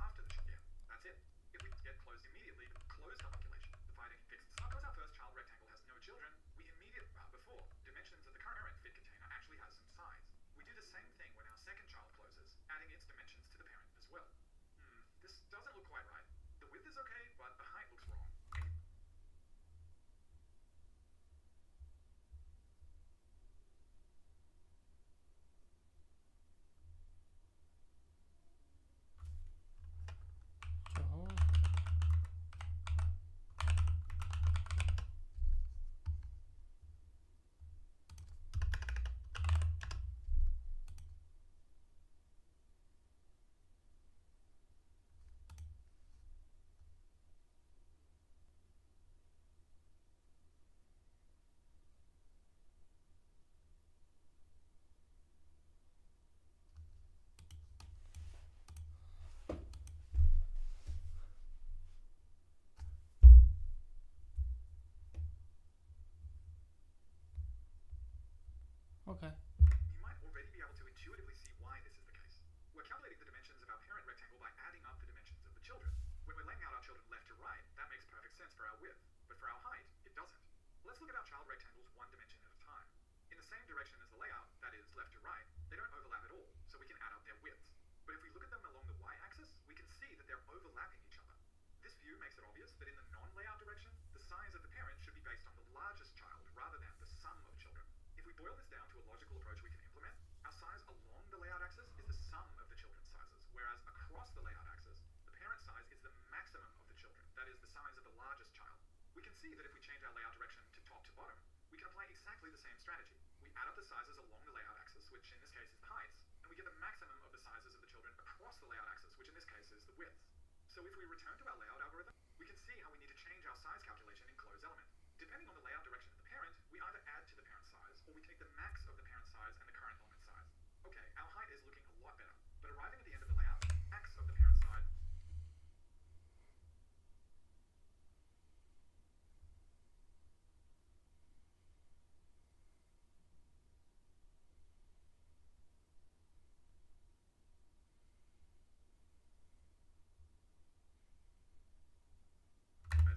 Okay. You might already be able to intuitively see why this is the case. We're calculating the dimensions of our parent rectangle by adding up the dimensions of the children. When we're laying out our children left to right, that makes perfect sense for our width, but for our height, it doesn't. Let's look at our child rectangles one dimension at a time. In the same direction as the layout, that is, left to right, they don't overlap at all, so we can add up their widths. But if we look at them along the y-axis, we can see that they're overlapping each other. This view makes it obvious that in the non-layout direction, the size of the parent should be based on the largest child rather than the sum of children. If we boil this down to a logical approach we can implement, our size along the layout axis is the sum of the children's sizes, whereas across the layout axis, the parent size is the maximum of the children, that is, the size of the largest child. We can see that if we change our layout direction to top to bottom, we can apply exactly the same strategy. We add up the sizes along the layout axis, which in this case is the heights, and we get the maximum of the sizes of the children across the layout axis, which in this case is the widths. So if we return to our layout algorithm, we can see how we need to change our size calculation in closed element. Depending on the layout direction of the parent, we either add to the parent size, or we take the max of the parent size and the current element size. Okay, our height is looking a lot better, but arriving at the end of the layout, max of the parent size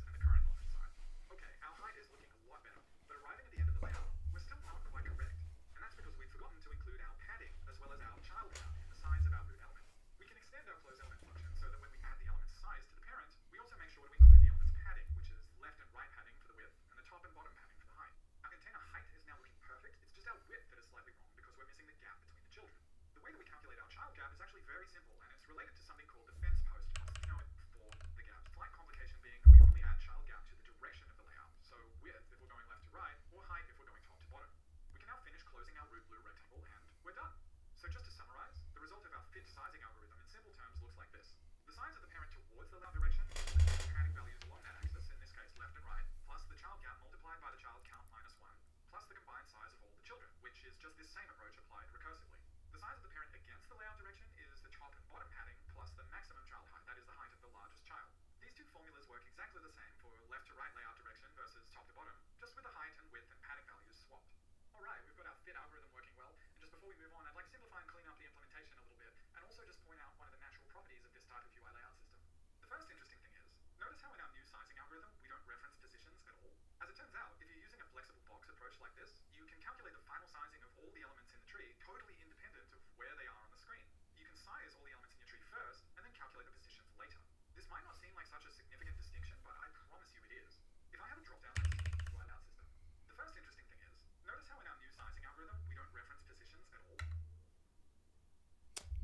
and the current element size. Okay, our height is looking a lot better, but arriving at the end of the layout, we're still not quite correct. And that's because we've forgotten to include our padding as well as our child count in the size of our root element. We can extend our closed element function so that when we add the element's size to the parent, we also make sure to include the element's padding, which is left and right padding for the width, and the top and bottom padding for the height. Our container height is now looking perfect, it's just our width that is slightly wrong because we're missing the gap between the children. The way that we calculate our child gap is actually very simple, and it's related to something called the fence post cost, you know it for the gap. Slight complication being that we only add child gap to the direction of the layout, so width if we're going left to right, or height if we're going top to bottom. We can now finish closing our root blue rectangle, and we're done. So just to summarize, the result of our fit sizing algorithm in simple terms looks like this. The size of the parent towards the layout direction is the padding values along that axis, in this case left and right, plus the child gap multiplied by the child count minus 1, plus the combined size of all the children, which is just this same approach applied recursively. The size of the parent against the layout direction is the top and bottom padding plus the maximum child height, that is the height of the largest child. These two formulas work exactly the same for left to right layout direction versus top to bottom, just with the height and width and padding values swapped. Alright, we've got our fit algorithm working well, and just before we move on, I'd like to simplify and clean up the implementation a little bit, and also just point out one of the natural properties of this type of UI layout system. The first interesting thing is, notice how in our new sizing algorithm, we don't reference positions at all. As it turns out, if you're using a flexible box approach like this, you can calculate the final sizing of all the elements in the tree totally independent of where they are on the screen. You can size all the elements in your tree first, and then calculate the positions later. This might not seem like such a significant distinction, but I promise you it is. If I have a drop-down like this in the UI layout system, the first interesting thing is, notice how in our new sizing algorithm, we don't reference positions at all.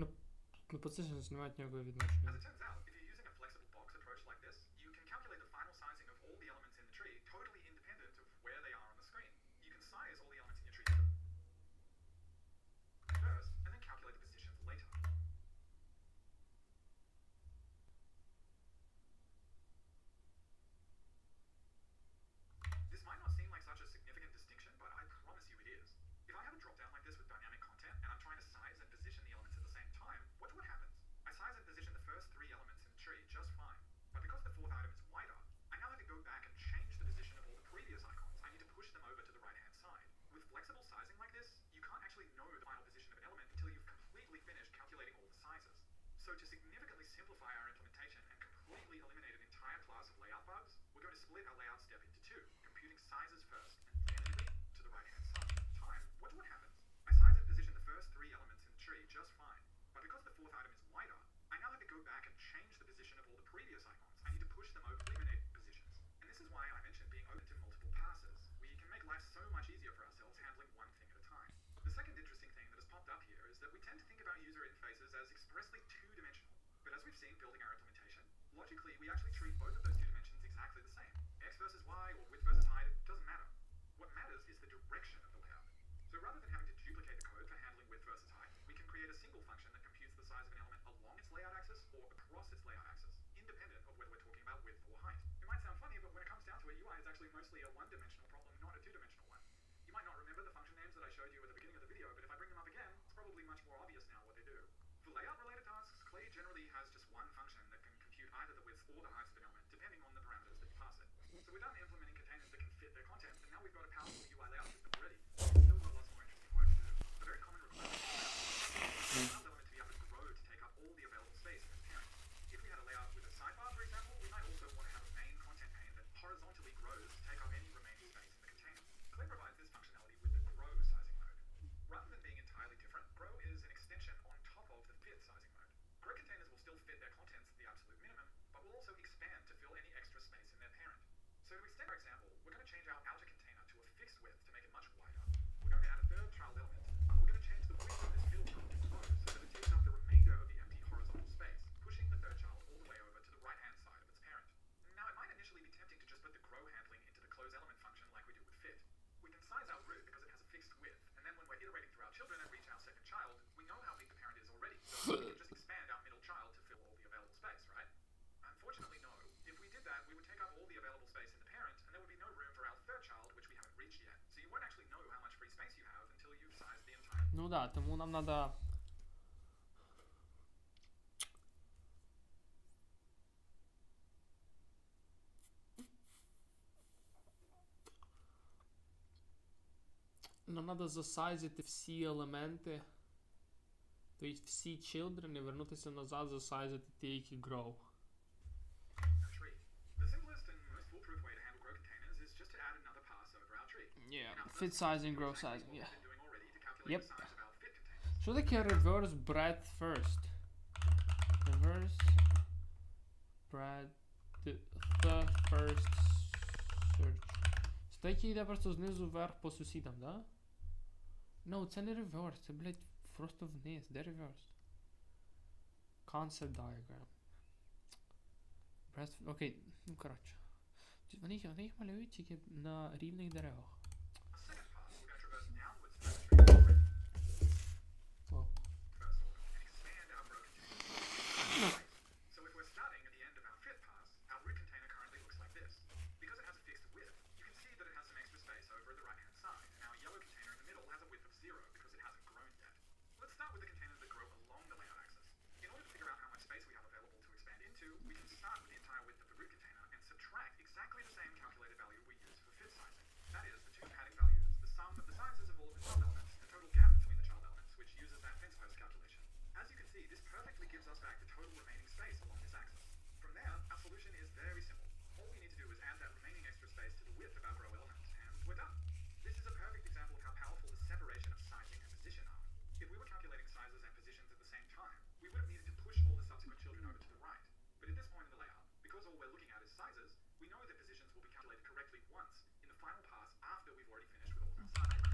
Ну, positions немає ніякого As відношення. it turns out, if you're using a flexible box approach like this, you can calculate the final sizing of all the elements in the tree totally independent of where they are on the screen. You can size all the elements in your tree first, and then calculate the positions later. This might not seem like such a significant distinction, but I promise you it is. If I have a drop-down like this with dynamic content, and I'm trying to size and position the elements at the same time, watch what happens. I size and position the first 3 elements in the tree just fine, but because the 4th item is wider, I now have to go back and change the position of all the previous icons. I need to push them over to the right-hand side. With flexible sizing like this, you can't actually know the final position of an element until you've completely finished calculating all the sizes. So to significantly simplify our implementation and completely eliminate an entire class of layout bugs, we're going to split our layout step into 2, computing sizes first and then to the right-hand side. Watch what happens. I size and position the first 3 elements in the tree just fine, but because the 4th item is wider, I now have to go back and change the position of all the previous icons. I need to push them over to eliminate positions. And this is why I mentioned being open to multiple passes. We can make life so much easier for ourselves handling one thing at a time. The second interesting thing that has popped up here is that we tend to think about user interfaces as expressly 2-dimensional. But as we've seen building our implementation, logically we actually treat both of those 2 dimensions exactly the same. X versus Y or width versus height, it doesn't matter. What matters is the direction of the layout. So rather than having to duplicate the code for handling width versus height, we can create a single function that computes the size of an element along its layout axis or across its layout axis, independent of whether we're talking about width or height. It might sound funny, but when it comes down to it, UI is actually mostly a 1-dimensional problem, not a 2-dimensional one. You might not remember the function names that I showed you at the beginning of the video, but if I bring them up again, it's probably much more obvious now what they do. For layout-related tasks, Clay generally has just one function that can compute either the width or the height of an element, depending on the parameters that you pass it. So we're done implementing containers that can fit their content, and now we've got a powerful UI layout system already. We've still got lots more interesting work to do. Ну да, тому нам надо... Нам надо засайзити всі елементи, тобто всі children і вернутися назад, засайзити ті, які grow. Our tree. The simplest and most foolproof way to handle grow containers is just to add another pass over our tree. Yeah, Now, fit first, sizing, do grow exactly sizing, what yeah. we've been doing already to calculate Yep. the size of our fit containers. Що таке reverse breadth first? Reverse breadth the first search. Це який йде просто знизу вверх по сусідам, да? No, це не reverse, це, блядь, просто вниз. Де reverse? Concept diagram. Breadth, окей, ну коротше. Вони їх малюють тільки на рівних деревах. A second pass, we're going to traverse downwards through the tree already. Wow. First order, and expand our grow container. So if we're starting at the end of our fifth pass, our root container currently looks like this. Because it has a fixed width, you can see that it has some extra space over at the right-hand side, and our yellow container in the middle has a width of 0 because it hasn't grown yet. Let's start with the containers that grow along the layout axis. In order to figure out how much space we have available to expand into, we can start with the entire width of the root container and subtract exactly the same calculated value we use for fit sizing. That is, the two padding values, the sum of the sizes of all of the child elements, and the total gap between the child elements, which uses that fence post calculation. As you can see, this perfectly gives us back the total remaining space along this axis. From there, our solution is very simple. All we need to do is add that remaining extra space to the width of our grow element, and we're done. This is a perfect example of how powerful the separation of sizing and position are. If we were calculating sizes and positions at the same time, we would have needed to push all the subsequent children over to the right. But at this point in the layout, because all we're looking at is sizes, we know that positions will be calculated correctly once in the final pass after we've already finished with all of our sizing.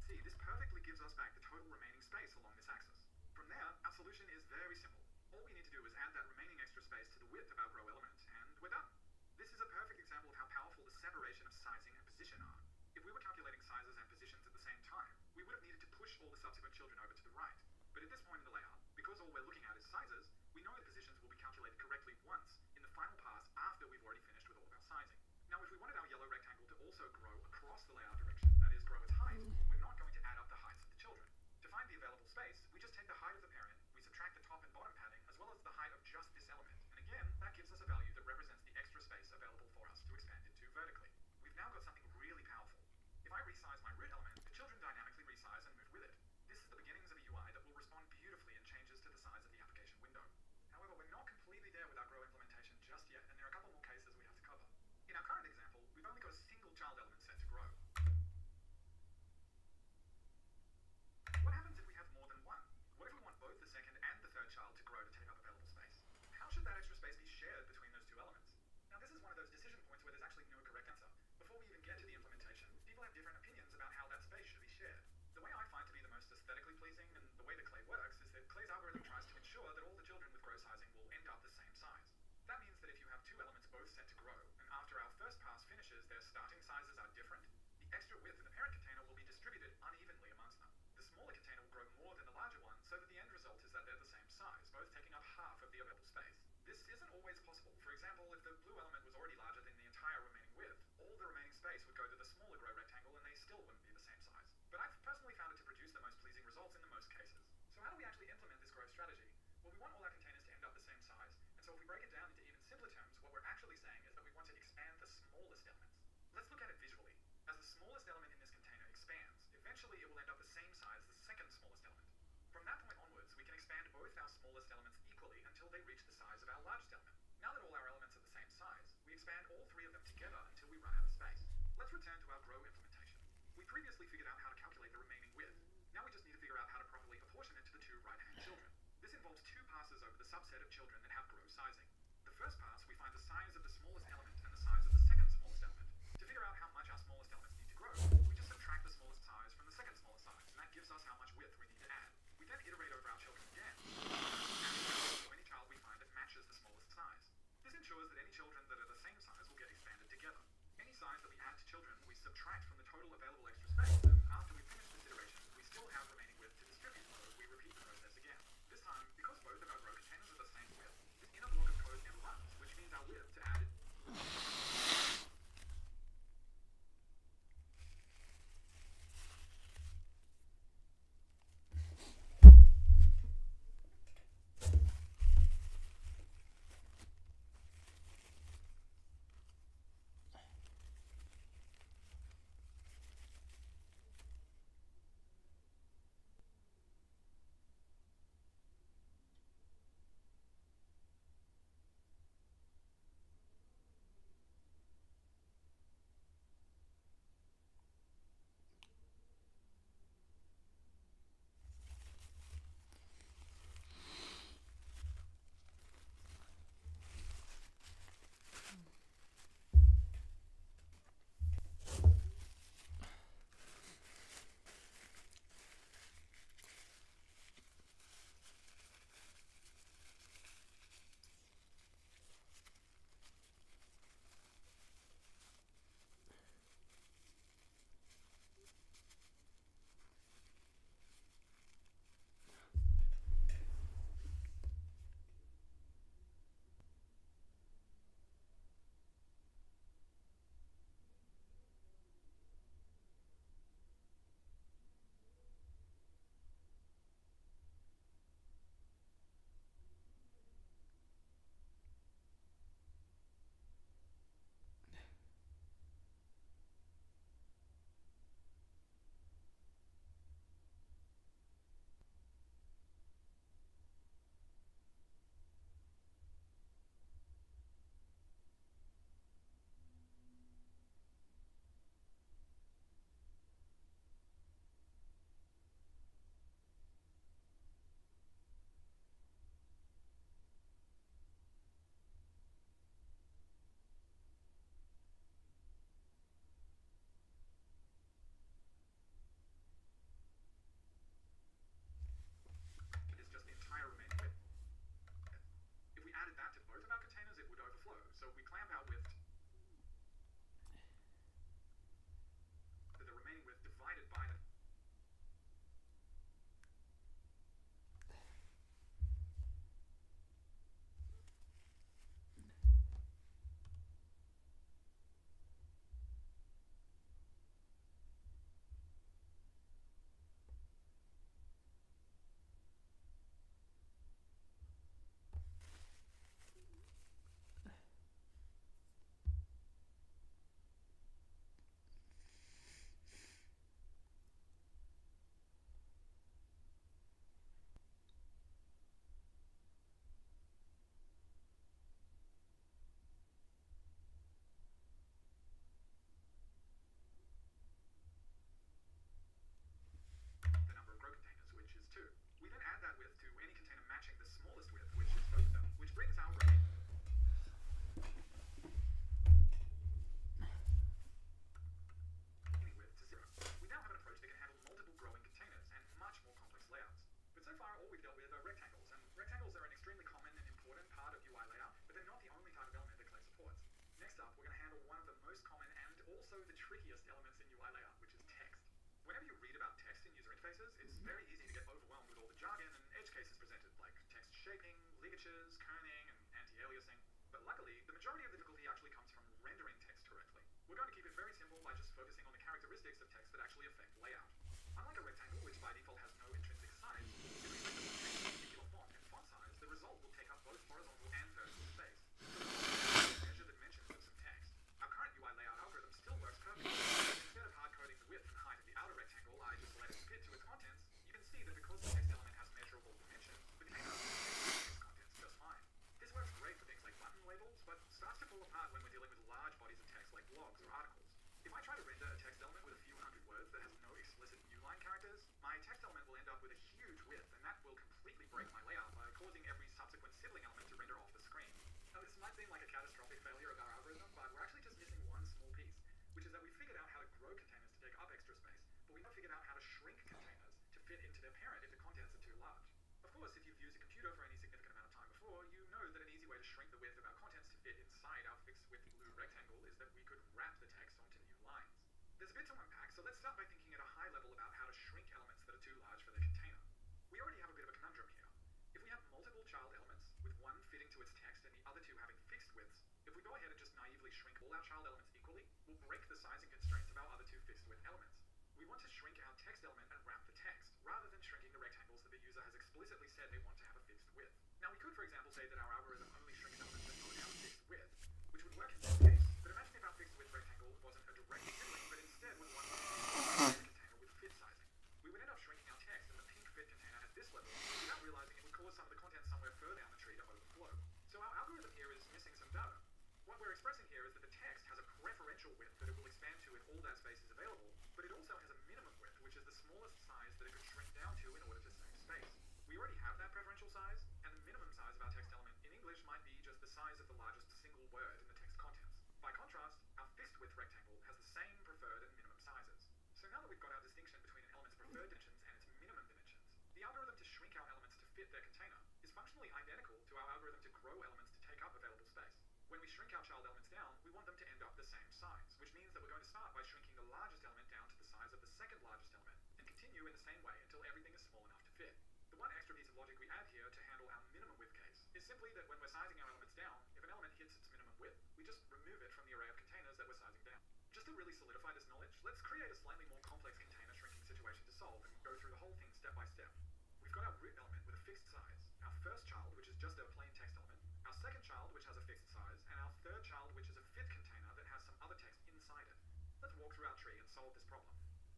See, this perfectly gives us back the total remaining space along this axis. From there, our solution is very simple. All we need to do is add that remaining extra space to the width of our grow element, and we're done. This is a perfect example of how powerful the separation of sizing and position are. If we were calculating sizes and positions at the same time, we would have needed to push all the subsequent children over to the right. But at this point in the layout, because all we're looking at is sizes, we know that positions will be calculated correctly once in the final pass after we've already finished with all of our sizing. Now, if we wanted our yellow rectangle to also grow across the layout direction, that is, grow its height, we're not going to add up the heights of the children. To find the available space, we just take the height of the parent, we subtract the top and bottom padding, as well as the height of just this element. And again, that gives us a value that represents the extra space available for us to expand into vertically. We've now got something really powerful. If I resize my root element, the children dynamically resize and move with it. This is the beginnings of a UI that will respond beautifully in changes to the size of the application window. However, we're not completely there with our grow implementation just yet, and there are a couple more cases we have to cover. In our current example, we've only got a single child element set to grow. What happens if we have more than one? What if we want both the second and the third child to grow to take up available space? How should that extra space be shared between those two elements? Now, this is one of those decision points where there's actually no correct answer. Before we even get to the implementation, people have different opinions about how that space should be shared. The way I find to be the most aesthetically pleasing and the way that Clay works is that Clay's algorithm tries to ensure that all the children with grow sizing will end up the same size. That means that if you have two elements both set to grow, and after our first pass finishes their starting sizes are different, the extra width in the parent container will be distributed unevenly amongst them. The smaller container will grow more than the larger one, so that the end result is that they're the same size, both taking up half of the available space. This isn't always possible. For example, if the blue element was already larger than the entire remaining width, all the remaining space would go to the smaller grow rectangle and they still wouldn't be the same size. But I've personally found it to produce the most pleasing results in the most cases. So how do we actually implement this growth strategy? Well, we want all our containers to end up the same size, and so if we break it down into even simpler terms, what we're actually saying is that we want to expand the smallest elements. Let's look at it visually. As the smallest element in this container expands, eventually it will end up the same size as the second smallest element. From that point onwards, we can expand both our smallest elements equally until they reach the size of our largest element. Now that all our elements are the same size, we expand all three of them together until we run out of space. Let's return to our grow implementation. We previously figured out how to calculate the remaining width. Now we just need to figure out how to properly apportion it to the two right-hand children. This involves two passes over the subset of children that have grow sizing. The first pass, we find the size of the smallest element and the size of the second smallest element. To figure out how much our smallest elements need to grow, we just subtract the smallest size from the second smallest size, and that gives us how much width we need to add. We then iterate over our children again, adding to any child we find that matches the smallest size. This ensures that any children that are the same size will get expanded together. Any size that we add to children, we subtract from the total available extra space, and after we finish this iteration, we still have remaining width to distribute, so we repeat the process again. This time, because both of our grow containers are the same width, this inner block of code never runs, which means up, we're going to handle one of the most common and also the trickiest elements in UI layout, which is text. Whenever you read about text in user interfaces, it's very easy to get overwhelmed with all the jargon and edge cases presented, like text shaping, ligatures, kerning, and anti-aliasing. But luckily, the majority of the difficulty actually comes from rendering text correctly. We're going to keep it very simple by just focusing on the characteristics of text that actually affect layout. Unlike a rectangle, which by default has no intrinsic size, if we render the text in a particular font and font size, the result will take up both horizontal and vertical space. Measure the dimensions of some text. Our current UI layout algorithm still works perfectly. Instead of hard-coding the width and height of the outer rectangle, I just let it fit to its contents. You can see that because the text element has measurable dimensions, the container fits its contents just fine. This works great for things like button labels, but starts to fall apart when we're dealing with large bodies of text like blogs or articles. If I try to render a text element with a few hundred words that has no explicit U-line characters, my text element will end up with a huge width, and that will completely break my layout by causing every subsequent sibling element to render off the screen. Now, this might seem like a catastrophic failure of our algorithm, but we're actually just missing one small piece, which is that we figured out how to grow containers to take up extra space, but we haven't figured out how to shrink containers to fit into their parent if the contents are too large. Of course, if you've used a computer for any significant amount of time before, you know that an easy way to shrink the width of our contents to fit inside our fixed width blue rectangle is that we could wrap the text onto new lines. There's a bit to unpack, so let's start by thinking at a high level about how to shrink elements that are too large for their container. We already have a bit of a conundrum here. If we have multiple child elements, with one fitting to its text and the other two having fixed widths, if we go ahead and just naively shrink all our child elements equally, we'll break the sizing constraints of our other two fixed width elements. We want to shrink our text element and wrap the text, rather than shrinking the rectangles that the user has explicitly said they want to have a fixed width. Now, we could, for example, say that our algorithm only shrinks elements that don't have a fixed width, which would work in this case, but imagine if our fixed width rectangle wasn't a direct sibling, but instead was one container with fit sizing. We would end up shrinking our text in the pink fit container at this level without realizing it would cause some of the content somewhere further down the tree to overflow. So our algorithm here is missing some data. What we're expressing here is that the text has a preferential width that it will expand to if all that space is available, but it also has a minimum width, which is the smallest size that it could shrink down to in order to save space. We already have that preferential size, and the minimum size of our text element in English might be just the size of the largest single word in the text contents. By contrast, our fixed width rectangle has the same preferred and minimum sizes. So now that we've got our distinction between an element's preferred dimensions and its minimum dimensions, the algorithm to shrink our elements to fit their container is functionally identical to our algorithm to grow elements to take up available space. When we shrink our child elements down, we want them to end up the same size, which means that we're going to start by shrinking the largest element down to the size of the second largest element, and continue in the same way until everything is small enough to fit. The one extra piece of logic we add here to handle our minimum width case is simply that when we're sizing our elements down, if an element hits its minimum width, we just remove it from the array of containers that we're sizing down. Just to really solidify this knowledge, let's create a slightly more complex container shrinking situation to solve and go through the whole thing step by step. We've got our root element with a fixed size, our first child, which is just a plain text element, our second child, which has a fixed size, and our third child, which is a fit container that has some other text inside it. Let's walk through our tree and solve this problem.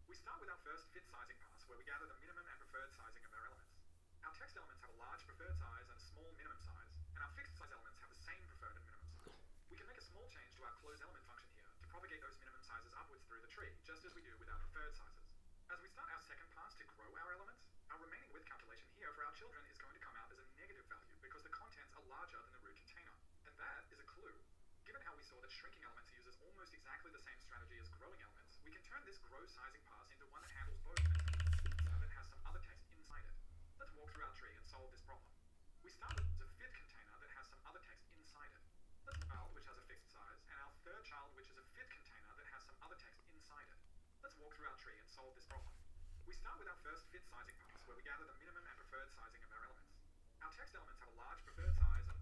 We start with our first fit sizing pass, where we gather the minimum and preferred sizing of our elements. Our text elements have a large preferred size and a small minimum size, and our fixed size elements have the same preferred and minimum size. We can make a small change to our close element function here to propagate those minimum sizes upwards through the tree, just as we do with our preferred sizes. As we start our second pass to grow our elements, our remaining width calculation here for our children is going to come out as a negative value because the contents are larger than the root container. And that is a clue. Given how we saw that shrinking elements uses almost exactly the same strategy as growing elements, we can turn this grow sizing pass into one that handles both dimensions, that has some other text inside it. Let's walk through our tree and solve this problem. We start with a fit container that has some other text inside it. Let's child, which has a fixed size, and our third child, which is a fit container that has some other text inside it. Let's walk through our tree and solve this problem. We start with our first fit sizing pass, where we gather the minimum and preferred sizing of our elements. Our text elements have a large preferred size and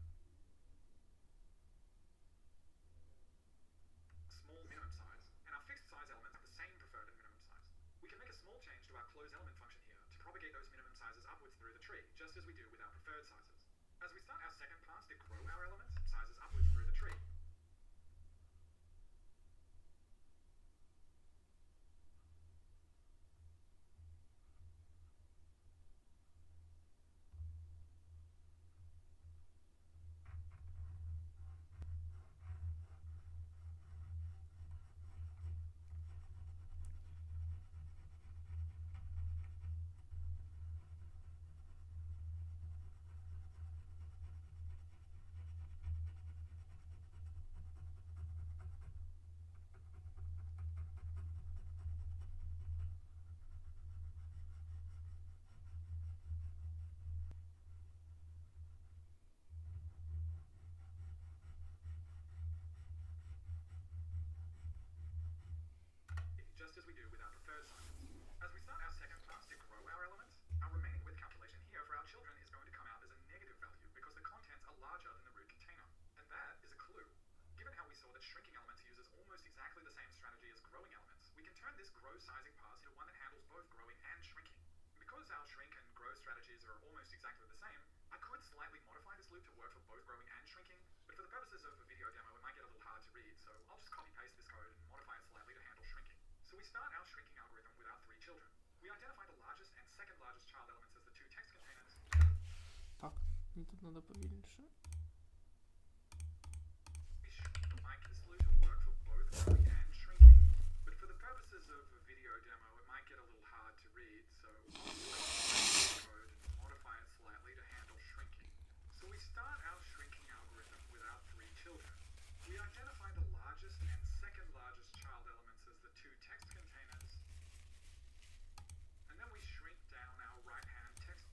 a small minimum size, and our fixed size elements have the same preferred and minimum size. We can make a small change to our close element function here to propagate those minimum sizes upwards through the tree, just as we do with our preferred sizes. As we start our second pass to grow our elements, sizes upwards through the tree. grow sizing paths into one that handles both growing and shrinking. Because our shrink and grow strategies are almost exactly the same, I could slightly modify this loop to work for both growing and shrinking, but for the purposes of a video demo, it might get a little hard to read, so I'll just copy-paste this code and modify it slightly to handle shrinking. So we start our shrinking algorithm with our 3 children. We identify the largest and second largest child elements as the 2 text containers. Так, мне тут надо повільніше. We might get this loop to work for both growing and shrinking, but for the purposes of a video demo, it might get a little hard to read, so I'll just copy the code and modify it slightly to handle shrinking. So we start our shrinking algorithm with our 3 children. We identify the largest and second largest child elements as the 2 text containers, and then we shrink down our right-hand text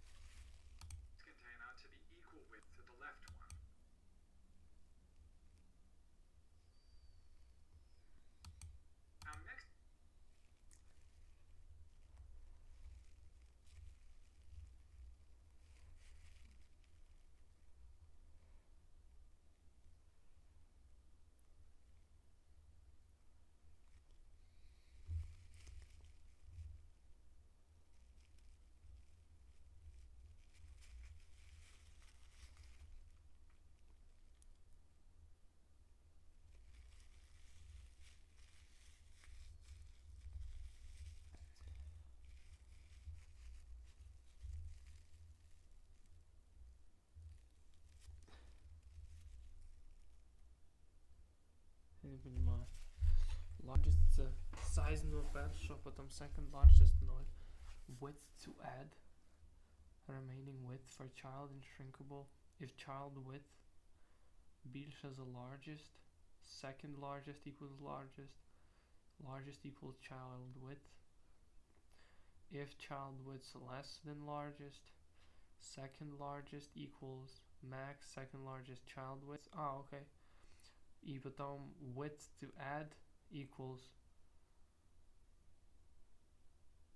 container to the equal width to the left one. Our next Я не понимаю. Largest це size 0 перша, потім second largest 0. Width to add. Remaining width for child and shrinkable. If child width більше за largest, second largest equals largest, largest equals child width. If child width less than largest, second largest equals max, second largest child width. Okay. И потом width to add equals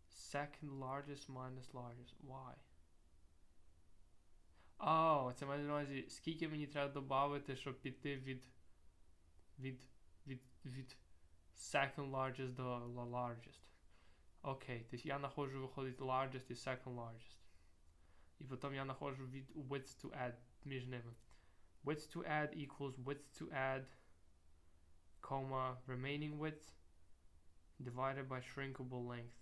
second largest minus largest. Why? Це має на увазі, скільки мені треба додати, щоб піти від second largest до largest. Окей, тобто я знаходжу, виходить, largest і second largest. І потім я знаходжу від width to add між ними. Width to add equals width to add, comma, remaining width divided by shrinkable length.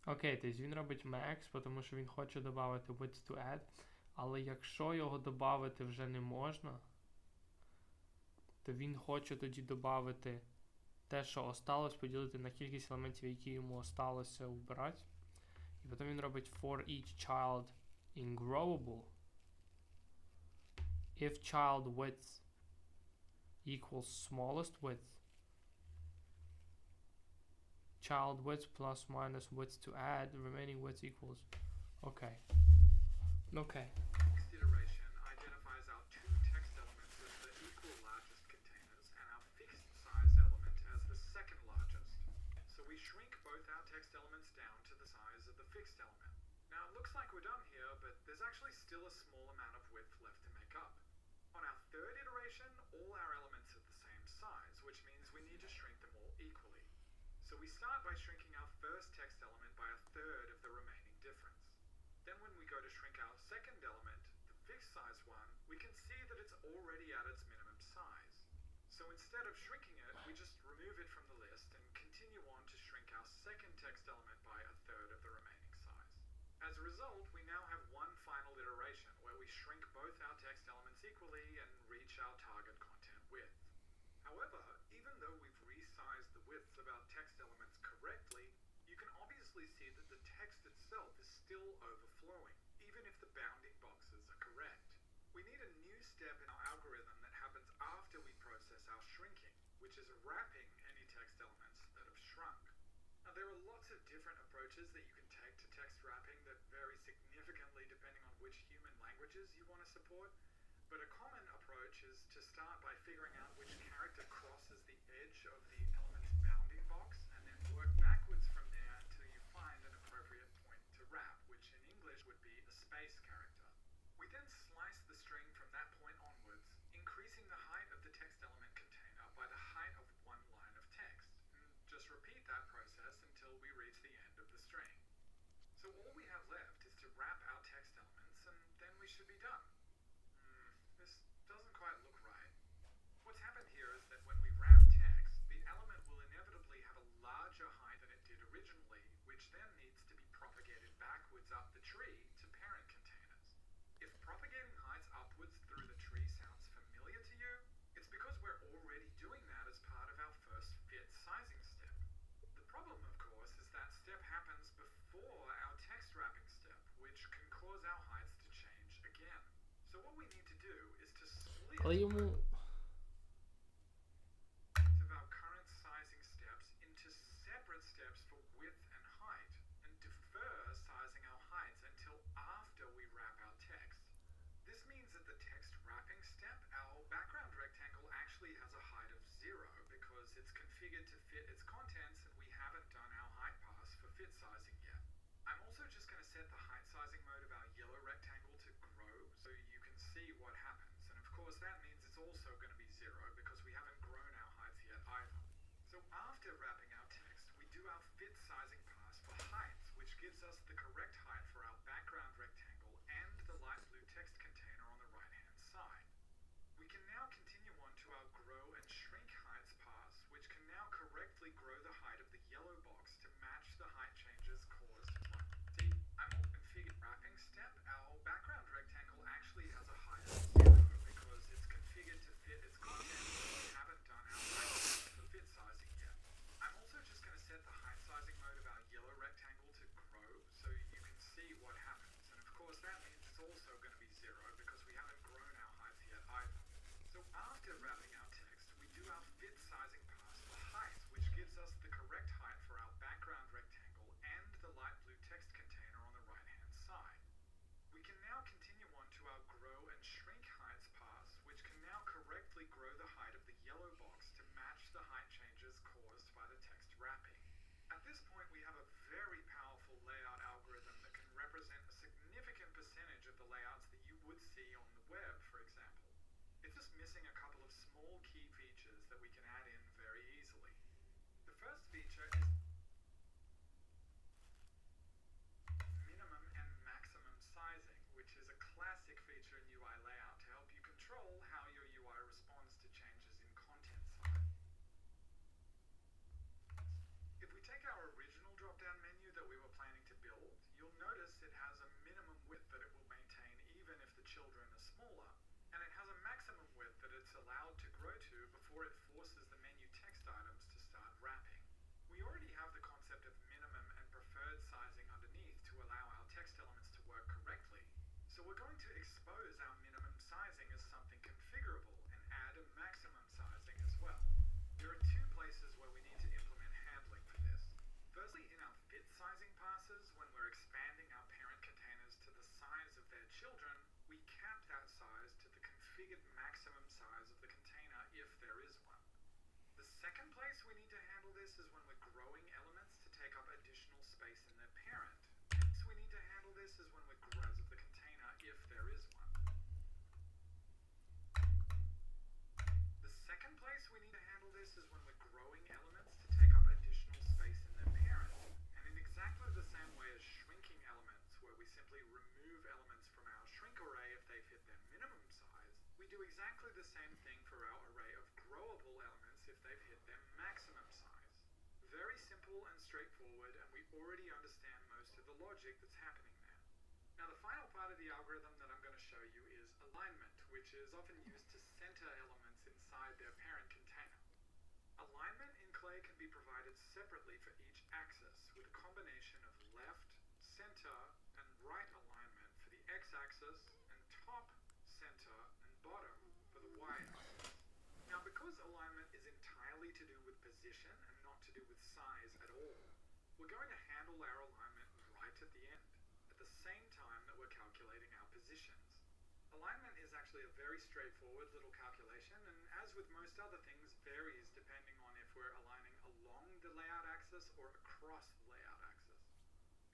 Окей, тобто він робить max, тому що він хоче додати width to add, але якщо його додати вже не можна, то він хоче тоді додати те, що осталось, поділити на кількість елементів, які йому осталося вбирати. І потім він робить for each child in growable. If child width equals smallest width, child width plus minus width to add, remaining width equals. Okay. Okay. next iteration identifies our 2 text elements as the equal largest containers and our fixed size element as the second largest. So we shrink both our text elements down to the size of the fixed element. Now it looks like we're done here, but there's actually still a small amount of width left to make up. On our 3rd iteration, all our elements are the same size, which means we need to shrink them all equally. So we start by shrinking our first text element by 1/3 of the remaining difference. Then when we go to shrink our second element, the fixed size one, we can see that it's already at its minimum size. So instead of shrinking it, we just remove it from the list and continue on to shrink our second text element by 1/3 of the remaining size. As a result, we now have one final iteration where we shrink both our text elements equally and reach our target content width. However, even though we've resized the widths of our text elements correctly, you can obviously see that the text itself is still overflowing, even if the bounding boxes are correct. We need a new step in our algorithm that happens after we process our shrinking, which is wrapping any text elements that have shrunk. Now there are lots of different approaches that you can take to text wrapping that vary significantly depending on which human languages you want to support. But a common approach is to start by figuring out which character crosses the edge of the element's bounding box, and then work backwards from there until you find an appropriate point to wrap, which in English would be a space character. We then slice the string from that point onwards, increasing the height of the text element container by the height of one line of text, and just repeat that process until we reach the end of the string. So all we have left is to wrap our text elements, and then we should be done. This doesn't quite look right. What's happened here is that when we wrap text, the element will inevitably have a larger height than it did originally, which then needs to be propagated backwards up the tree to parent containers. If propagating heights upwards through the tree sounds familiar to you, it's because we're already doing that as part of our first fit sizing step. The problem, of course, is that step happens before our text wrapping step, which can cause our heights to change again. So what we need to do is to split Aliumu. of our current sizing steps into separate steps for width and height, and defer sizing our heights until after we wrap our text. This means that the text wrapping step, our background rectangle actually has a height of 0 because it's configured to fit its contents, and we haven't done our height pass for fit sizing yet. I'm also just going to set the height sizing mode of our yellow rectangle to grow so you can see what happens. And of course that means it's also going to be 0 because we haven't grown our heights yet either. So after wrapping our text, we do our fit sizing pass for heights, which gives us the correct height for our background rectangle and the light blue text container on the right hand side. We can now continue on to our grow and shrink heights pass, which can now correctly grow the height of the yellow box to match the height changes caused by. See, I'm all configured wrapping step. Our background rectangle actually has a height of 0 because it's configured to fit its contents, and we haven't done our height pass for fit sizing yet. I'm also just going to set the height sizing mode of our yellow rectangle to grow so you can see what happens. And of course that means it's also going to be 0 because we haven't grown our heights yet either. So after wrapping our text, we do our fit sizing pass for heights, which gives us the correct height for our background rectangle and the light blue text container on the right hand side. We can now continue on to our grow and shrink heights pass, which can now correctly grow the height of the yellow box to match the height changes caused by the text wrapping. At this point, we have a very powerful layout algorithm that can represent a significant percentage of the layouts that you would see on the web, for example. It's just missing a couple of small key features that we can add in very easily. The first feature is minimum and maximum sizing, which is a classic feature in UI layout to help you control how your UI responds to changes in content size. If we take our original drop-down menu that we were planning to build, you'll notice it has a minimum width that it will maintain even if the children are smaller, and it has a maximum width that it's allowed to grow to before it forces the menu text items to start wrapping. We already have the concept of minimum and preferred sizing underneath to allow our text elements to work correctly, so we're going to expose our minimum sizing as something configurable and add a maximum sizing as well. There are two places where we need to implement handling for this. Firstly, in our fit sizing passes, when we're expanding our parent containers to the size of their children, we cap that size to the configured maximum size of the container if there is one. The second place we need to handle this is when we're growing elements to take up additional space in their parent. Next we need to handle this is when we're growing size of the container if there is one. The second place we need to handle this is when we're growing elements to take up additional space in their parent. And in exactly the same way as shrinking elements, where we simply remove elements from our shrink array if they've hit their minimum size, we do exactly the same thing for our array of growable elements if they've hit their maximum size. Very simple and straightforward, and we already understand most of the logic that's happening there. Now the final part of the algorithm that I'm going to show you is alignment, which is often used to center elements inside their parent container. Alignment in Clay can be provided separately for each axis, with a combination of left, center, and right alignment for the x-axis, and top, center, and bottom for the y-axis. Now because alignment is entirely to do with position and not to do with size at all, we're going to handle our alignment right at the end, at the same time that we're calculating our positions. Alignment is actually a very straightforward little calculation, and as with most other things, varies depending on if we're aligning along the layout axis or across the layout axis.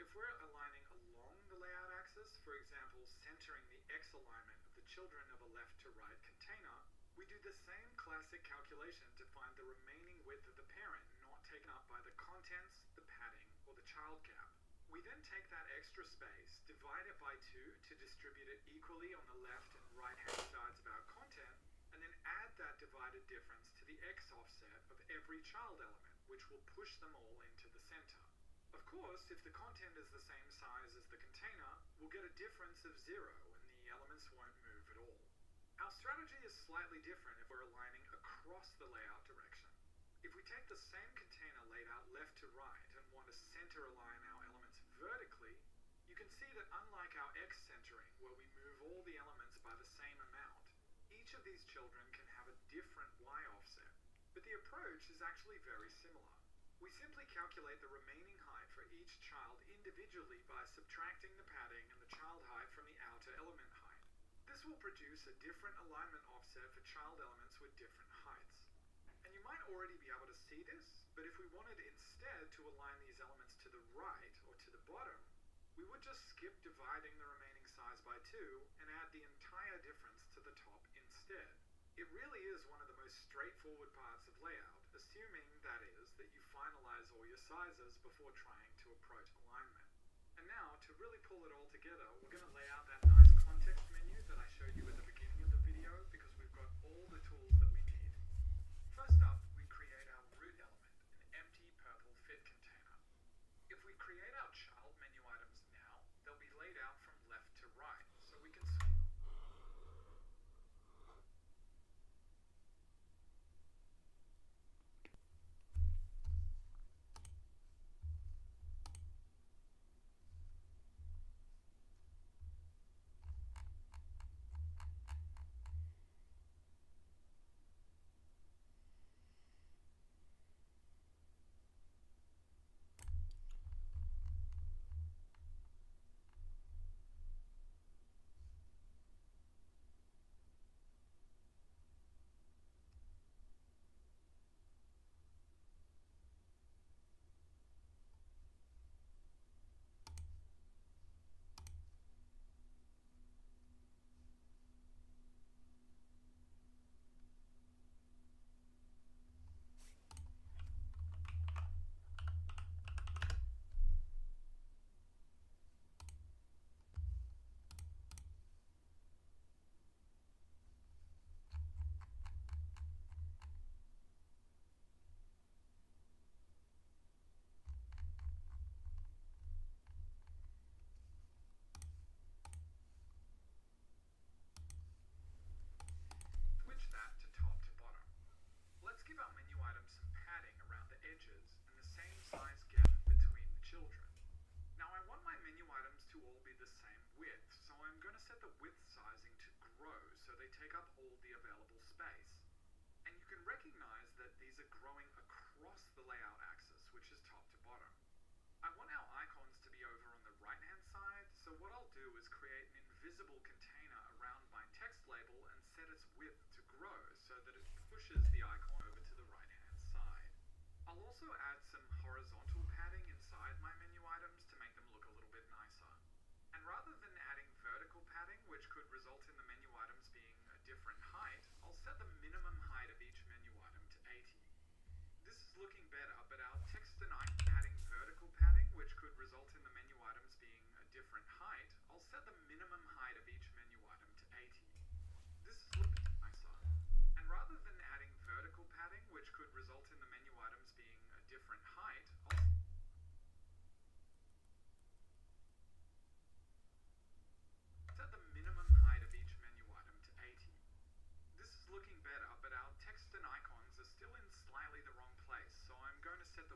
If we're aligning along the layout axis, for example, centering the X alignment of the children of a left to right container, we do the same classic calculation to find the remaining width of the parent not taken up by the contents, the padding, or the child gap. We then take that extra space, divide it by 2 to distribute it equally on the left and right hand sides of our content, and then add that divided difference to the X offset of every child element, which will push them all into the center. Of course, if the content is the same size as the container, we'll get a difference of 0 and the elements won't move at all. Our strategy is slightly different if we're aligning across the layout direction. If we take the same container laid out left to right and want to center align our elements vertically, you can see that unlike our X centering, where we move all the elements by the same amount, each of these children can have a different Y offset. But the approach is actually very similar. We simply calculate the remaining height for each child individually by subtracting the padding and the child height from the outer element height. This will produce a different alignment offset for child elements with different heights. And you might already be able to see this, but if we wanted instead to align these elements to the right or to the bottom, we would just skip dividing the remaining size by 2 and add the entire difference to the top instead. It really is one of the most straightforward parts of layout, assuming, that is, that you finalize all your sizes before trying to approach alignment. And now, to really pull it all together, we're going to lay out that nice context menu that I showed you at the beginning of the video, because we've got all the tools that we need. First up, we create our root element, an empty purple fit container. If we create our child menu items now, they'll be laid out from left to right, so we can switch that to top to bottom. Let's give our menu items some padding around the edges and the same size gap between the children. Now I want my menu items to all be the same width, so I'm going to set the width sizing to grow so they take up all the available space. And you can recognize that these are growing across the layout axis, which is top to bottom. I want our icons to be over on the right hand side, so what I'll do is create an invisible container around my text label and set its width to grow so that it pushes the icon over to the right hand side. I'll also add some horizontal padding inside my menu items to make them look a little bit nicer. And rather than adding vertical padding, which could result in the menu items being a different height, I'll set the minimum height of each menu item to 80. This is looking better, but our text and icon adding vertical padding, which could result in the menu items being a different height, I'll set the minimum height of each menu item to 80. This is looking nicer. And rather than adding vertical padding, which could result in the menu items being a different height, I'll set the minimum height of each menu item to 80. This is looking better, but our text and icons are still in slightly the wrong place, so I'm going to set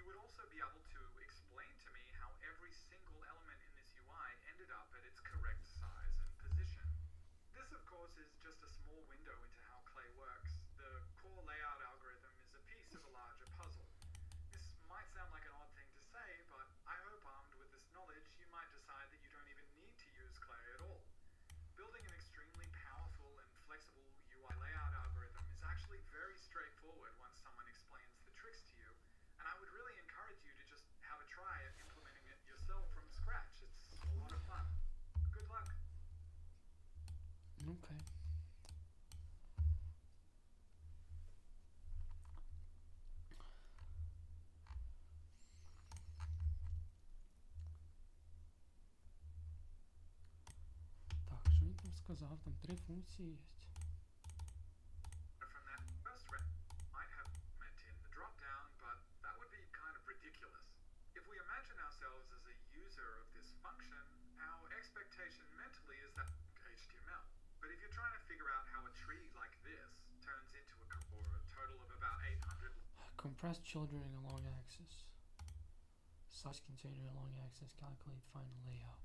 would also be able to explain to me how every single element in this UI ended up at its correct size and position. This, of course, is just a small window into how Clay works. The core layout algorithm is a piece of a larger puzzle. This might sound like an odd thing to say, but I hope armed with this knowledge, you might decide that you don't even need to use Clay at all. Building an extremely powerful and flexible UI layout algorithm is actually very straightforward once someone explains the tricks to you, and I would really encourage you to just have a try at implementing it yourself from scratch. It's a lot of fun. Good luck. Okay. Так, що він там сказав? Там 3 функції є. From that first rep, might have meant in the drop-down, but that would be kind of ridiculous. If we imagine ourselves as a user of this function, our expectation mentally is that HTML. But if you're trying to figure out how a tree like this turns into a total of about 800 Compress children in a long axis. Such container long axis calculate final layout.